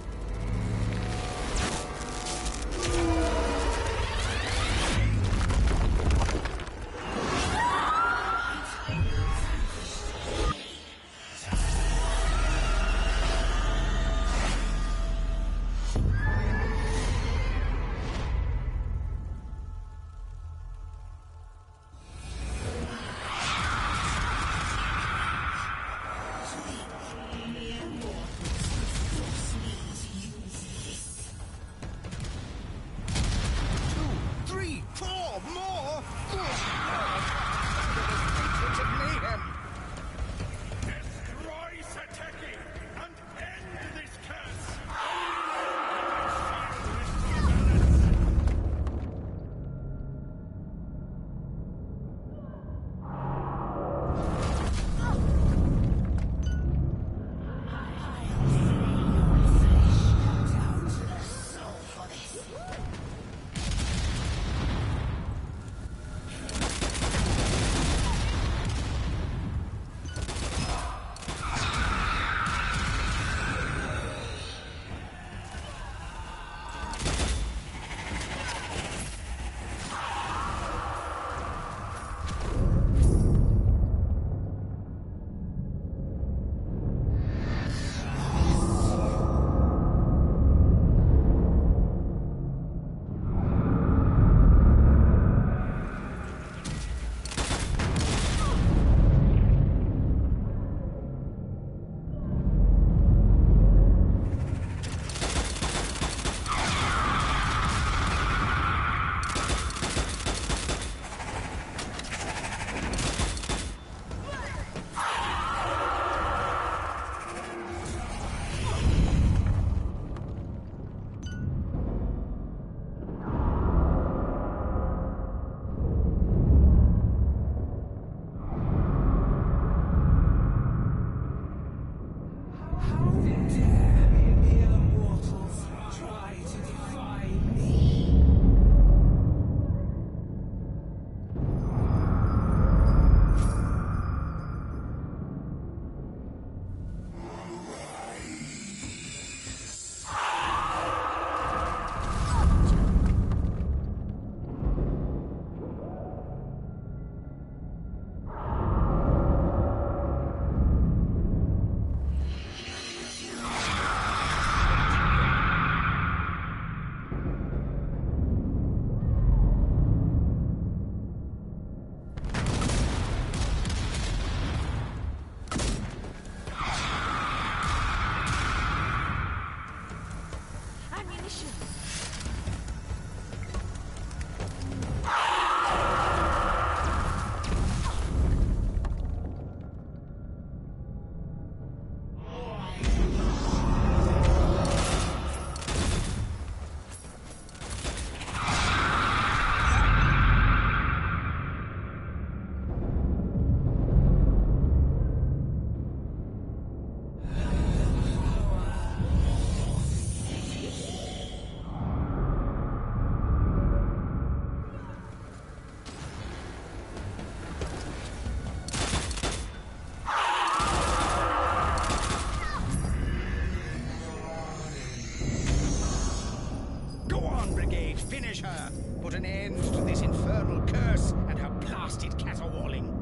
Speaker 2: Go on, Brigade, finish her! Put an end to this infernal curse and her blasted caterwauling.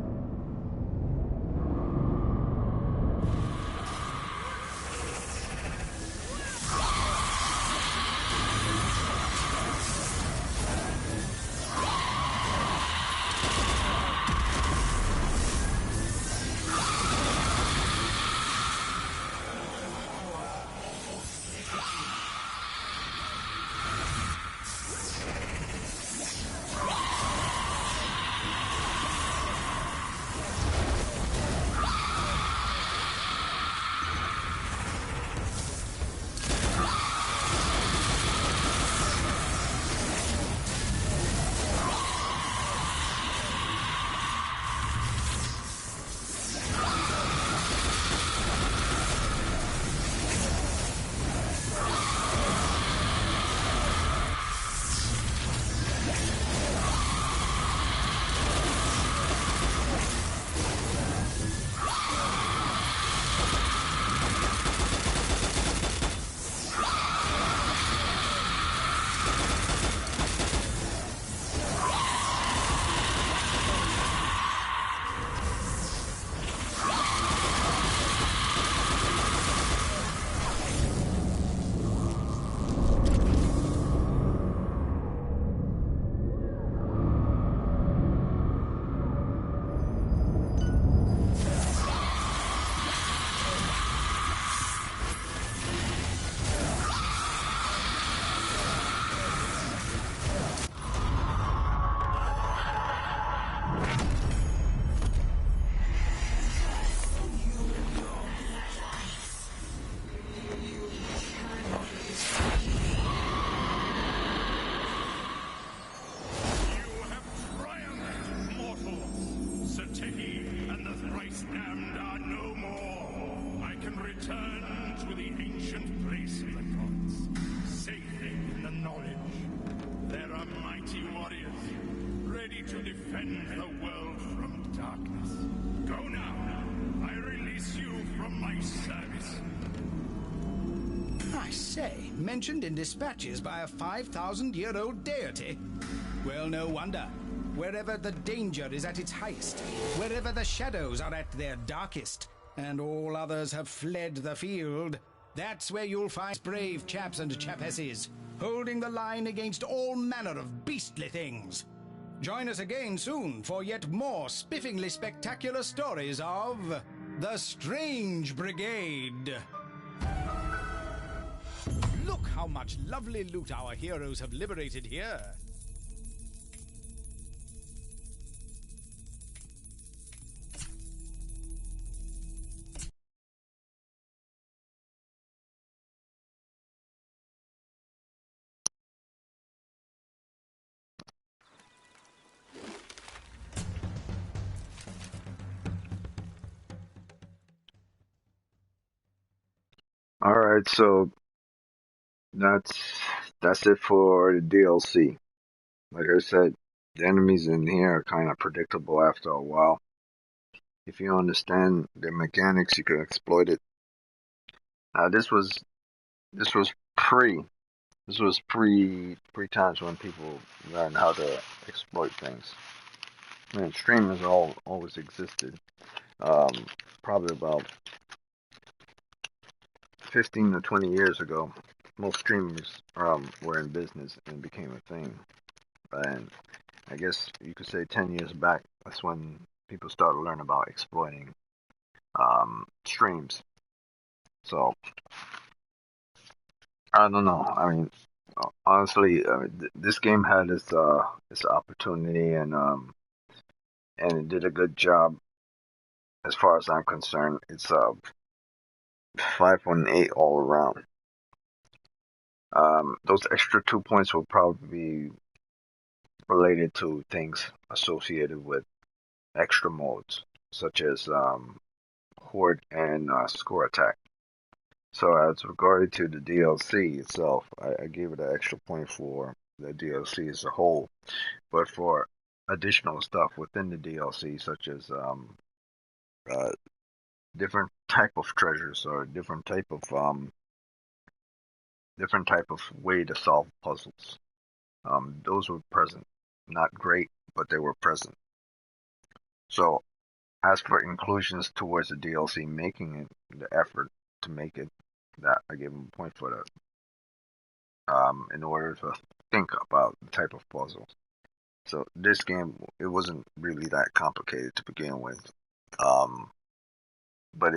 Speaker 4: to defend the world from darkness. Go now. I release you from my service.
Speaker 2: I say, mentioned in dispatches by a 5,000-year-old deity? Well, no wonder. Wherever the danger is at its highest, wherever the shadows are at their darkest, and all others have fled the field, that's where you'll find brave chaps and chapesses, holding the line against all manner of beastly things. Join us again soon for yet more spiffingly spectacular stories of the Strange Brigade. Look how much lovely loot our heroes have liberated here.
Speaker 1: Alright, so that's it for the DLC. Like I said, the enemies in here are kind of predictable after a while. If you understand the mechanics, you can exploit it. This was pre this was pre times when people learned how to exploit things. I mean, streamers always existed. Probably about 15 to 20 years ago, most streamers were in business and became a thing. And I guess you could say 10 years back, that's when people started learning about exploiting streams. So, I don't know. I mean, Honestly, this game had its opportunity, and it did a good job as far as I'm concerned. It's 5.8 all around. Those extra 2 points will probably be related to things associated with extra modes, such as Horde and Score Attack. So as regarding to the DLC itself, I gave it an extra point for the DLC as a whole. But for additional stuff within the DLC, such as uh, different type of treasures or different type of way to solve puzzles, those were present. Not great, but they were present. So as for inclusions towards the DLC, making it the effort to make it, that I give them a point for that. In order to think about the type of puzzles. So this game, it wasn't really that complicated to begin with, um, but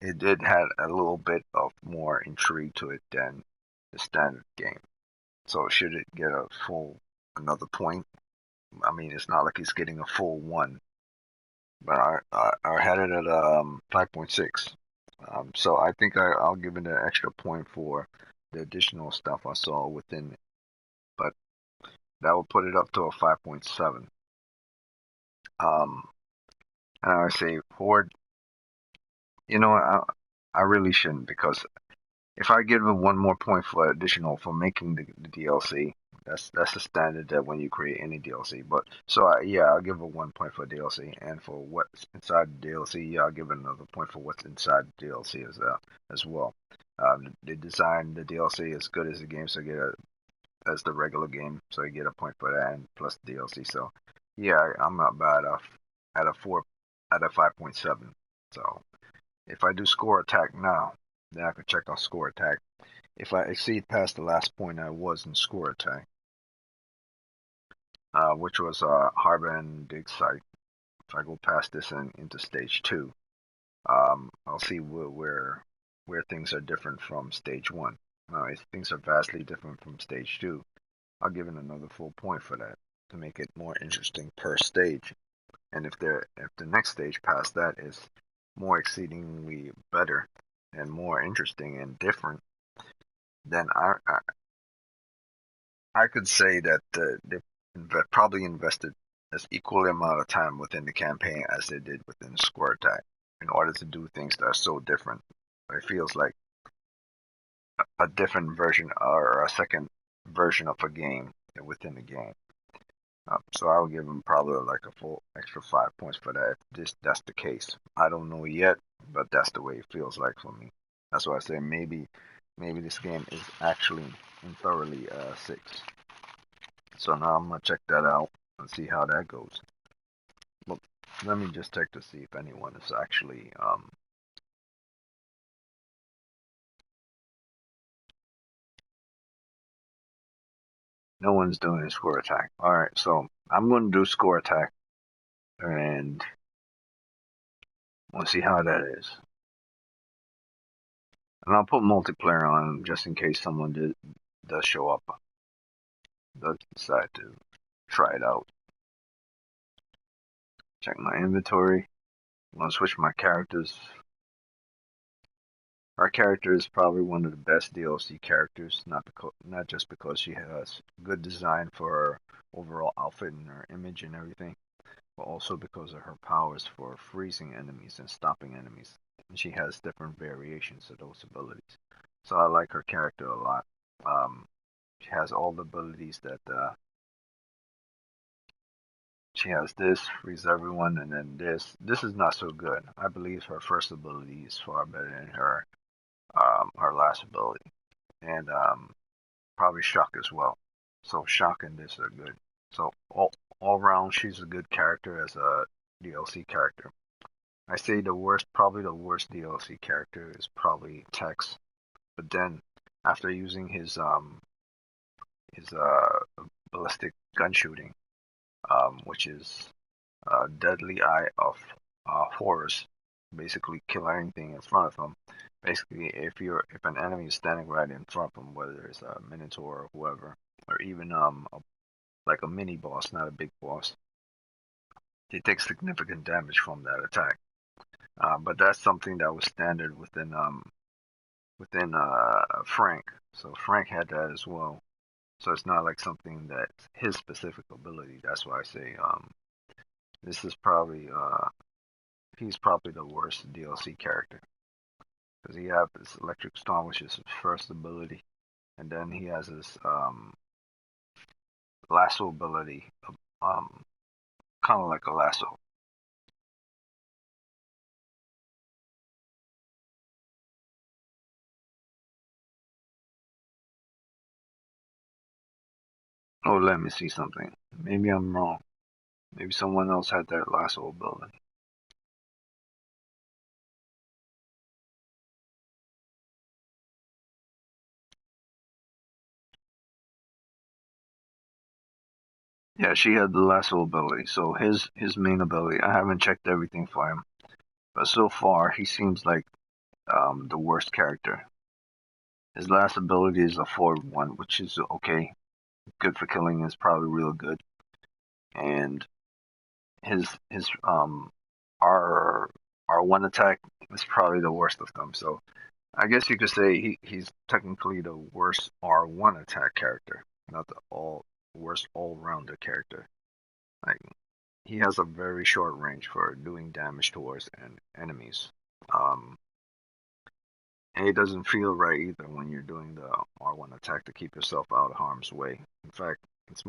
Speaker 1: it did have a little bit of more intrigue to it than the standard game. So should it get a full another point? I mean, it's not like it's getting a full one, but I had it at 5.6. So I think I'll give it an extra point for the additional stuff I saw within it. But that will put it up to a 5.7. Um, and I say Horde, you know, I really shouldn't, because if I give it one more point for additional for making the DLC, that's the standard that when you create any DLC. But so yeah, I'll give it 1 point for DLC, and for what's inside the DLC, yeah, I'll give it another point for what's inside the DLC as well. They designed the DLC as good as the game, so get a as the regular game, so you get a point for that, and plus the DLC. So yeah, I'm not bad off at a 5.7. So if I do score attack now, then I can check off score attack. If I exceed past the last point I was in score attack, which was Harbor and Dig Site, if I go past this and into stage 2, I'll see where things are different from stage 1. If things are vastly different from stage 2, I'll give it another full point for that to make it more interesting per stage. And if the next stage past that is more exceedingly better and more interesting and different, then I could say that they probably invested as equal amount of time within the campaign as they did within Square Attack in order to do things that are so different. It feels like a different version or a second version of a game within the game. So I'll give them probably like a full extra 5 points for that. If that's the case. I don't know yet, but that's the way it feels like for me. That's why I say maybe this game is actually thoroughly 6. So now I'm gonna check that out and see how that goes. Look, let me just check to see if anyone is actually no one's doing a score attack. Alright, so I'm gonna do score attack and we'll see how that is. And I'll put multiplayer on just in case someone does show up, does decide to try it out. Check my inventory. I'm gonna switch my characters. Our character is probably one of the best DLC characters, not just because she has good design for her overall outfit and her image and everything, but also because of her powers for freezing enemies and stopping enemies. And she has different variations of those abilities. So I like her character a lot. She has all the abilities that she has this, freeze everyone, and then this. This is not so good. I believe her first ability is far better than her last ability. And probably Shock as well. So Shock and this are good. So all around, she's a good character as a DLC character. I say probably the worst DLC character is probably Tex. But then after using his ballistic gun shooting, which is Deadly Eye of Horrors, basically kill anything in front of him. Basically, if an enemy is standing right in front of him, whether it's a minotaur or whoever, or even like a mini boss, not a big boss, they take significant damage from that attack. But that's something that was standard within Frank. So Frank had that as well. So it's not like something that's his specific ability. That's why I say this is probably he's probably the worst DLC character because he has this Electric Storm, which is his first ability, and then he has his lasso ability, um, kind of like a lasso. Oh, let me see something. Maybe I'm wrong. Maybe someone else had that lasso ability. Yeah, she had the lasso ability. So his main ability, I haven't checked everything for him, but so far he seems like the worst character. His last ability is a forward one, which is okay, good for killing. Is probably real good, and his R R1 attack is probably the worst of them. So I guess you could say he's technically the worst R1 attack character, not the worst all rounder character. Like he has a very short range for doing damage towards enemies. Um, and it doesn't feel right either when you're doing the R1 attack to keep yourself out of harm's way. In fact, it's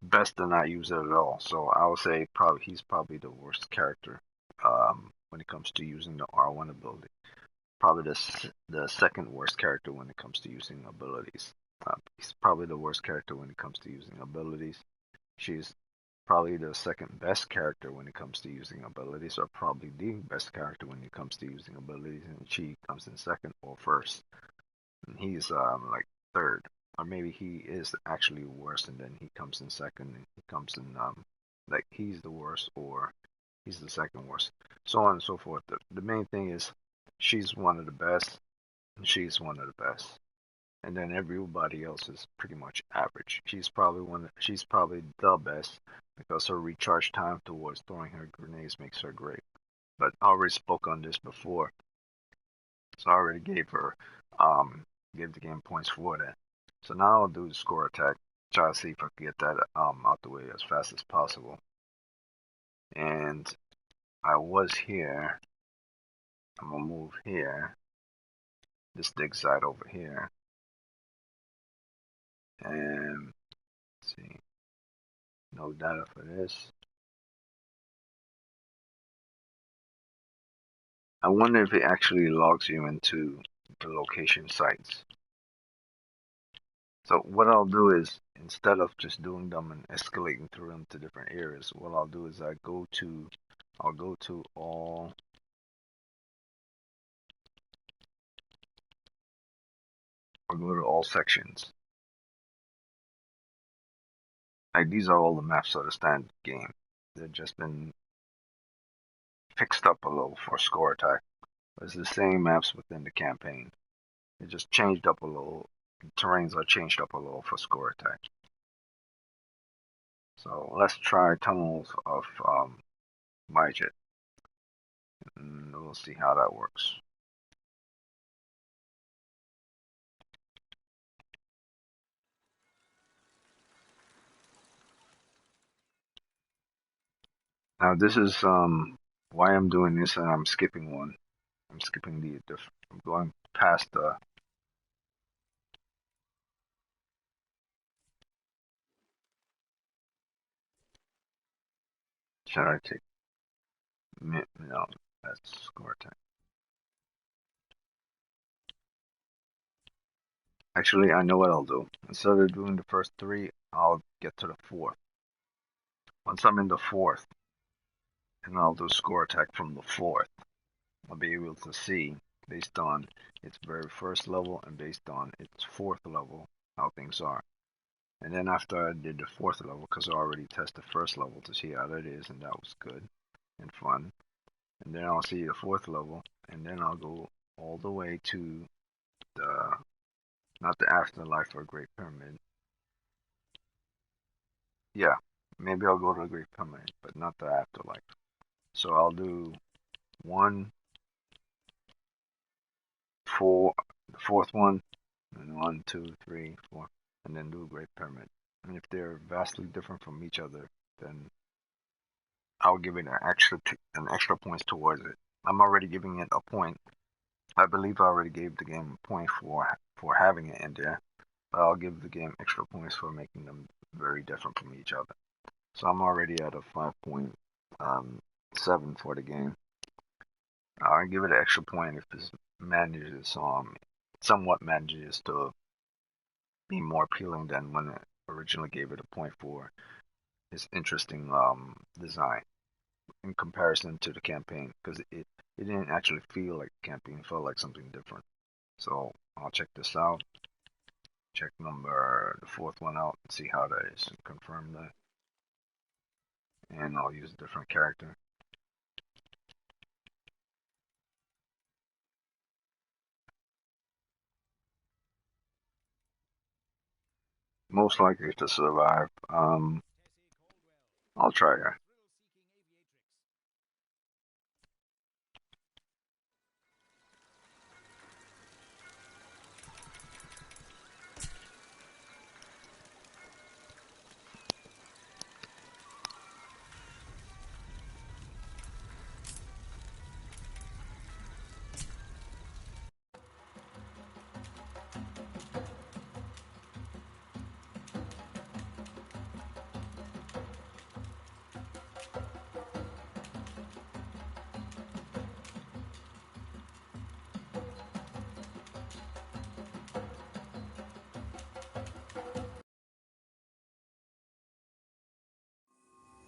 Speaker 1: best to not use it at all. So I would say he's probably the worst character when it comes to using the R1 ability. Probably the second worst character when it comes to using abilities. He's probably the worst character when it comes to using abilities. She's probably the second best character when it comes to using abilities, or probably the best character when it comes to using abilities, and she comes in second or first. And he's like third, or maybe he is actually worse, and then he comes in second, and he comes in like he's the worst, or he's the second worst, so on and so forth. The main thing is she's one of the best, and she's one of the best, and then everybody else is pretty much average. She's probably the best because her recharge time towards throwing her grenades makes her great. But I already spoke on this before, so I already gave the game points for that. So now I'll do the score attack. Try to see if I can get that out the way as fast as possible. And I was here. I'm gonna move here. This dig side over here. And let's see. No data for this. I wonder if it actually logs you into the location sites. So what I'll do is, instead of just doing them and escalating through them to different areas, what I'll do is I'll go to all sections. Like these are all the maps of the standard game. They've just been fixed up a little for score attack. It's the same maps within the campaign. It just changed up a little. The terrains are changed up a little for score attack. So let's try Tunnels of Myjet, and we'll see how that works. Now this is why I'm doing this, and I'm skipping one. I'm skipping I'm going past the. Should I take? No, that's score attack. Actually, I know what I'll do. Instead of doing the first three, I'll get to the fourth. Once I'm in the fourth, and I'll do score attack from the fourth, I'll be able to see, based on its very first level and based on its fourth level, how things are. And then after I did the fourth level, because I already tested the first level to see how that is, and that was good and fun. and then I'll see the fourth level, and then I'll go all the way to the not the afterlife or Great Pyramid. Yeah, maybe I'll go to the Great Pyramid, but not the afterlife. So I'll do 1, 4, the fourth one, and 1, 2, 3, 4, and then do Great Pyramid. And if they're vastly different from each other, then I'll give it an extra points towards it. I'm already giving it a point. I believe I already gave the game a point for having it in there. But I'll give the game extra points for making them very different from each other. So I'm already at a 5.7 for the game. I'll give it an extra point if it manages somewhat manages to be more appealing than when I originally gave it a point for its interesting design in comparison to the campaign, because it didn't actually feel like a campaign, it felt like something different. So I'll check this out, check the fourth one out and see how that is, and confirm that. And I'll use a different character. Most likely to survive. I'll try her.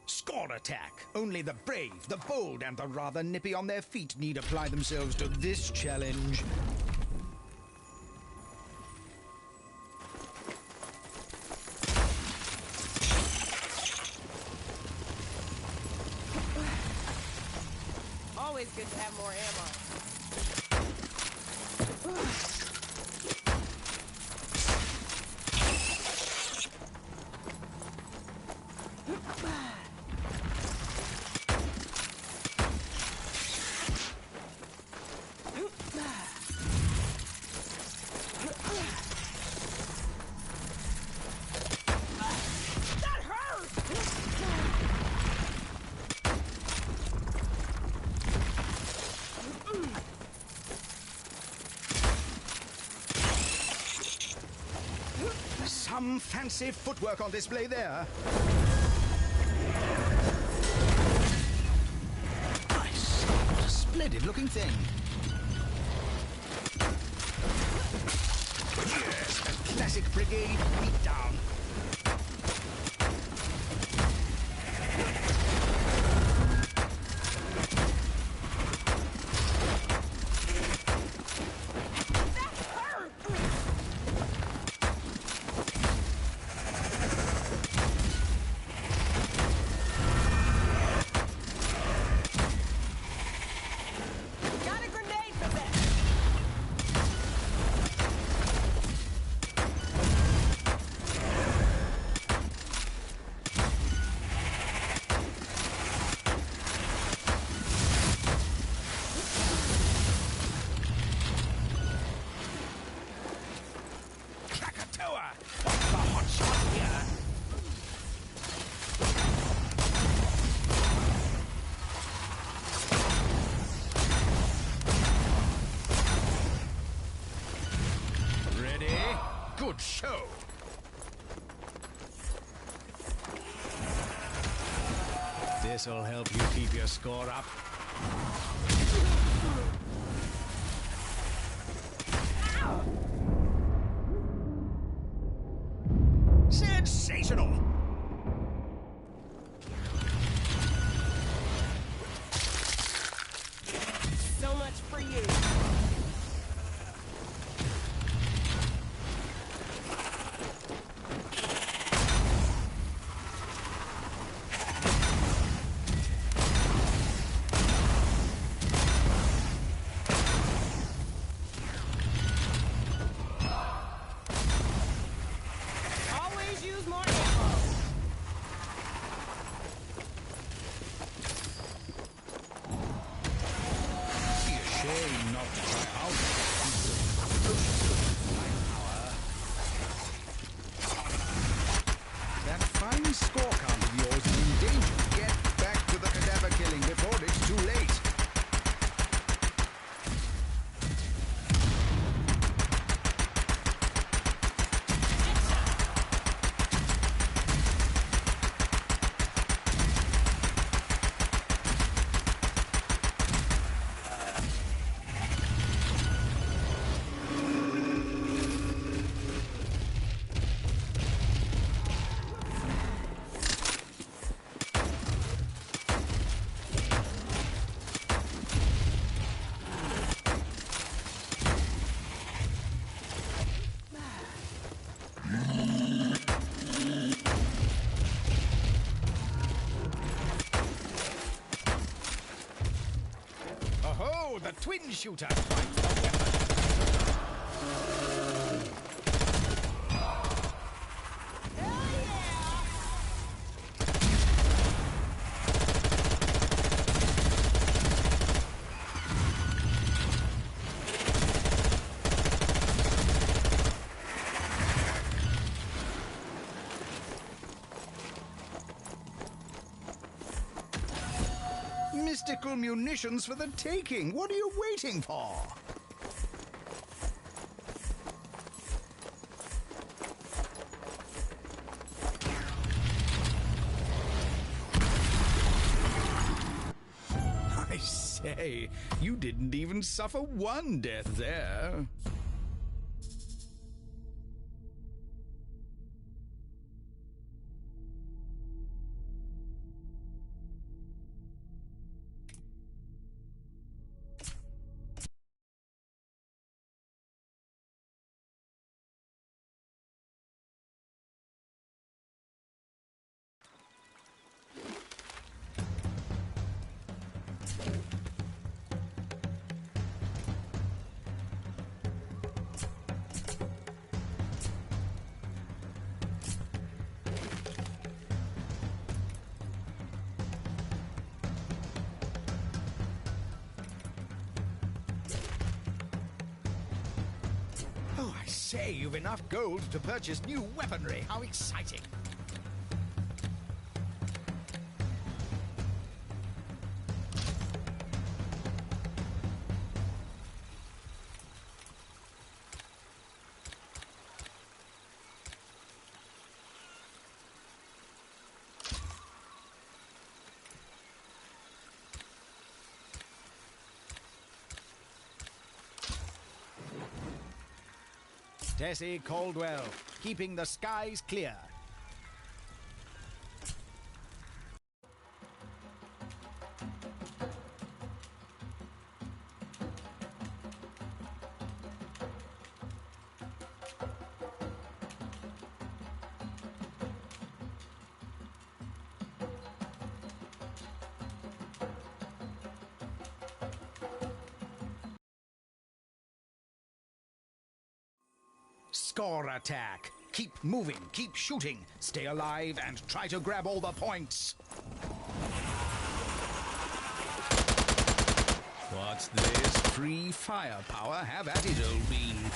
Speaker 2: Score attack. Only the brave, the bold, and the rather nippy on their feet need apply themselves to this challenge.
Speaker 6: Always good to have more ammo.
Speaker 2: Some fancy footwork on display there. Nice. What a splendid looking thing. Yes, a classic Brigade beatdown. Good show. This'll help you keep your score up. Sensational!
Speaker 6: So much for you.
Speaker 2: Shin shooter finds the weapon. Mystical munitions for the taking. What are you waiting for? I say, you didn't even suffer one death there. Oh, I say, you've enough gold to purchase new weaponry. How exciting! Tensei Caldwell, keeping the skies clear. Score attack. Keep moving, keep shooting, stay alive, and try to grab all the points. What's this? Free firepower? Have at it, old bean.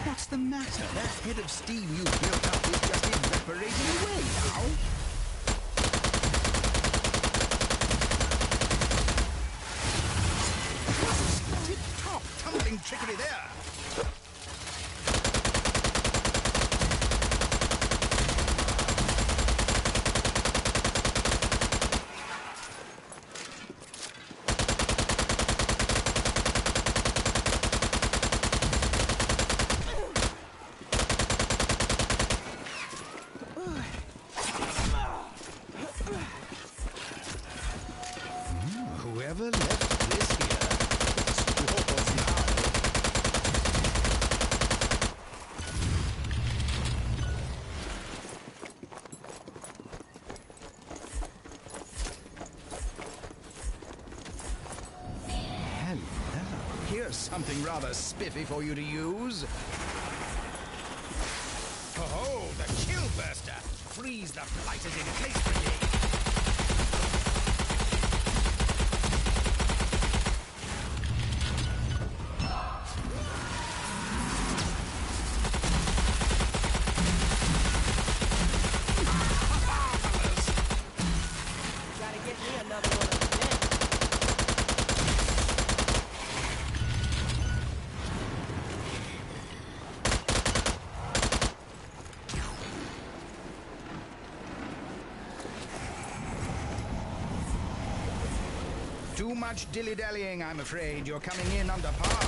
Speaker 2: What's the matter? That head of steam you built up is just evaporating away now. Tip-top tumbling trickery there. Whoever left this Here's something rather spiffy for you to use. Oh, the chill burster! Freeze the flighters in place, Brigade!
Speaker 6: Gotta get me another one of them.
Speaker 2: Too much dilly-dallying, I'm afraid. You're coming in under par.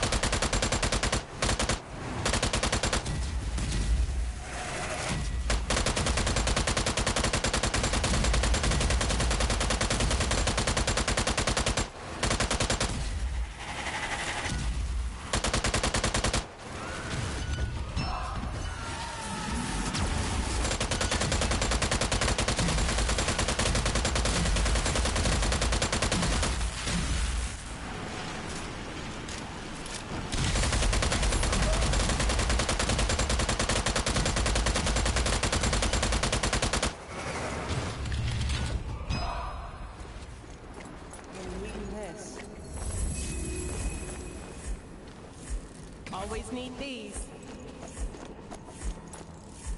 Speaker 6: Always need these.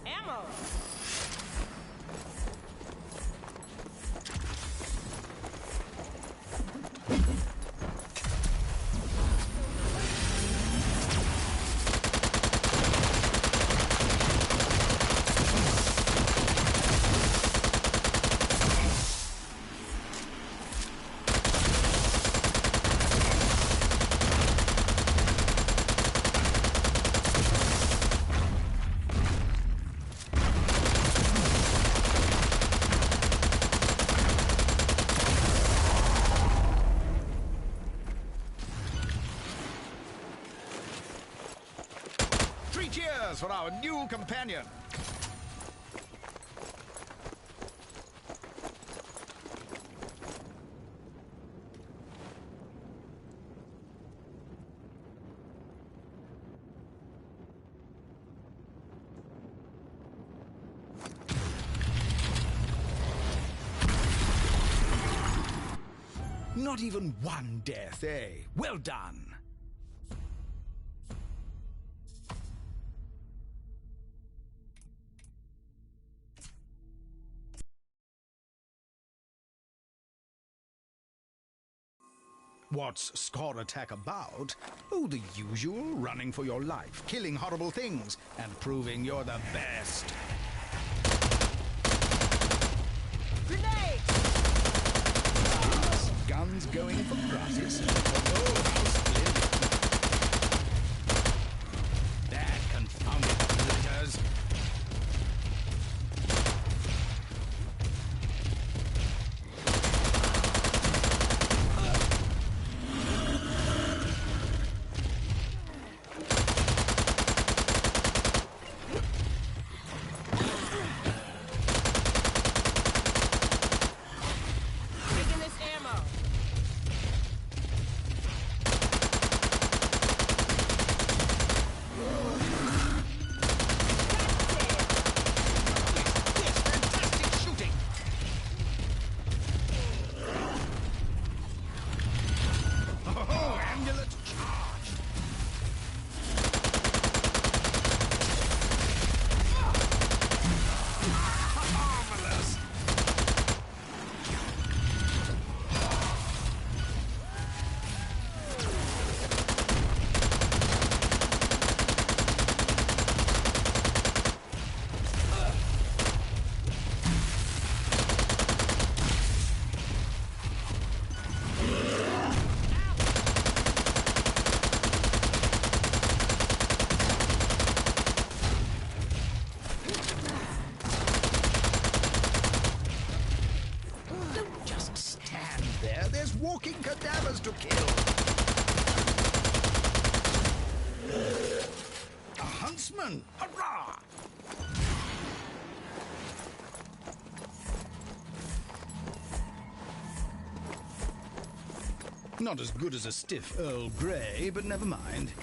Speaker 6: Ammo!
Speaker 2: Cheers for our new companion! Not even one death, eh? Well done! What's Score Attack about? Oh, the usual, running for your life, killing horrible things, and proving you're the best.
Speaker 6: Grenade!
Speaker 2: Guns going for gratis? Oh, how splendid! That confounded blitters!
Speaker 6: Taking this ammo.
Speaker 2: Yes, fantastic shooting! Oh, amulet charge! Marvelous! Don't just stand there. There's walking cadavers to kill. A huntsman! Hurrah! Not as good as a stiff Earl Grey, but never mind.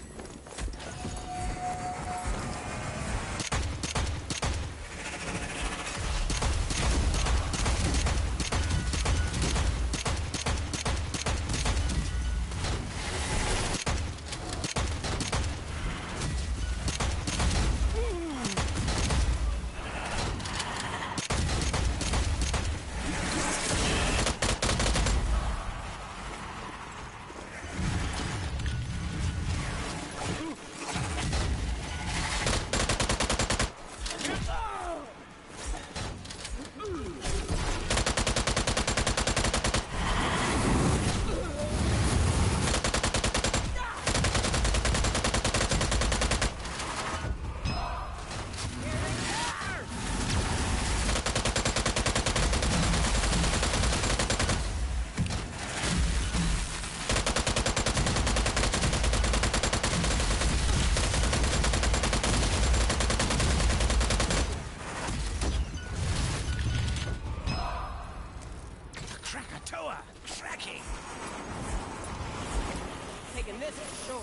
Speaker 6: Taking this for sure.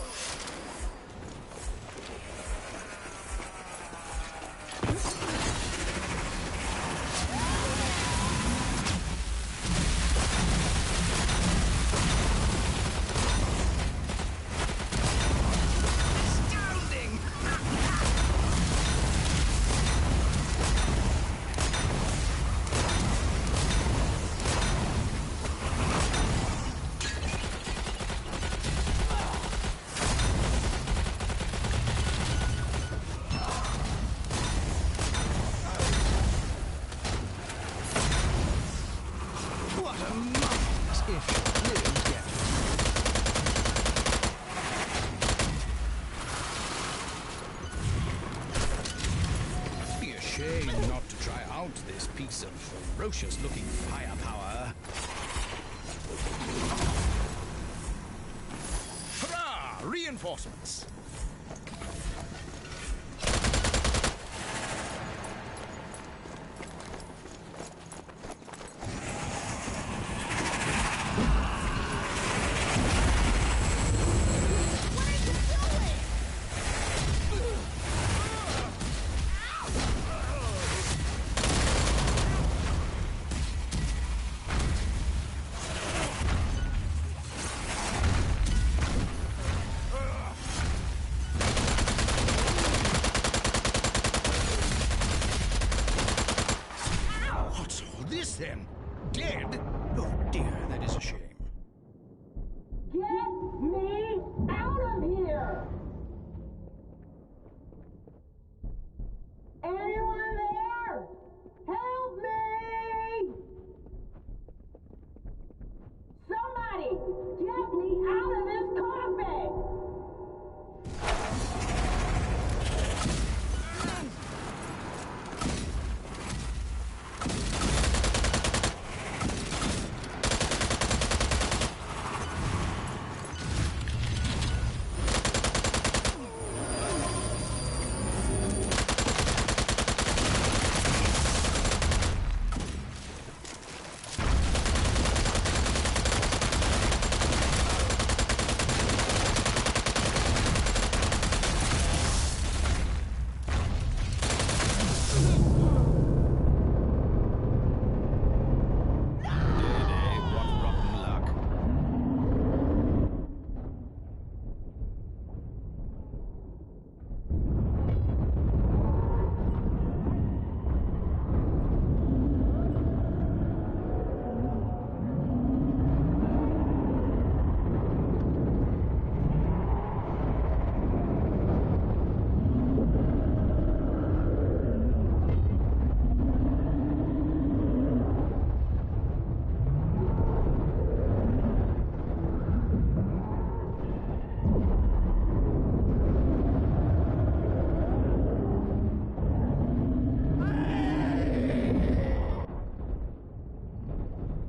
Speaker 2: This piece of ferocious-looking firepower. Hurrah! Reinforcements! Then dead? Oh dear, that is a shame.
Speaker 8: Get me out of here! Anyone there? Help me! Somebody, get me out of this coffin!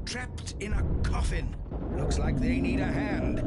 Speaker 2: Trapped in a coffin. Looks like they need a hand.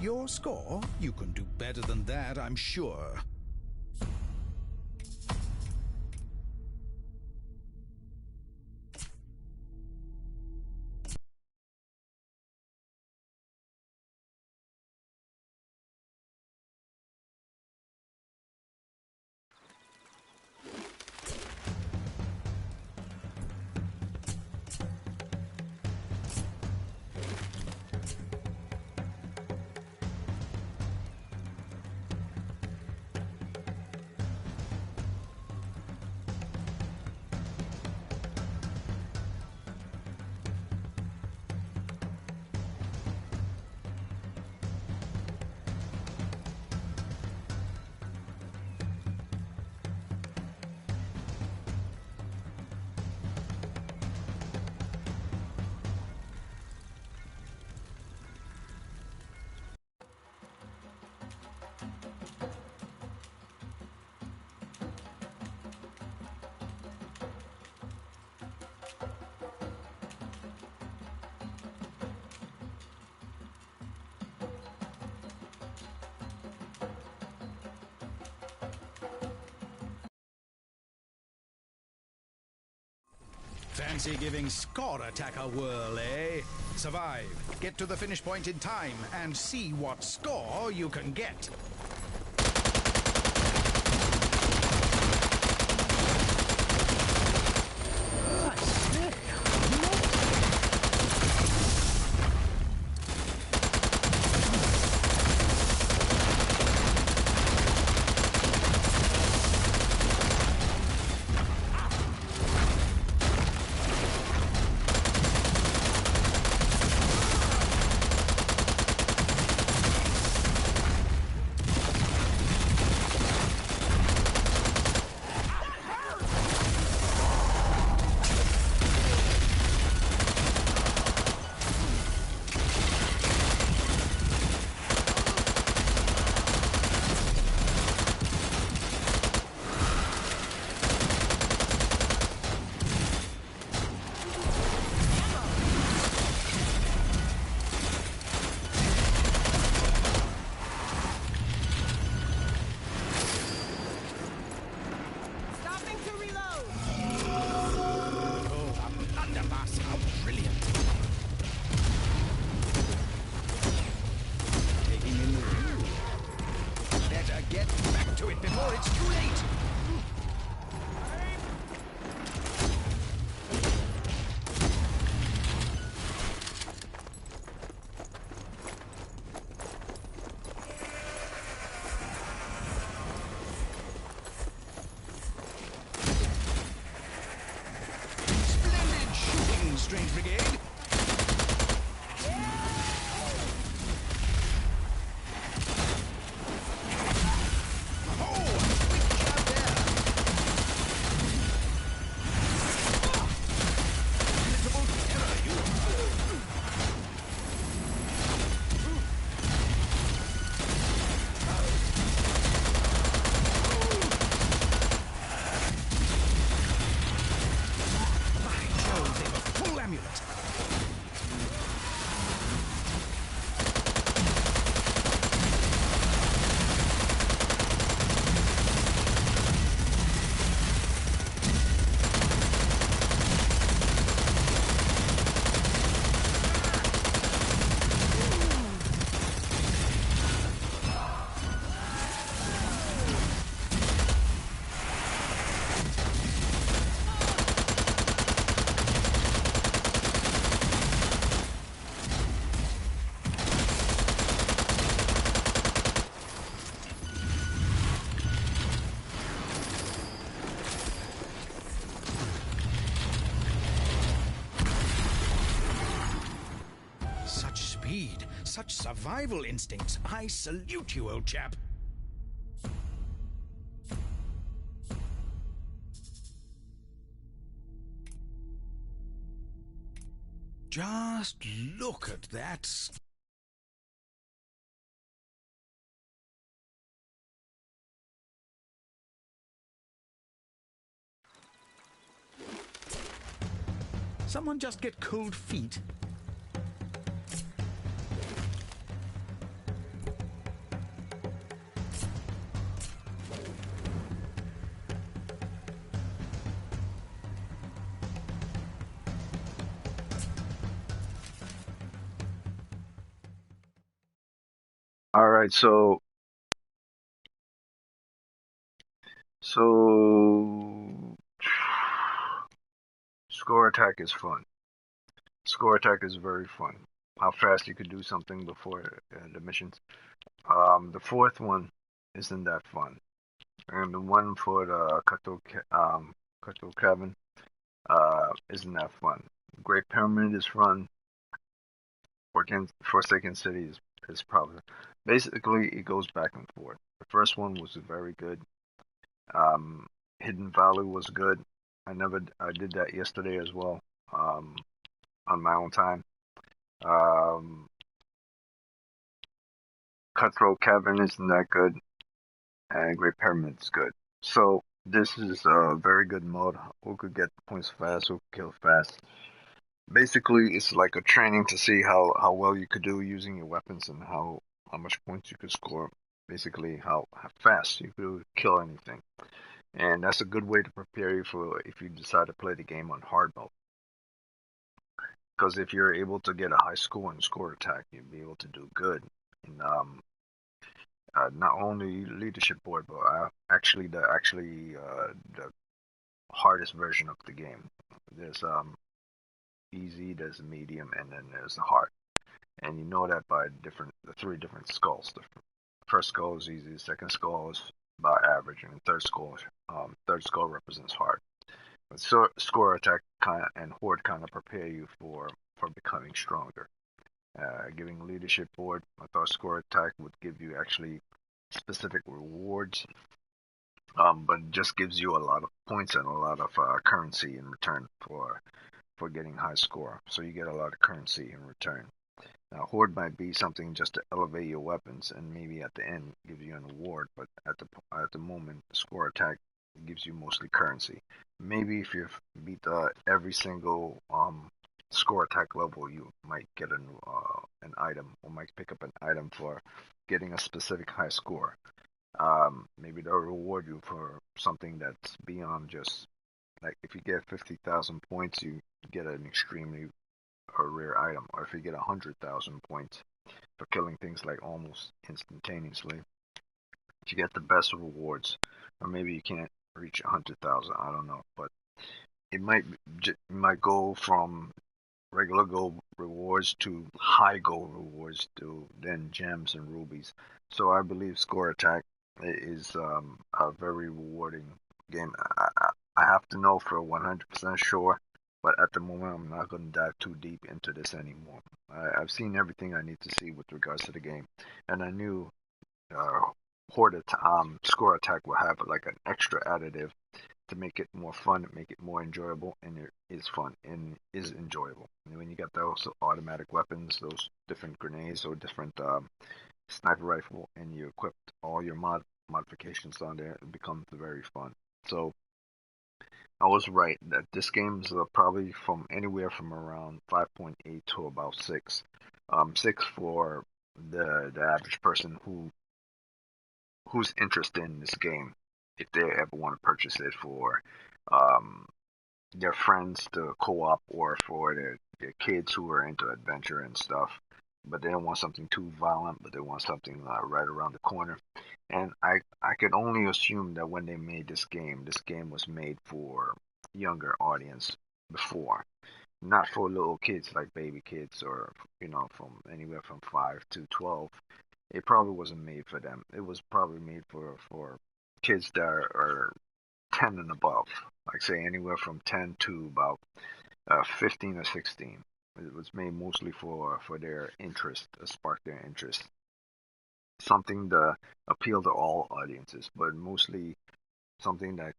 Speaker 2: your score, you can do better than that, I'm sure. Fancy giving Score Attack a whirl, eh? Survive, get to the finish point in time, and see what score you can get. Strange Brigade. Such survival instincts. I salute you, old chap. Just look at that. Someone just get cold feet?
Speaker 1: All right, so score attack is fun. Score attack is very fun. How fast you could do something before the missions. The fourth one isn't that fun, and the one for the Kato Cabin isn't that fun. Great Pyramid is fun. Forsaken City is probably basically it goes back and forth. The first one was very good. Um, Hidden Valley was good. I did that yesterday as well. Um, on my own time. Um, Cutthroat Cavern isn't that good, and Great Pyramid's good. So this is a very good mode. Who could get points fast? Who could kill fast? Basically, it's like a training to see how well you could do using your weapons and how much points you could score. Basically, how fast you could kill anything, and that's a good way to prepare you for if you decide to play the game on hard mode. Because if you're able to get a high score in score attack, you'll be able to do good in not only leadership board, but the hardest version of the game. There's easy, there's medium, and then there's the hard. And you know that by the three different skulls. The first skull is easy, the second skull is about average, and the third skull represents hard. But score attack and horde kind of prepare you for becoming stronger. Giving leadership board, I thought score attack would give you actually specific rewards, but it just gives you a lot of points and a lot of currency in return for getting high score. So you get a lot of currency in return. Now, horde might be something just to elevate your weapons and maybe at the end give you an award, but at the moment, score attack gives you mostly currency. Maybe if you've beat every single score attack level, you might get an item or might pick up an item for getting a specific high score. Maybe they'll reward you for something that's beyond just like if you get 50,000 points, you get an extremely rare item, or if you get 100,000 points for killing things like almost instantaneously, you get the best rewards. Or maybe you can't reach 100,000. I don't know, but it might go from regular gold rewards to high gold rewards to then gems and rubies. So I believe Score Attack is a very rewarding game. I have to know for 100% sure, but at the moment I'm not going to dive too deep into this anymore. I've seen everything I need to see with regards to the game, and I knew uh, Score Attack will have like an extra additive to make it more fun, make it more enjoyable, and it is fun and is enjoyable. And when you get those automatic weapons, those different grenades or different sniper rifle, and you equip all your modifications on there, it becomes very fun. So I was right that this game is probably from anywhere from around 5.8 to about 6. 6 for the average person who's interested in this game if they ever want to purchase it for um, their friends to co-op or for their kids who are into adventure and stuff, but they don't want something too violent, but they want something right around the corner. And I could only assume that when they made this game was made for younger audience before, not for little kids like baby kids or from anywhere from 5 to 12. It probably wasn't made for them. It was probably made for kids that are 10 and above, like say anywhere from 10 to about 15 or 16. It was made mostly for their interest, to spark their interest, something to appeal to all audiences, but mostly something that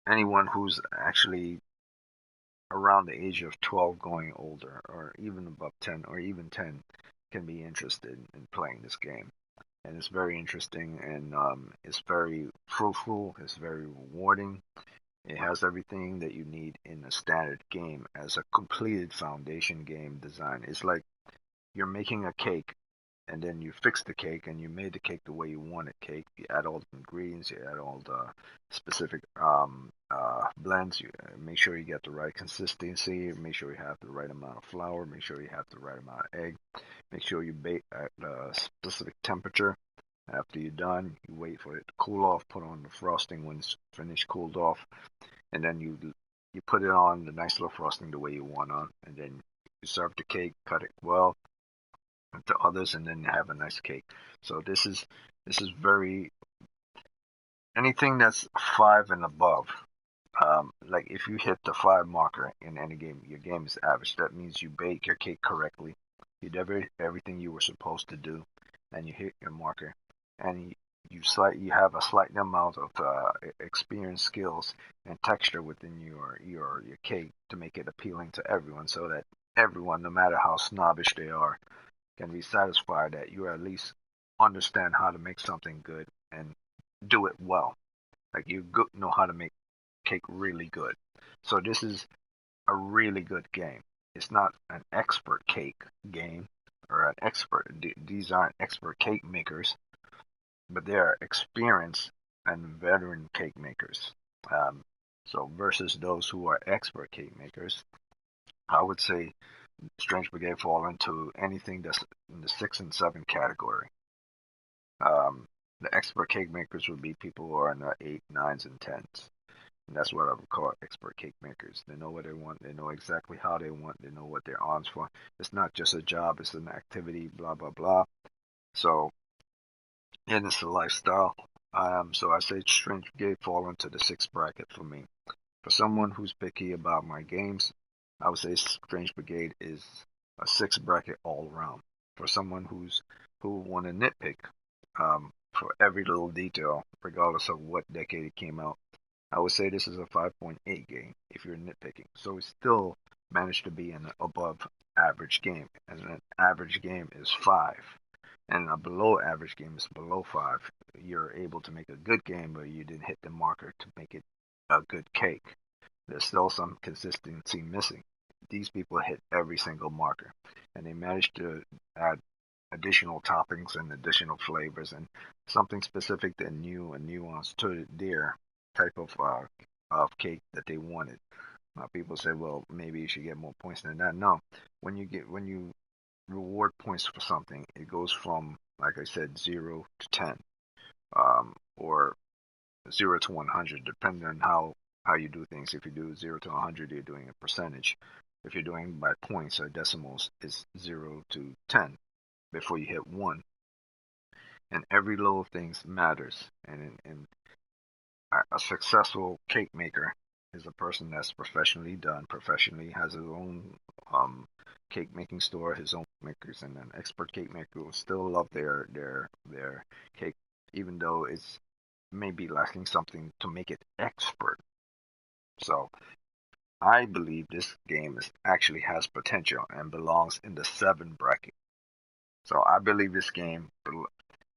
Speaker 1: anyone who's actually around the age of 12 going older, or even above 10, or even 10, can be interested in playing this game. And it's very interesting, and it's very fruitful, it's very rewarding. It has everything that you need in a standard game as a completed foundation game design. It's like you're making a cake and then you fix the cake and you made the cake the way you wanted cake. You add all the ingredients, you add all the specific blends. You make sure you get the right consistency. Make sure you have the right amount of flour. Make sure you have the right amount of egg. Make sure you bake at a specific temperature. After you're done, you wait for it to cool off. Put on the frosting when it's finished, cooled off, and then you put it on the nice little frosting the way you want on, and then you serve the cake, cut it well to others, and then have a nice cake. So this is very anything that's 5 and above. Like if you hit the 5 marker in any game, your game is average. That means you bake your cake correctly. You did everything you were supposed to do, and you hit your marker, and you have a slight amount of experience, skills, and texture within your cake to make it appealing to everyone, so that everyone, no matter how snobbish they are, can be satisfied that you at least understand how to make something good and do it well. Like you know how to make cake really good. So this is a really good game. It's not an expert cake game or an expert. These aren't expert cake makers, but they are experienced and veteran cake makers. Um, so versus those who are expert cake makers, I would say Strange Brigade fall into anything that's in the 6 and 7 category. Um, the expert cake makers would be people who are in the 8, 9s, and 10s. And that's what I would call expert cake makers. They know what they want. They know exactly how they want. They know what they're on for. It's not just a job. It's an activity. Blah blah blah. So, and it's a lifestyle. So I say Strange Brigade fall into the 6 bracket for me. For someone who's picky about my games, I would say Strange Brigade is a 6 bracket all around. For someone who want to nitpick for every little detail, regardless of what decade it came out, I would say this is a 5.8 game if you're nitpicking. So it still managed to be an above average game, and an average game is 5, and a below average game is below 5. You're able to make a good game, but you didn't hit the marker to make it a good cake. There's still some consistency missing. These people hit every single marker, and they managed to add additional toppings and additional flavors and something specific and new and nuanced to their type of cake that they wanted. People say, well, maybe you should get more points than that. No, when you reward points for something, it goes from, like I said, 0 to 10, or 0 to 100, depending on how you do things. If you do 0 to 100, you're doing a percentage. If you're doing by points or decimals, it's 0 to 10 before you hit 1. And every little thing matters. And a successful cake maker is a person that's professionally done, professionally has his own cake making store, his own makers, and an expert cake maker will still love their cake, even though it's maybe lacking something to make it expert. So I believe this game actually has potential and belongs in the 7 bracket. So I believe this game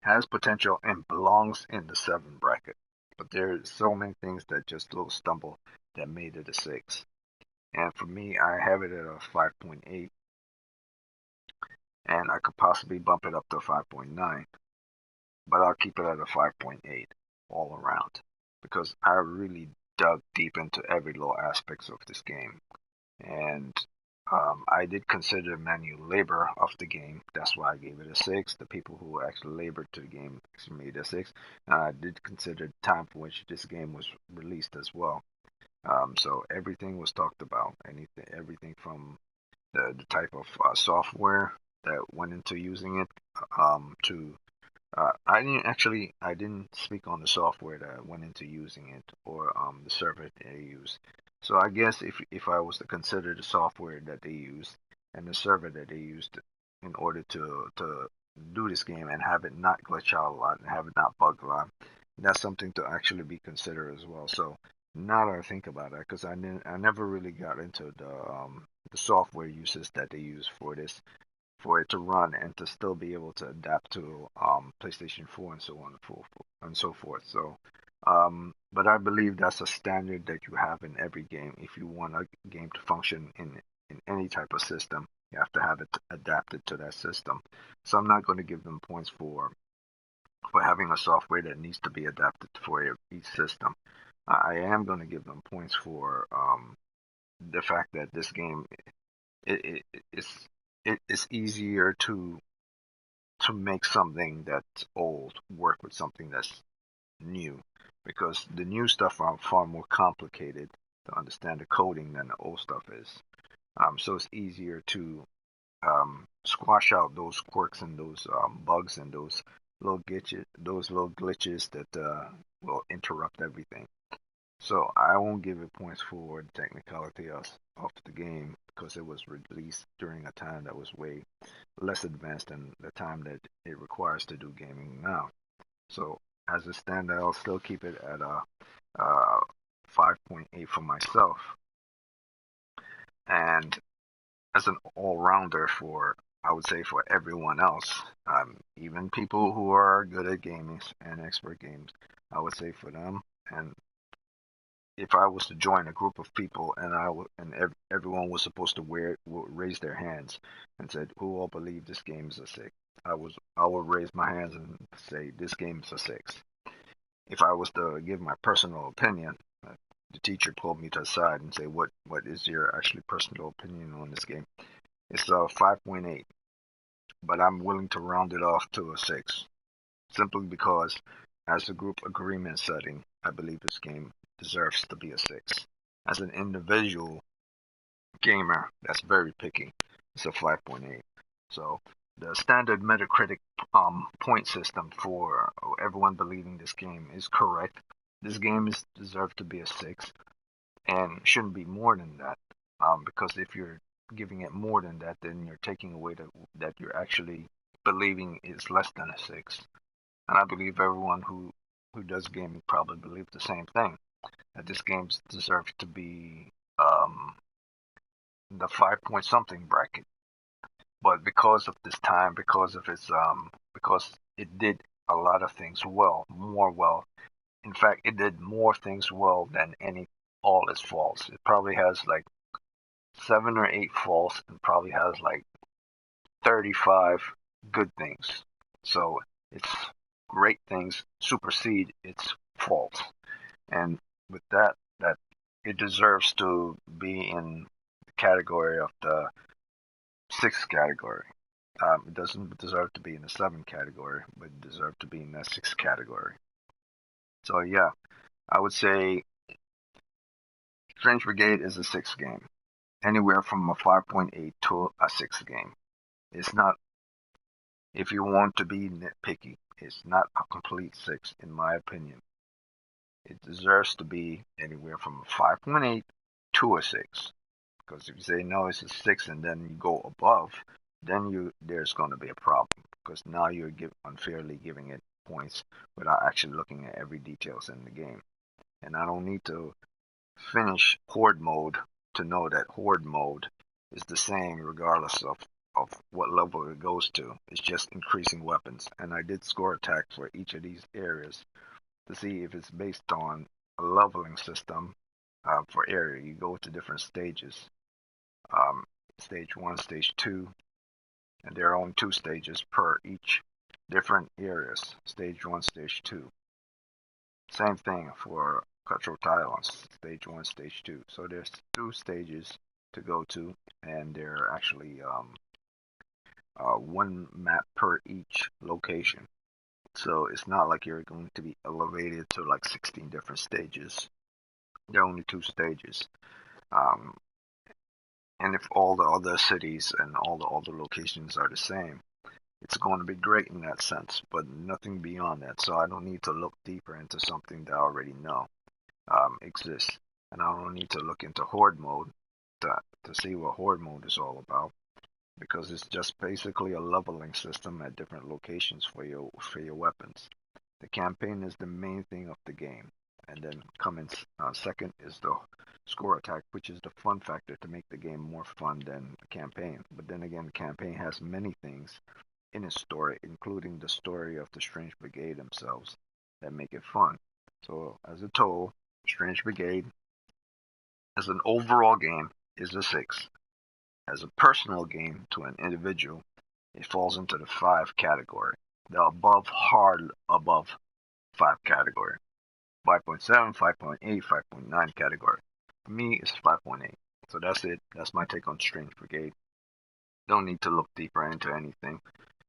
Speaker 1: has potential and belongs in the 7 bracket. But there's so many things that just little stumble that made it a 6. And for me, I have it at a 5.8, and I could possibly bump it up to a 5.9, but I'll keep it at a 5.8 all around because I really dug deep into every little aspects of this game. And I did consider manual labor of the game. That's why I gave it a 6. The people who actually labored to the game actually made it a 6. And I did consider the time for which this game was released as well. So everything was talked about. Everything from the type of software that went into using it, to I didn't speak on the software that went into using it, or the server they used. So I guess if I was to consider the software that they used and the server that they used in order to do this game and have it not glitch out a lot and have it not bug a lot, that's something to actually be considered as well. So now that I think about it, because I never really got into the software uses that they use for this, for it to run and to still be able to adapt to PlayStation 4 and so on and so forth. So, but I believe that's a standard that you have in every game if you want a game to function in any type of system. You have to have it adapted to that system. So I'm not going to give them points for having a software that needs to be adapted for each system. I am going to give them points for the fact that this game it's easier to make something that's old work with something that's new, because the new stuff are far more complicated to understand the coding than the old stuff is. So it's easier to squash out those quirks and those bugs and those little glitches that will interrupt everything. So I won't give it points for the technicality of the game because it was released during a time that was way less advanced than the time that it requires to do gaming now. So as a standard, I'll still keep it at a 5.8 for myself. And as an all-rounder for, I would say, for everyone else, even people who are good at gaming and expert games, I would say for them, and if I was to join a group of people and everyone was supposed to raise their hands and said who all believe this game is a 6, I would raise my hands and say this game is a 6. If I was to give my personal opinion, the teacher pulled me to the side and say, what is your actually personal opinion on this game? It's a 5.8, but I'm willing to round it off to a 6, simply because as a group agreement setting, I believe this game deserves to be a 6. As an individual gamer that's very picky, it's a 5.8. So the standard Metacritic point system for everyone believing this game is correct. This game is deserved to be a 6 and shouldn't be more than that. Because if you're giving it more than that, then you're taking away that you're actually believing is less than a 6. And I believe everyone who does gaming probably believes the same thing, that this game deserves to be the 5 point something bracket. But because of this time, because of its because it did a lot of things well, more well. In fact, it did more things well than all its faults. It probably has like 7 or 8 faults and probably has like 35 good things. So its great things supersede its faults. And with that it deserves to be in the category of the 6 category. It doesn't deserve to be in the 7 category, but it deserves to be in that 6 category. So yeah, I would say Strange Brigade is a 6 game. Anywhere from a 5.8 to a 6 game. It's not, if you want to be nitpicky, it's not a complete 6 in my opinion. It deserves to be anywhere from a 5.8 to a 6. Because if you say no, it's a 6 and then you go above, then there's going to be a problem. Because now you're unfairly giving it points without actually looking at every details in the game. And I don't need to finish Horde mode to know that Horde mode is the same regardless of what level it goes to. It's just increasing weapons. And I did score attack for each of these areas to see if it's based on a leveling system for area. You go to different stages. Stage 1, Stage 2, and there are only 2 stages per each different areas. Stage 1, Stage 2. Same thing for Cutthroat Islands, Stage 1, Stage 2. So there's 2 stages to go to, and they're actually 1 map per each location. So it's not like you're going to be elevated to like 16 different stages. There are only 2 stages. And if all the other cities and all the other locations are the same, it's going to be great in that sense, but nothing beyond that. So I don't need to look deeper into something that I already know exists. And I don't need to look into Horde mode to see what Horde mode is all about, because it's just basically a leveling system at different locations for your weapons. The campaign is the main thing of the game, and then coming second is the score attack, which is the fun factor to make the game more fun than the campaign. But then again, the campaign has many things in its story, including the story of the Strange Brigade themselves, that make it fun. So as a total, Strange Brigade as an overall game is a 6. As a personal game to an individual, it falls into the 5 category. The hard above 5 category. 5.7, 5.8, 5.9 category. For me, it's 5.8. So that's it. That's my take on Strange Brigade. Don't need to look deeper into anything.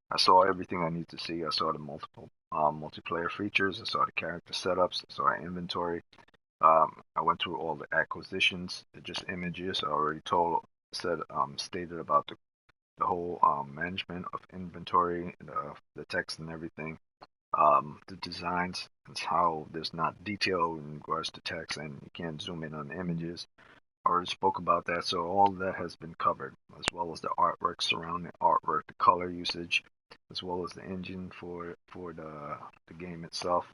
Speaker 1: I saw everything I need to see. I saw the multiple multiplayer features. I saw the character setups. I saw inventory. I went through all the acquisitions, just images. I already stated about the whole management of inventory, the text and everything. The designs, and how there's not detail in regards to text, and you can't zoom in on the images. I already spoke about that, so all that has been covered, as well as the artwork, surrounding artwork, the color usage, as well as the engine for the game itself,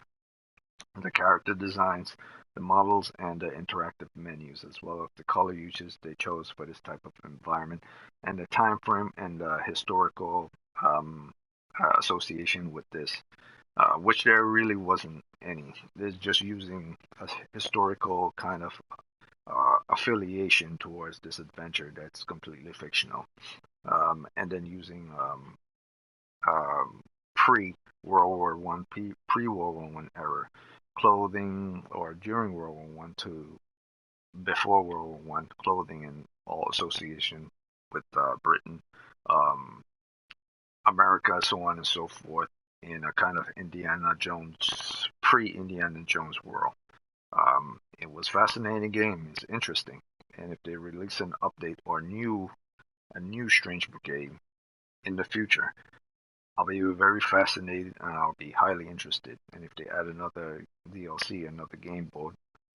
Speaker 1: the character designs, the models, and the interactive menus, as well as the color usage they chose for this type of environment, and the time frame and the historical association with this, which there really wasn't any. They're just using a historical kind of affiliation towards this adventure that's completely fictional, and then using pre-World War One, pre-World War One era clothing, or during World War One to before World War One clothing, and all association with Britain, um, America, so on and so forth, in a kind of Indiana Jones, pre-Indiana Jones world. It was a fascinating game. It's interesting, and if they release an update or a new Strange Brigade in the future, I'll be very fascinated and I'll be highly interested. And if they add another DLC, another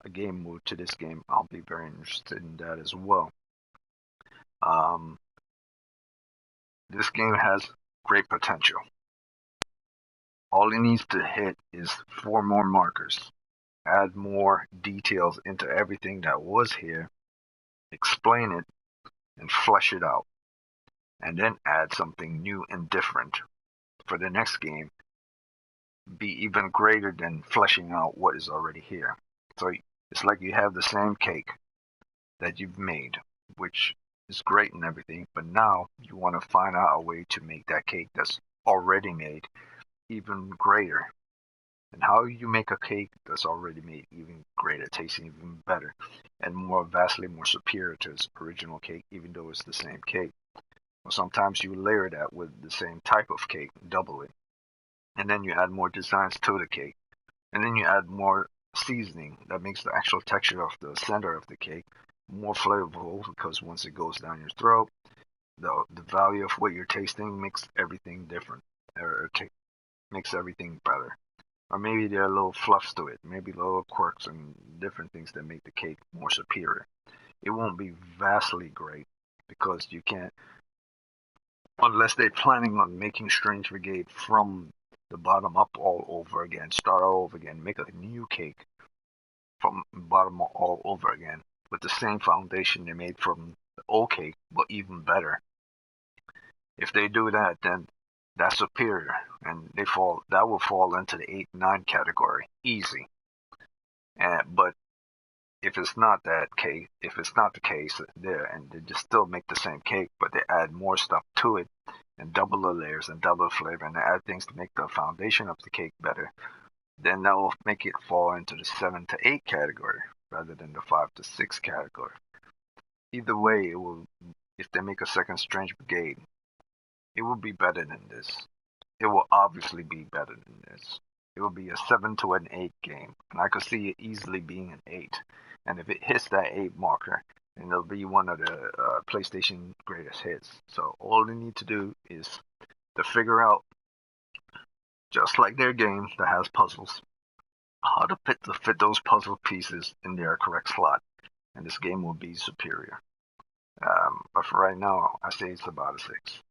Speaker 1: a game mode to this game, I'll be very interested in that as well. This game has great potential. All it needs to hit is 4 more markers. Add more details into everything that was here, explain it, and flesh it out. And then add something new and different for the next game. Be even greater than fleshing out what is already here. So it's like you have the same cake that you've made, which is great and everything, but now you want to find out a way to make that cake that's already made even greater. And how you make a cake that's already made even greater, tasting even better, and vastly more superior to its original cake, even though it's the same cake. Well, sometimes you layer that with the same type of cake, double it, and then you add more designs to the cake, and then you add more seasoning that makes the actual texture of the center of the cake more flavorful, because once it goes down your throat, the value of what you're tasting makes everything different, or makes everything better. Or maybe there are little fluffs to it, maybe little quirks and different things that make the cake more superior. It won't be vastly great, because you can't, unless they're planning on making Strange Brigade from the bottom up all over again, start all over again, make a new cake from the bottom up all over again, with the same foundation they made from the old cake, but even better. If they do that, then that's superior, and that will fall into the 8-9 category, easy. But if it's not the case there, and they just still make the same cake, but they add more stuff to it, and double the layers and double the flavor, and they add things to make the foundation of the cake better, then that will make it fall into the 7 to 8 category rather than the 5 to 6 category. Either way, it will. If they make a second Strange Brigade, it will be better than this. It will obviously be better than this. It will be a 7 to an 8 game, and I could see it easily being an 8. And if it hits that 8 marker, then it'll be one of the PlayStation greatest hits. So all they need to do is to figure out, just like their game that has puzzles, how to fit those puzzle pieces in their correct slot, and this game will be superior. But for right now, I say it's about a 6.